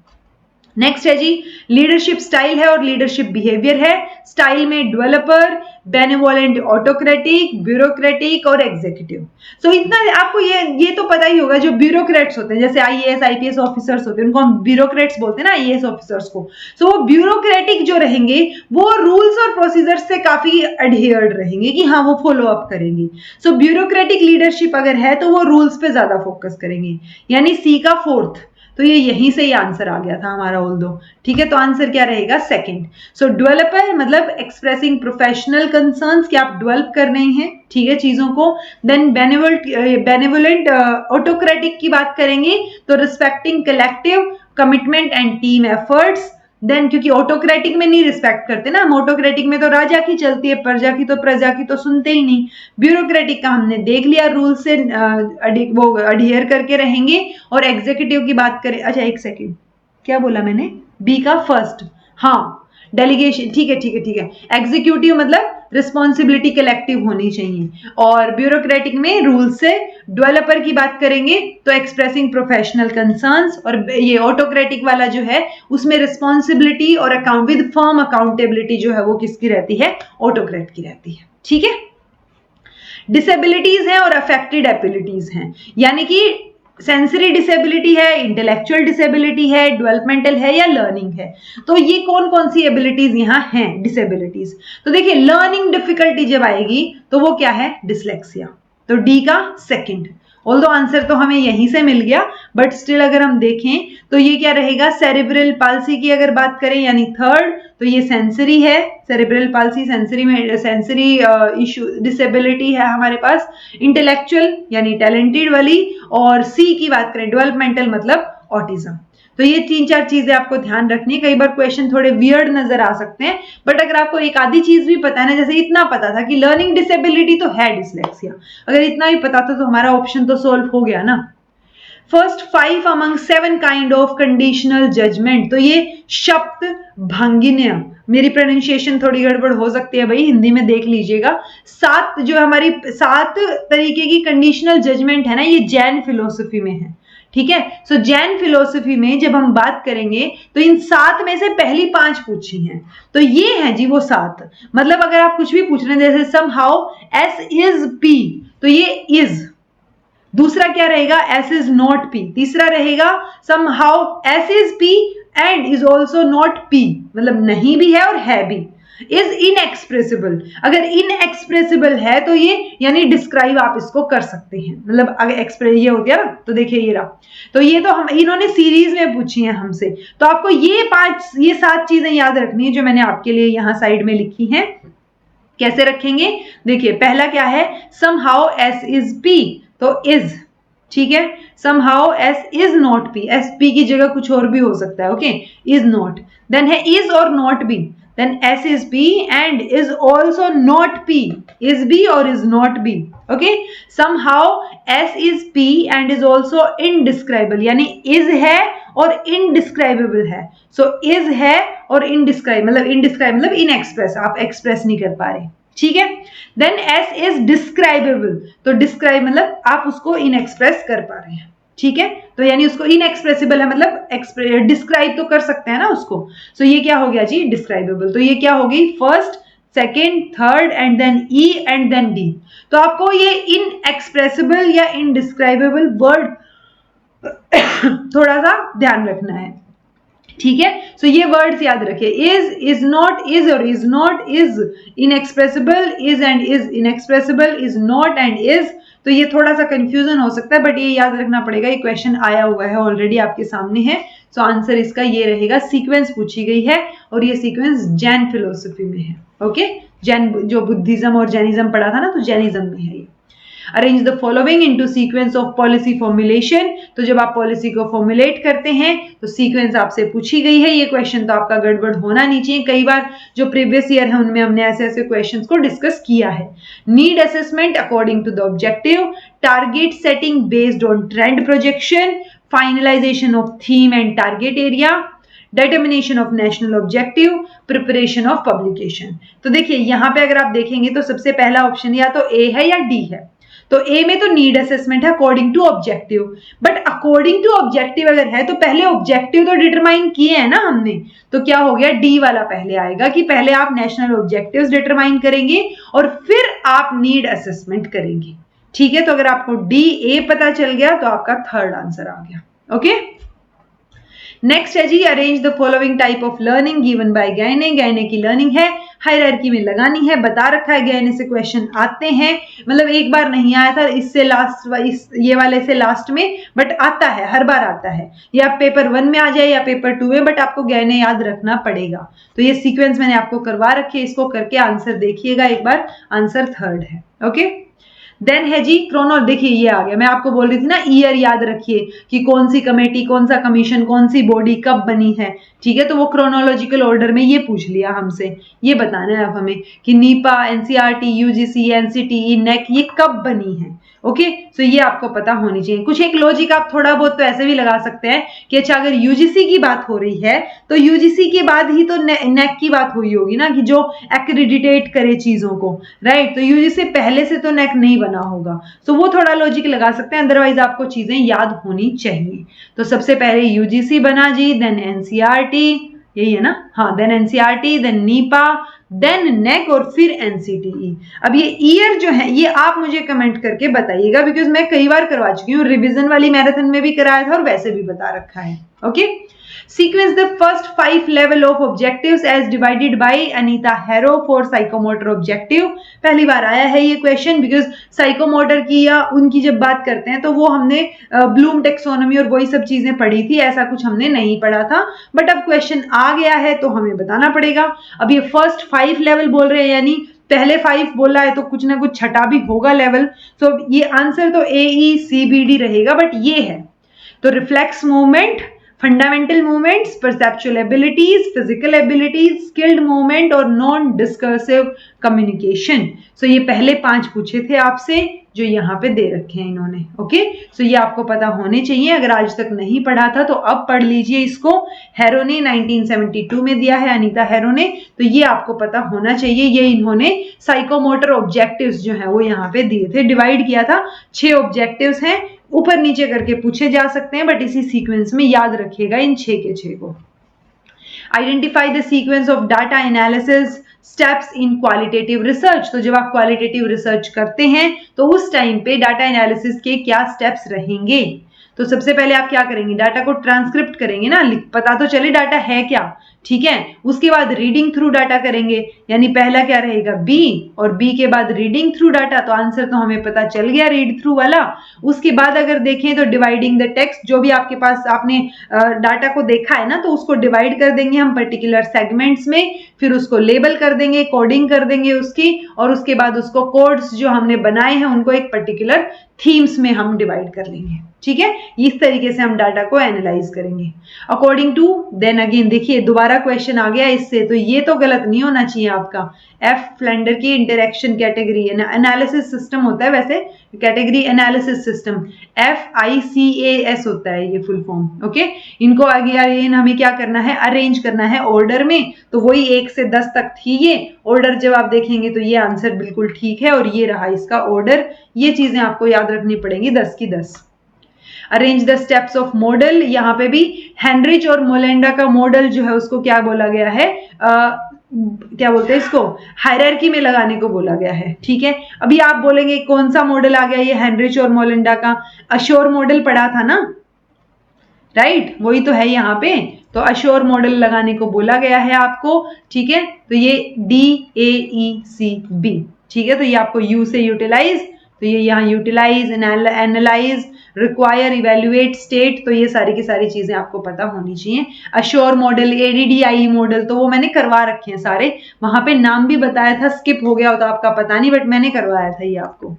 नेक्स्ट है जी, लीडरशिप स्टाइल है और लीडरशिप बिहेवियर है। स्टाइल में डेवलपर, बेनेवोलेंट, ऑटोक्रेटिक, ब्यूरोक्रेटिक और एग्जीक्यूटिव। सो इतना आपको ये तो पता ही होगा, जो ब्यूरोक्रेट्स होते हैं जैसे आईएएस आईपीएस ऑफिसर्स होते हैं, उनको हम ब्यूरोक्रेट्स बोलते हैं ना, आईएएस ऑफिसर्स को। सो वो ब्यूरोक्रेटिक जो रहेंगे वो रूल्स और प्रोसीजर्स से काफी अडहियर्ड रहेंगे कि हाँ वो फॉलो अप करेंगे। सो ब्यूरोक्रेटिक लीडरशिप अगर है तो वो रूल्स पे ज्यादा फोकस करेंगे, यानी सी का फोर्थ, तो ये यहीं से ही आंसर आ गया था हमारा ऑल्दो, ठीक है। तो आंसर क्या रहेगा, सेकंड। सो डेवलपर मतलब एक्सप्रेसिंग प्रोफेशनल कंसर्न्स, कि आप डेवलप कर रहे हैं, ठीक है, चीजों को। देन बेनेवोलेंट, ऑटोक्रेटिक की बात करेंगे तो respecting collective commitment and team efforts. Then क्योंकि ऑटोक्रेटिक में नहीं रिस्पेक्ट करते ना हम, ऑटोक्रेटिक में तो राजा की चलती है, प्रजा की तो सुनते ही नहीं। ब्यूरोक्रेटिक का हमने देख लिया, रूल से वो अडहियर करके रहेंगे। और एग्जीक्यूटिव की बात करें, अच्छा एक सेकेंड, क्या बोला मैंने, बी का फर्स्ट, हाँ डेलीगेशन, ठीक है ठीक है ठीक है। एग्जीक्यूटिव मतलब रिस्पॉन्सिबिलिटी कलेक्टिव होनी चाहिए, और ब्यूरोक्रेटिक में रूल से। डेवलपर की बात करेंगे तो एक्सप्रेसिंग प्रोफेशनल कंसर्न्स, और ये ऑटोक्रेटिक वाला जो है उसमें रिस्पॉन्सिबिलिटी और अकाउंट विद फर्म अकाउंटेबिलिटी जो है वो किसकी रहती है, ऑटोक्रेट की रहती है, ठीक है। डिसेबिलिटीज हैं और अफेक्टेड एबिलिटीज हैं, यानी कि सेंसरी डिसेबिलिटी है, इंटेलेक्चुअल डिसेबिलिटी है, डेवलपमेंटल है या लर्निंग है। तो ये कौन कौन सी एबिलिटीज यहाँ हैं डिसेबिलिटीज। तो देखिए लर्निंग डिफिकल्टी जब आएगी तो वो क्या है, डिसलेक्सिया। तो डी का सेकंड। ऑल्दो आंसर तो हमें यहीं से मिल गया, बट स्टिल अगर हम देखें तो ये क्या रहेगा, सेरेब्रल पाल्सी की अगर बात करें यानी थर्ड, तो ये सेंसरी है। सेरेब्रल पाल्सी सेंसरी में, सेंसरी इशू डिसेबिलिटी है हमारे पास। इंटेलेक्चुअल यानी टैलेंटेड वाली, और सी की बात करें डेवलपमेंटल मतलब ऑटिज्म। तो ये 3-4 चीजें आपको ध्यान रखनी है। कई बार क्वेश्चन थोड़े वियर्ड नजर आ सकते हैं, बट अगर आपको एक आधी चीज भी पता है ना, जैसे इतना पता था कि लर्निंग डिसेबिलिटी तो है डिसलेक्सिया, अगर इतना भी पता था तो हमारा ऑप्शन तो सोल्व हो गया ना। First 5 among 7 kind of conditional judgement. तो ये शब्द भंगिन्य, मेरी प्रोनाउंसिएशन थोड़ी गड़बड़ हो सकती है भाई, हिंदी में देख लीजिएगा। 7 जो हमारी 7 तरीके की कंडीशनल जजमेंट है ना, ये जैन फिलोसफी में है। ठीक है, सो जैन फिलोसफी में जब हम बात करेंगे तो इन 7 में से पहली 5 पूछी हैं। तो ये है जी वो 7। मतलब अगर आप कुछ भी पूछ रहे हैं जैसे some how S is P, तो ये इज। दूसरा क्या रहेगा, एस इज नॉट पी। तीसरा रहेगा some how S is P and is also not P, मतलब नहीं भी है और है भी। इज इनएक्सप्रेसिबल, अगर इनएक्सप्रेसिबल है तो ये यानी डिस्क्राइब आप इसको कर सकते हैं, मतलब अगर एक्सप्रेस ये हो गया ना, तो देखिए ये रहा। तो ये तो हम इन्होंने सीरीज में पूछी है हमसे, तो आपको ये 7 चीजें याद रखनी है जो मैंने आपके लिए यहाँ साइड में लिखी हैं। कैसे रखेंगे, देखिए पहला क्या है, some how S is P, तो इज। ठीक है, some how S is not P, S P की जगह कुछ और भी हो सकता है, ओके, इज नॉट। देन है इज और not B, then s is p and is also not p, is b or is not b, okay। somehow s is p and is also indescribable, यानी is है और indescribable है। so is है और indescribable मतलब inexpress, आप express नहीं कर पा रहे। ठीक है, देन s is describable, तो describe मतलब आप उसको inexpress कर पा रहे हैं। ठीक है, तो यानी उसको इनएक्सप्रेसिबल है, मतलब डिस्क्राइब तो कर सकते हैं ना उसको। सो ये क्या हो गया जी, डिस्क्राइबेबल। तो ये क्या हो गई, first, second, third and then E and then D. तो आपको ये इनएक्सप्रेसिबल या इनडिस्क्राइबेबल वर्ड थोड़ा सा ध्यान रखना है। ठीक है, सो ये वर्ड्स याद रखिए, इज नॉट, इज और is not, is inexpressible, is and is inexpressible, is not and is. तो ये थोड़ा सा कंफ्यूजन हो सकता है, बट ये याद रखना पड़ेगा, ये क्वेश्चन आया हुआ है ऑलरेडी आपके सामने है। सो आंसर इसका ये रहेगा, सीक्वेंस पूछी गई है और ये सीक्वेंस जैन फिलोसफी में है। ओके, जैन जो बुद्धिज्म और जैनिज्म पढ़ा था ना, तो जैनिज्म में है ये। Arrange the following into sequence of policy formulation. तो जब आप पॉलिसी को फॉर्मुलेट करते हैं तो सीक्वेंस आपसे पूछी गई है। ये क्वेश्चन तो आपका गड़बड़ होना नहीं चाहिए, कई बार जो प्रीवियस ईयर है उनमें हमने ऐसे ऐसे क्वेश्चंस को डिस्कस किया है। Need assessment according to the objective, target setting based on trend projection, finalisation of theme and target area, determination of national objective, preparation of publication. तो देखिए यहाँ पे अगर आप देखेंगे तो सबसे पहला ऑप्शन या तो ए है या डी है। तो ए में तो नीड असेसमेंट है according to objective, but according to objective अगर है तो पहले ऑब्जेक्टिव तो डिटरमाइन किए हैं ना हमने, तो क्या हो गया, डी वाला पहले आएगा कि पहले आप नेशनल ऑब्जेक्टिव्स डिटरमाइन करेंगे और फिर आप नीड असेसमेंट करेंगे। ठीक है, तो अगर आपको डी ए पता चल गया तो आपका थर्ड आंसर आ गया। ओके, नेक्स्ट है जी, arrange the following type of learning given by Gagne. Gagne की लर्निंग है, हायरार्की में लगानी है, बता रखा है गैने से क्वेश्चन आते हैं, मतलब एक बार नहीं आया था, इससे लास्ट ये वाले से लास्ट में, बट आता है, हर बार आता है, या पेपर 1 में आ जाए या पेपर 2 में, बट आपको गैने याद रखना पड़ेगा। तो ये सीक्वेंस मैंने आपको करवा रखी है, इसको करके आंसर देखिएगा एक बार, आंसर थर्ड है। ओके, देन है जी क्रोनो, देखिए ये आ गया, मैं आपको बोल रही थी ना ईयर याद रखिए कि कौन सी कमेटी, कौन सा कमीशन, कौन सी बॉडी कब बनी है। ठीक है, तो वो क्रोनोलॉजिकल ऑर्डर में ये पूछ लिया हमसे, ये बताना है अब हमें कि नीपा, एनसीईआरटी, यूजीसी, एनसीटीई, नेक ये कब बनी है। ओके, सो ये आपको पता होनी चाहिए। कुछ एक लॉजिक आप थोड़ा बहुत तो ऐसे भी लगा सकते हैं कि अच्छा अगर यूजीसी की बात हो रही है तो यूजीसी के बाद ही तो नेक की बात हुई होगी ना, कि जो एक्रेडिटेट करे चीजों को, राइट। तो यूजीसी पहले से तो नेक नहीं बना होगा, सो वो थोड़ा लॉजिक लगा सकते हैं, अदरवाइज आपको चीजें याद होनी चाहिए। तो सबसे पहले यूजीसी बना जी, देन एनसीईआरटी, यही है ना, हाँ, then NCERT, then NIEPA, then NAAC और फिर एनसीटीई। अब ये ईयर जो है ये आप मुझे कमेंट करके बताइएगा, बिकॉज मैं कई बार करवा चुकी हूँ, रिवीजन वाली मैराथन में भी कराया था और वैसे भी बता रखा है। Okay, sequence the first 5 level of objectives as divided by Anita Harrow for psychomotor objective. पहली बार आया है ये क्वेश्चन, बिकॉज साइकोमोटर की या उनकी जब बात करते हैं तो वो हमने ब्लूम टेक्सोनोमी और वही सब चीजें पढ़ी थी, ऐसा कुछ हमने नहीं पढ़ा था, बट अब क्वेश्चन आ गया है तो हमें बताना पड़ेगा। अब ये फर्स्ट 5 लेवल बोल रहे हैं, यानी पहले 5 बोला है तो कुछ ना कुछ छठा भी होगा लेवल। तो ये आंसर तो AECBD रहेगा, बट ये है तो reflex movement, fundamental movements, perceptual abilities, physical abilities, skilled movement और नॉन डिस्कर्सिव कम्युनिकेशन। सो ये पहले 5 पूछे थे आपसे जो यहाँ पे दे रखे हैं इन्होंने। ओके, सो ये आपको पता होने चाहिए, अगर आज तक नहीं पढ़ा था तो अब पढ़ लीजिए इसको। हैरो ने 1972 में दिया है, अनीता हैरो ने, तो ये आपको पता होना चाहिए। ये इन्होंने साइकोमोटर ऑब्जेक्टिव्स जो है वो यहाँ पे दिए थे, डिवाइड किया था। 6 ऑब्जेक्टिव्स हैं, ऊपर नीचे करके पूछे जा सकते हैं, बट इसी सीक्वेंस में याद रखिएगा इन 6 के 6 को। Identify the sequence of data analysis steps in qualitative research. तो जब आप क्वालिटेटिव रिसर्च करते हैं तो उस टाइम पे डाटा एनालिसिस के क्या स्टेप्स रहेंगे। तो सबसे पहले आप क्या करेंगे, डाटा को ट्रांसक्रिप्ट करेंगे ना, पता तो चले डाटा है क्या, ठीक है। उसके बाद रीडिंग थ्रू डाटा करेंगे, यानी पहला क्या रहेगा बी, और बी के बाद रीडिंग थ्रू डाटा, तो आंसर तो हमें पता चल गया रीड थ्रू वाला। उसके बाद अगर देखें तो डिवाइडिंग द टेक्स्ट, जो भी आपके पास आपने डाटा को देखा है ना, तो उसको डिवाइड कर देंगे हम पर्टिकुलर सेगमेंट्स में, फिर उसको लेबल कर देंगे, कोडिंग कर देंगे उसकी, और उसके बाद उसको कोड्स जो हमने बनाए हैं उनको एक पर्टिकुलर थीम्स में हम डिवाइड कर लेंगे, ठीक है। इस तरीके से हम डाटा को एनालाइज करेंगे अकॉर्डिंग टू। देन अगेन देखिए दोबारा क्वेश्चन आ गया इससे, तो ये तो गलत नहीं होना चाहिए आपका। एफ फ्लेंडर की इंटरेक्शन कैटेगरी एनालिसिस सिस्टम होता है, वैसे कैटेगरी एनालिसिस सिस्टम FICAS होता है ये फुल फॉर्म। ओके, इनको आगे हमें क्या करना है, अरेंज करना है ऑर्डर में, तो वही 1 से 10 तक थी ये ऑर्डर। जब आप देखेंगे तो ये आंसर बिल्कुल ठीक है, और ये रहा इसका ऑर्डर। ये चीजें आपको याद रखनी पड़ेंगी 10 की 10। Arrange the steps of model, यहाँ पे भी हेनरिच और मोलेंडा का मॉडल जो है उसको क्या बोला गया है, क्या बोलते हैं इसको, हायरार्की में लगाने को बोला गया है, ठीक है। अभी आप बोलेंगे कौन सा मॉडल आ गया ये हेनरिच और मोलेंडा का, अश्योर मॉडल पढ़ा था ना, राइट, वही तो है यहाँ पे। तो अश्योर मॉडल लगाने को बोला गया है आपको, ठीक है। तो ये DAECB, ठीक है। तो ये आपको यू से यूटिलाइज, तो ये यहाँ utilise, analyse, require, evaluate, state, तो ये सारी की सारी चीजें आपको पता होनी चाहिए। अश्योर मॉडल, ADDIE मॉडल, तो वो मैंने करवा रखे हैं सारे, वहां पे नाम भी बताया था, स्किप हो गया हो तो आपका पता नहीं, बट मैंने करवाया था ये आपको।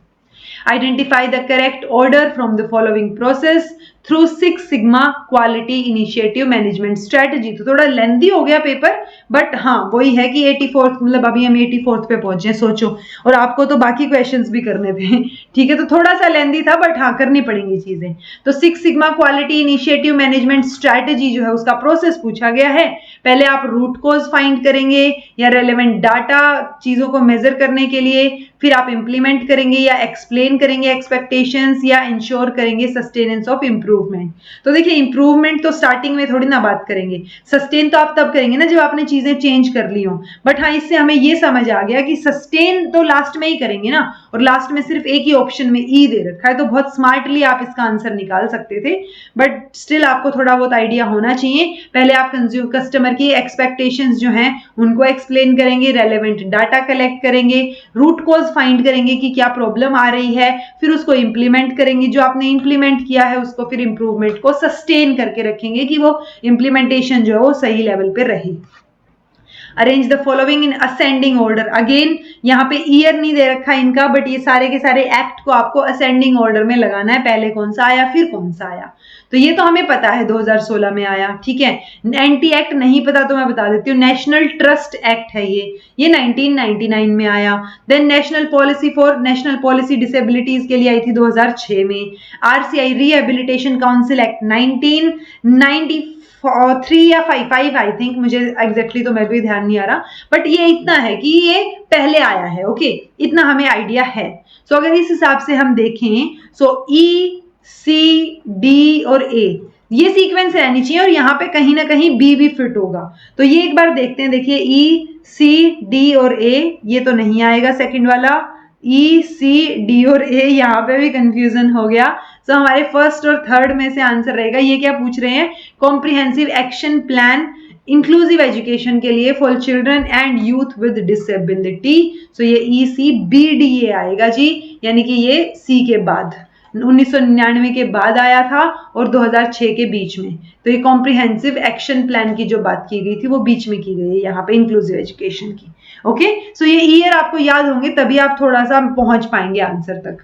Identify the correct order from the following process through 6 sigma quality initiative management strategy. तो थोड़ा लेंथी हो गया पेपर, बट हाँ वही है कि 84th, मतलब अभी हम 84th पे पहुंचे, सोचो, और आपको तो बाकी क्वेश्चंस भी करने थे, ठीक है। तो थोड़ा सा लेंथी था, बट हाँ करनी पड़ेंगी चीजें। तो 6 sigma quality initiative management strategy जो है उसका प्रोसेस पूछा गया है। पहले आप रूट कॉज फाइंड करेंगे या रेलेवेंट डाटा चीजों को मेजर करने के लिए, फिर आप इंप्लीमेंट करेंगे या एक्सप्लेन करेंगे एक्सपेक्टेशंस, या इंश्योर करेंगे सस्टेनेंस ऑफ इंप्रूवमेंट। तो देखिए इंप्रूवमेंट तो स्टार्टिंग में थोड़ी ना बात करेंगे, सस्टेन तो आप तब करेंगे ना जब आपने चीजें चेंज कर ली हो। बट हाँ इससे हमें ये समझ आ गया कि सस्टेन तो लास्ट में ही करेंगे ना, और लास्ट में सिर्फ एक ही ऑप्शन में ई दे रखा है, तो बहुत स्मार्टली आप इसका आंसर निकाल सकते थे, बट स्टिल आपको थोड़ा बहुत आइडिया होना चाहिए। पहले आप कस्टमर की एक्सपेक्टेशंस जो हैं उनको एक्सप्लेन करेंगे, रेलेवेंट डाटा कलेक्ट करेंगे, रूट कॉज फाइंड करेंगे कि क्या प्रॉब्लम आ रही है, फिर उसको इंप्लीमेंट करेंगे, जो आपने इंप्लीमेंट किया है उसको फिर इंप्रूवमेंट को सस्टेन करके रखेंगे कि वो इंप्लीमेंटेशन जो है वो सही लेवल पे रही। Arrange the following in ascending order, again यहाँ पे ईयर नहीं दे रखा इनका, बट ये सारे के सारे एक्ट को आपको असेंडिंग ऑर्डर में लगाना है, पहले कौन सा आया फिर कौन सा आया। तो ये तो हमें पता है 2016 में आया, ठीक है। एंटी एक्ट नहीं पता तो मैं बता देती हूँ, नेशनल ट्रस्ट एक्ट है ये 1999 में आया। देन नेशनल पॉलिसी डिसेबिलिटीज के लिए आई थी 2006 में। RCI रिहेबिलिटेशन काउंसिल एक्ट 1993 या 5 आई थिंक, मुझे एग्जैक्टली तो मैं भी ध्यान नहीं आ रहा, बट ये इतना है कि ये पहले आया है, ओके, इतना हमें आइडिया है। सो अगर इस हिसाब से हम देखें, सो E, C, D और A ये सीक्वेंस रहनी चाहिए और यहाँ पे कहीं ना कहीं बी भी फिट होगा। तो ये एक बार देखते हैं, देखिए ई सी डी और ए, ये तो नहीं आएगा सेकंड वाला, ई सी डी और ए, यहाँ पे भी कंफ्यूजन हो गया। तो हमारे फर्स्ट और थर्ड में से आंसर रहेगा। ये क्या पूछ रहे हैं, comprehensive action plan inclusive education के लिए for children and youth with disability. So ये E C B D A आएगा जी, यानी कि ये सी के बाद 1999 के बाद आया था और 2006 के बीच में। तो ये कॉम्प्रिहेंसिव एक्शन प्लान की जो बात की गई थी वो बीच में की गई है यहाँ पे इंक्लूसिव एजुकेशन की। ओके, सो ये ईयर आपको याद होंगे तभी आप थोड़ा सा पहुंच पाएंगे आंसर तक।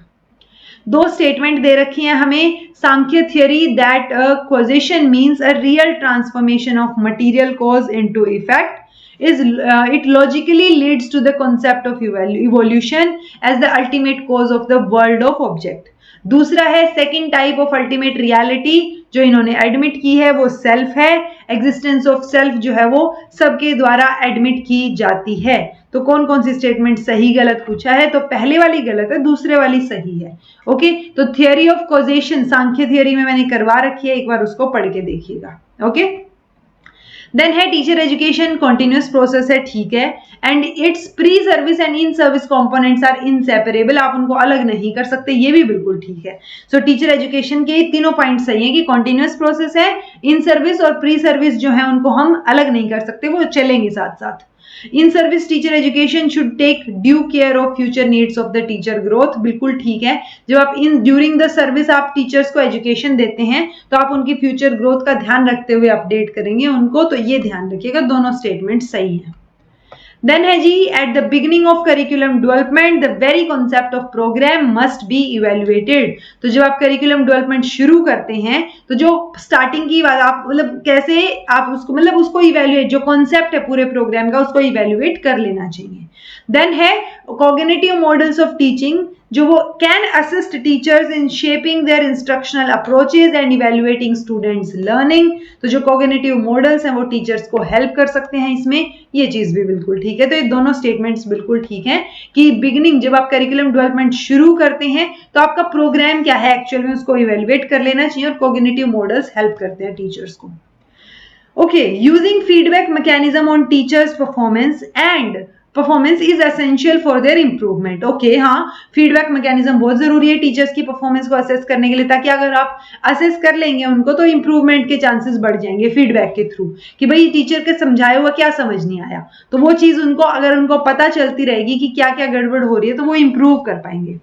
दो स्टेटमेंट दे रखी है हमें, Samkhya theory that causation means a real transformation of material cause into effect is it logically leads to the concept of evolution as the ultimate cause of the world of object। दूसरा है second type of ultimate reality जो इन्होंने admit की है वो self है, existence of self जो है वो सबके द्वारा एडमिट की जाती है। तो कौन कौन सी स्टेटमेंट सही गलत पूछा है, तो पहले वाली गलत है, दूसरे वाली सही है। ओके, तो theory of causation Sankhya theory में मैंने करवा रखी है, एक बार उसको पढ़ के देखिएगा। ओके, देन है टीचर एजुकेशन कॉन्टिन्यूस प्रोसेस है, ठीक है, and it's pre service and in service components are inseparable, आप उनको अलग नहीं कर सकते, ये भी बिल्कुल ठीक है। सो टीचर एजुकेशन के तीनों पॉइंट सही है कि कॉन्टिन्यूस प्रोसेस है, इन सर्विस और प्री सर्विस जो है उनको हम अलग नहीं कर सकते, वो चलेंगे साथ साथ। In service teacher education should take due care of future needs of the teacher growth, बिल्कुल ठीक है। जब आप इन ड्यूरिंग द सर्विस आप टीचर्स को एजुकेशन देते हैं तो आप उनकी फ्यूचर ग्रोथ का ध्यान रखते हुए अपडेट करेंगे उनको, तो ये ध्यान रखिएगा, दोनों स्टेटमेंट सही है। देन है जी, at the beginning of curriculum development the very concept of programme must be evaluated. तो जब आप करिकुलम डेवलपमेंट शुरू करते हैं तो जो स्टार्टिंग की बात आप मतलब कैसे आप उसको मतलब उसको इवेल्युएट, जो कॉन्सेप्ट है पूरे प्रोग्राम का उसको इवेल्युएट कर लेना चाहिए। देन है कॉग्निटिव मॉडल्स ऑफ टीचिंग जो वो can assist teachers in shaping their instructional approaches and evaluating students learning. तो जो कॉग्निटिव मॉडल्स हैं वो टीचर्स को हेल्प कर सकते हैं इसमें, ये चीज भी बिल्कुल ठीक है। तो ये दोनों स्टेटमेंट्स बिल्कुल ठीक हैं कि बिगिनिंग जब आप करिकुलम डेवलपमेंट शुरू करते हैं तो आपका प्रोग्राम क्या है एक्चुअल में उसको इवेल्युएट कर लेना चाहिए और कॉग्निटिव मॉडल्स हेल्प करते हैं टीचर्स को। Okay, using feedback mechanism on teachers performance is essential for their improvement. Okay, हाँ, फीडबैक मैकेनिज्म बहुत जरूरी है टीचर्स की परफॉर्मेंस को असेस करने के लिए, ताकि अगर आप असेस कर लेंगे उनको तो इंप्रूवमेंट के चांसेस बढ़ जाएंगे फीडबैक के थ्रू, कि भाई टीचर के समझाया हुआ क्या समझ नहीं आया, तो वो चीज उनको अगर उनको पता चलती रहेगी कि क्या क्या गड़बड़ हो रही है तो वो इंप्रूव कर पाएंगे।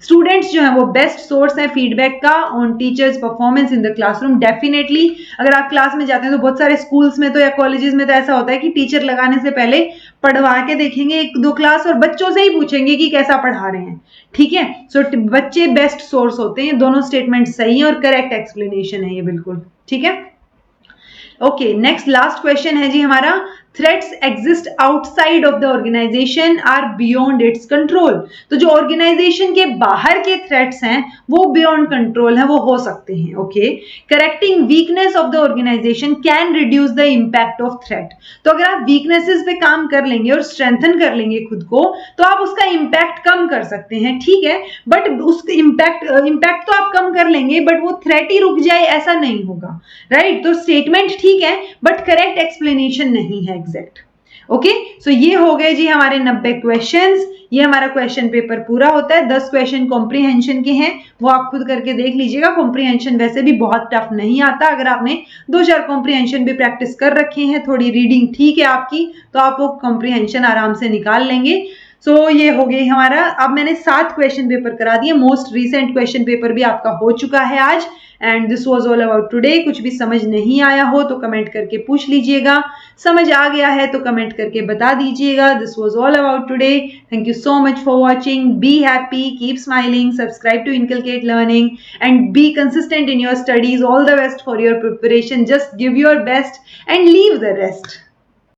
स्टूडेंट्स जो है वो बेस्ट सोर्स है फीडबैक का on teachers performance in the classroom. Definitely अगर आप क्लास में जाते हैं तो बहुत सारे स्कूल्स में तो या कॉलेजेस में तो ऐसा होता है कि टीचर लगाने से पहले पढ़वा के देखेंगे एक दो क्लास और बच्चों से ही पूछेंगे कि कैसा पढ़ा रहे हैं, ठीक है। सो बच्चे बेस्ट सोर्स होते हैं, दोनों स्टेटमेंट सही है और करेक्ट एक्सप्लेनेशन है ये बिल्कुल ठीक है। ओके, नेक्स्ट लास्ट क्वेश्चन है जी हमारा, threats exist outside of the organisation are beyond its control. तो जो ऑर्गेनाइजेशन के बाहर के थ्रेट्स हैं वो बियॉन्ड कंट्रोल है, वो हो सकते हैं। Okay, correcting weakness of the organisation can reduce the impact of threat. तो अगर आप वीकनेसेस पे काम कर लेंगे और स्ट्रेंथन कर लेंगे खुद को तो आप उसका इम्पैक्ट कम कर सकते हैं, ठीक है, बट उस इम्पैक्ट तो आप कम कर लेंगे बट वो थ्रेट ही रुक जाए ऐसा नहीं होगा, राइट। तो स्टेटमेंट ठीक है बट करेक्ट एक्सप्लेनेशन नहीं है एग्जैक्ट। ओके, सो ये हो गए जी हमारे 90 क्वेश्चंस। ये हमारा क्वेश्चन पेपर पूरा होता है। 10 क्वेश्चन कॉम्प्रिहेंशन के हैं, वो आप खुद करके देख लीजिएगा। कॉम्प्रिहेंशन वैसे भी बहुत टफ नहीं आता, अगर आपने 2-4 कॉम्प्रिहेंशन भी प्रैक्टिस कर रखे हैं, थोड़ी रीडिंग ठीक है आपकी, तो आप वो कॉम्प्रिहेंशन आराम से निकाल लेंगे। सो ये हो गई हमारा, अब मैंने 7 क्वेश्चन पेपर करा दिए, मोस्ट रिसेंट क्वेश्चन पेपर भी आपका हो चुका है आज। And this was all about today. कुछ भी समझ नहीं आया हो तो कमेंट करके पूछ लीजिएगा, समझ आ गया है तो कमेंट करके बता दीजिएगा। This was all about today. Thank you so much for watching. Be happy, keep smiling, subscribe to inculcate learning and be consistent in your studies. All the best for your preparation. Just give your best and leave the rest.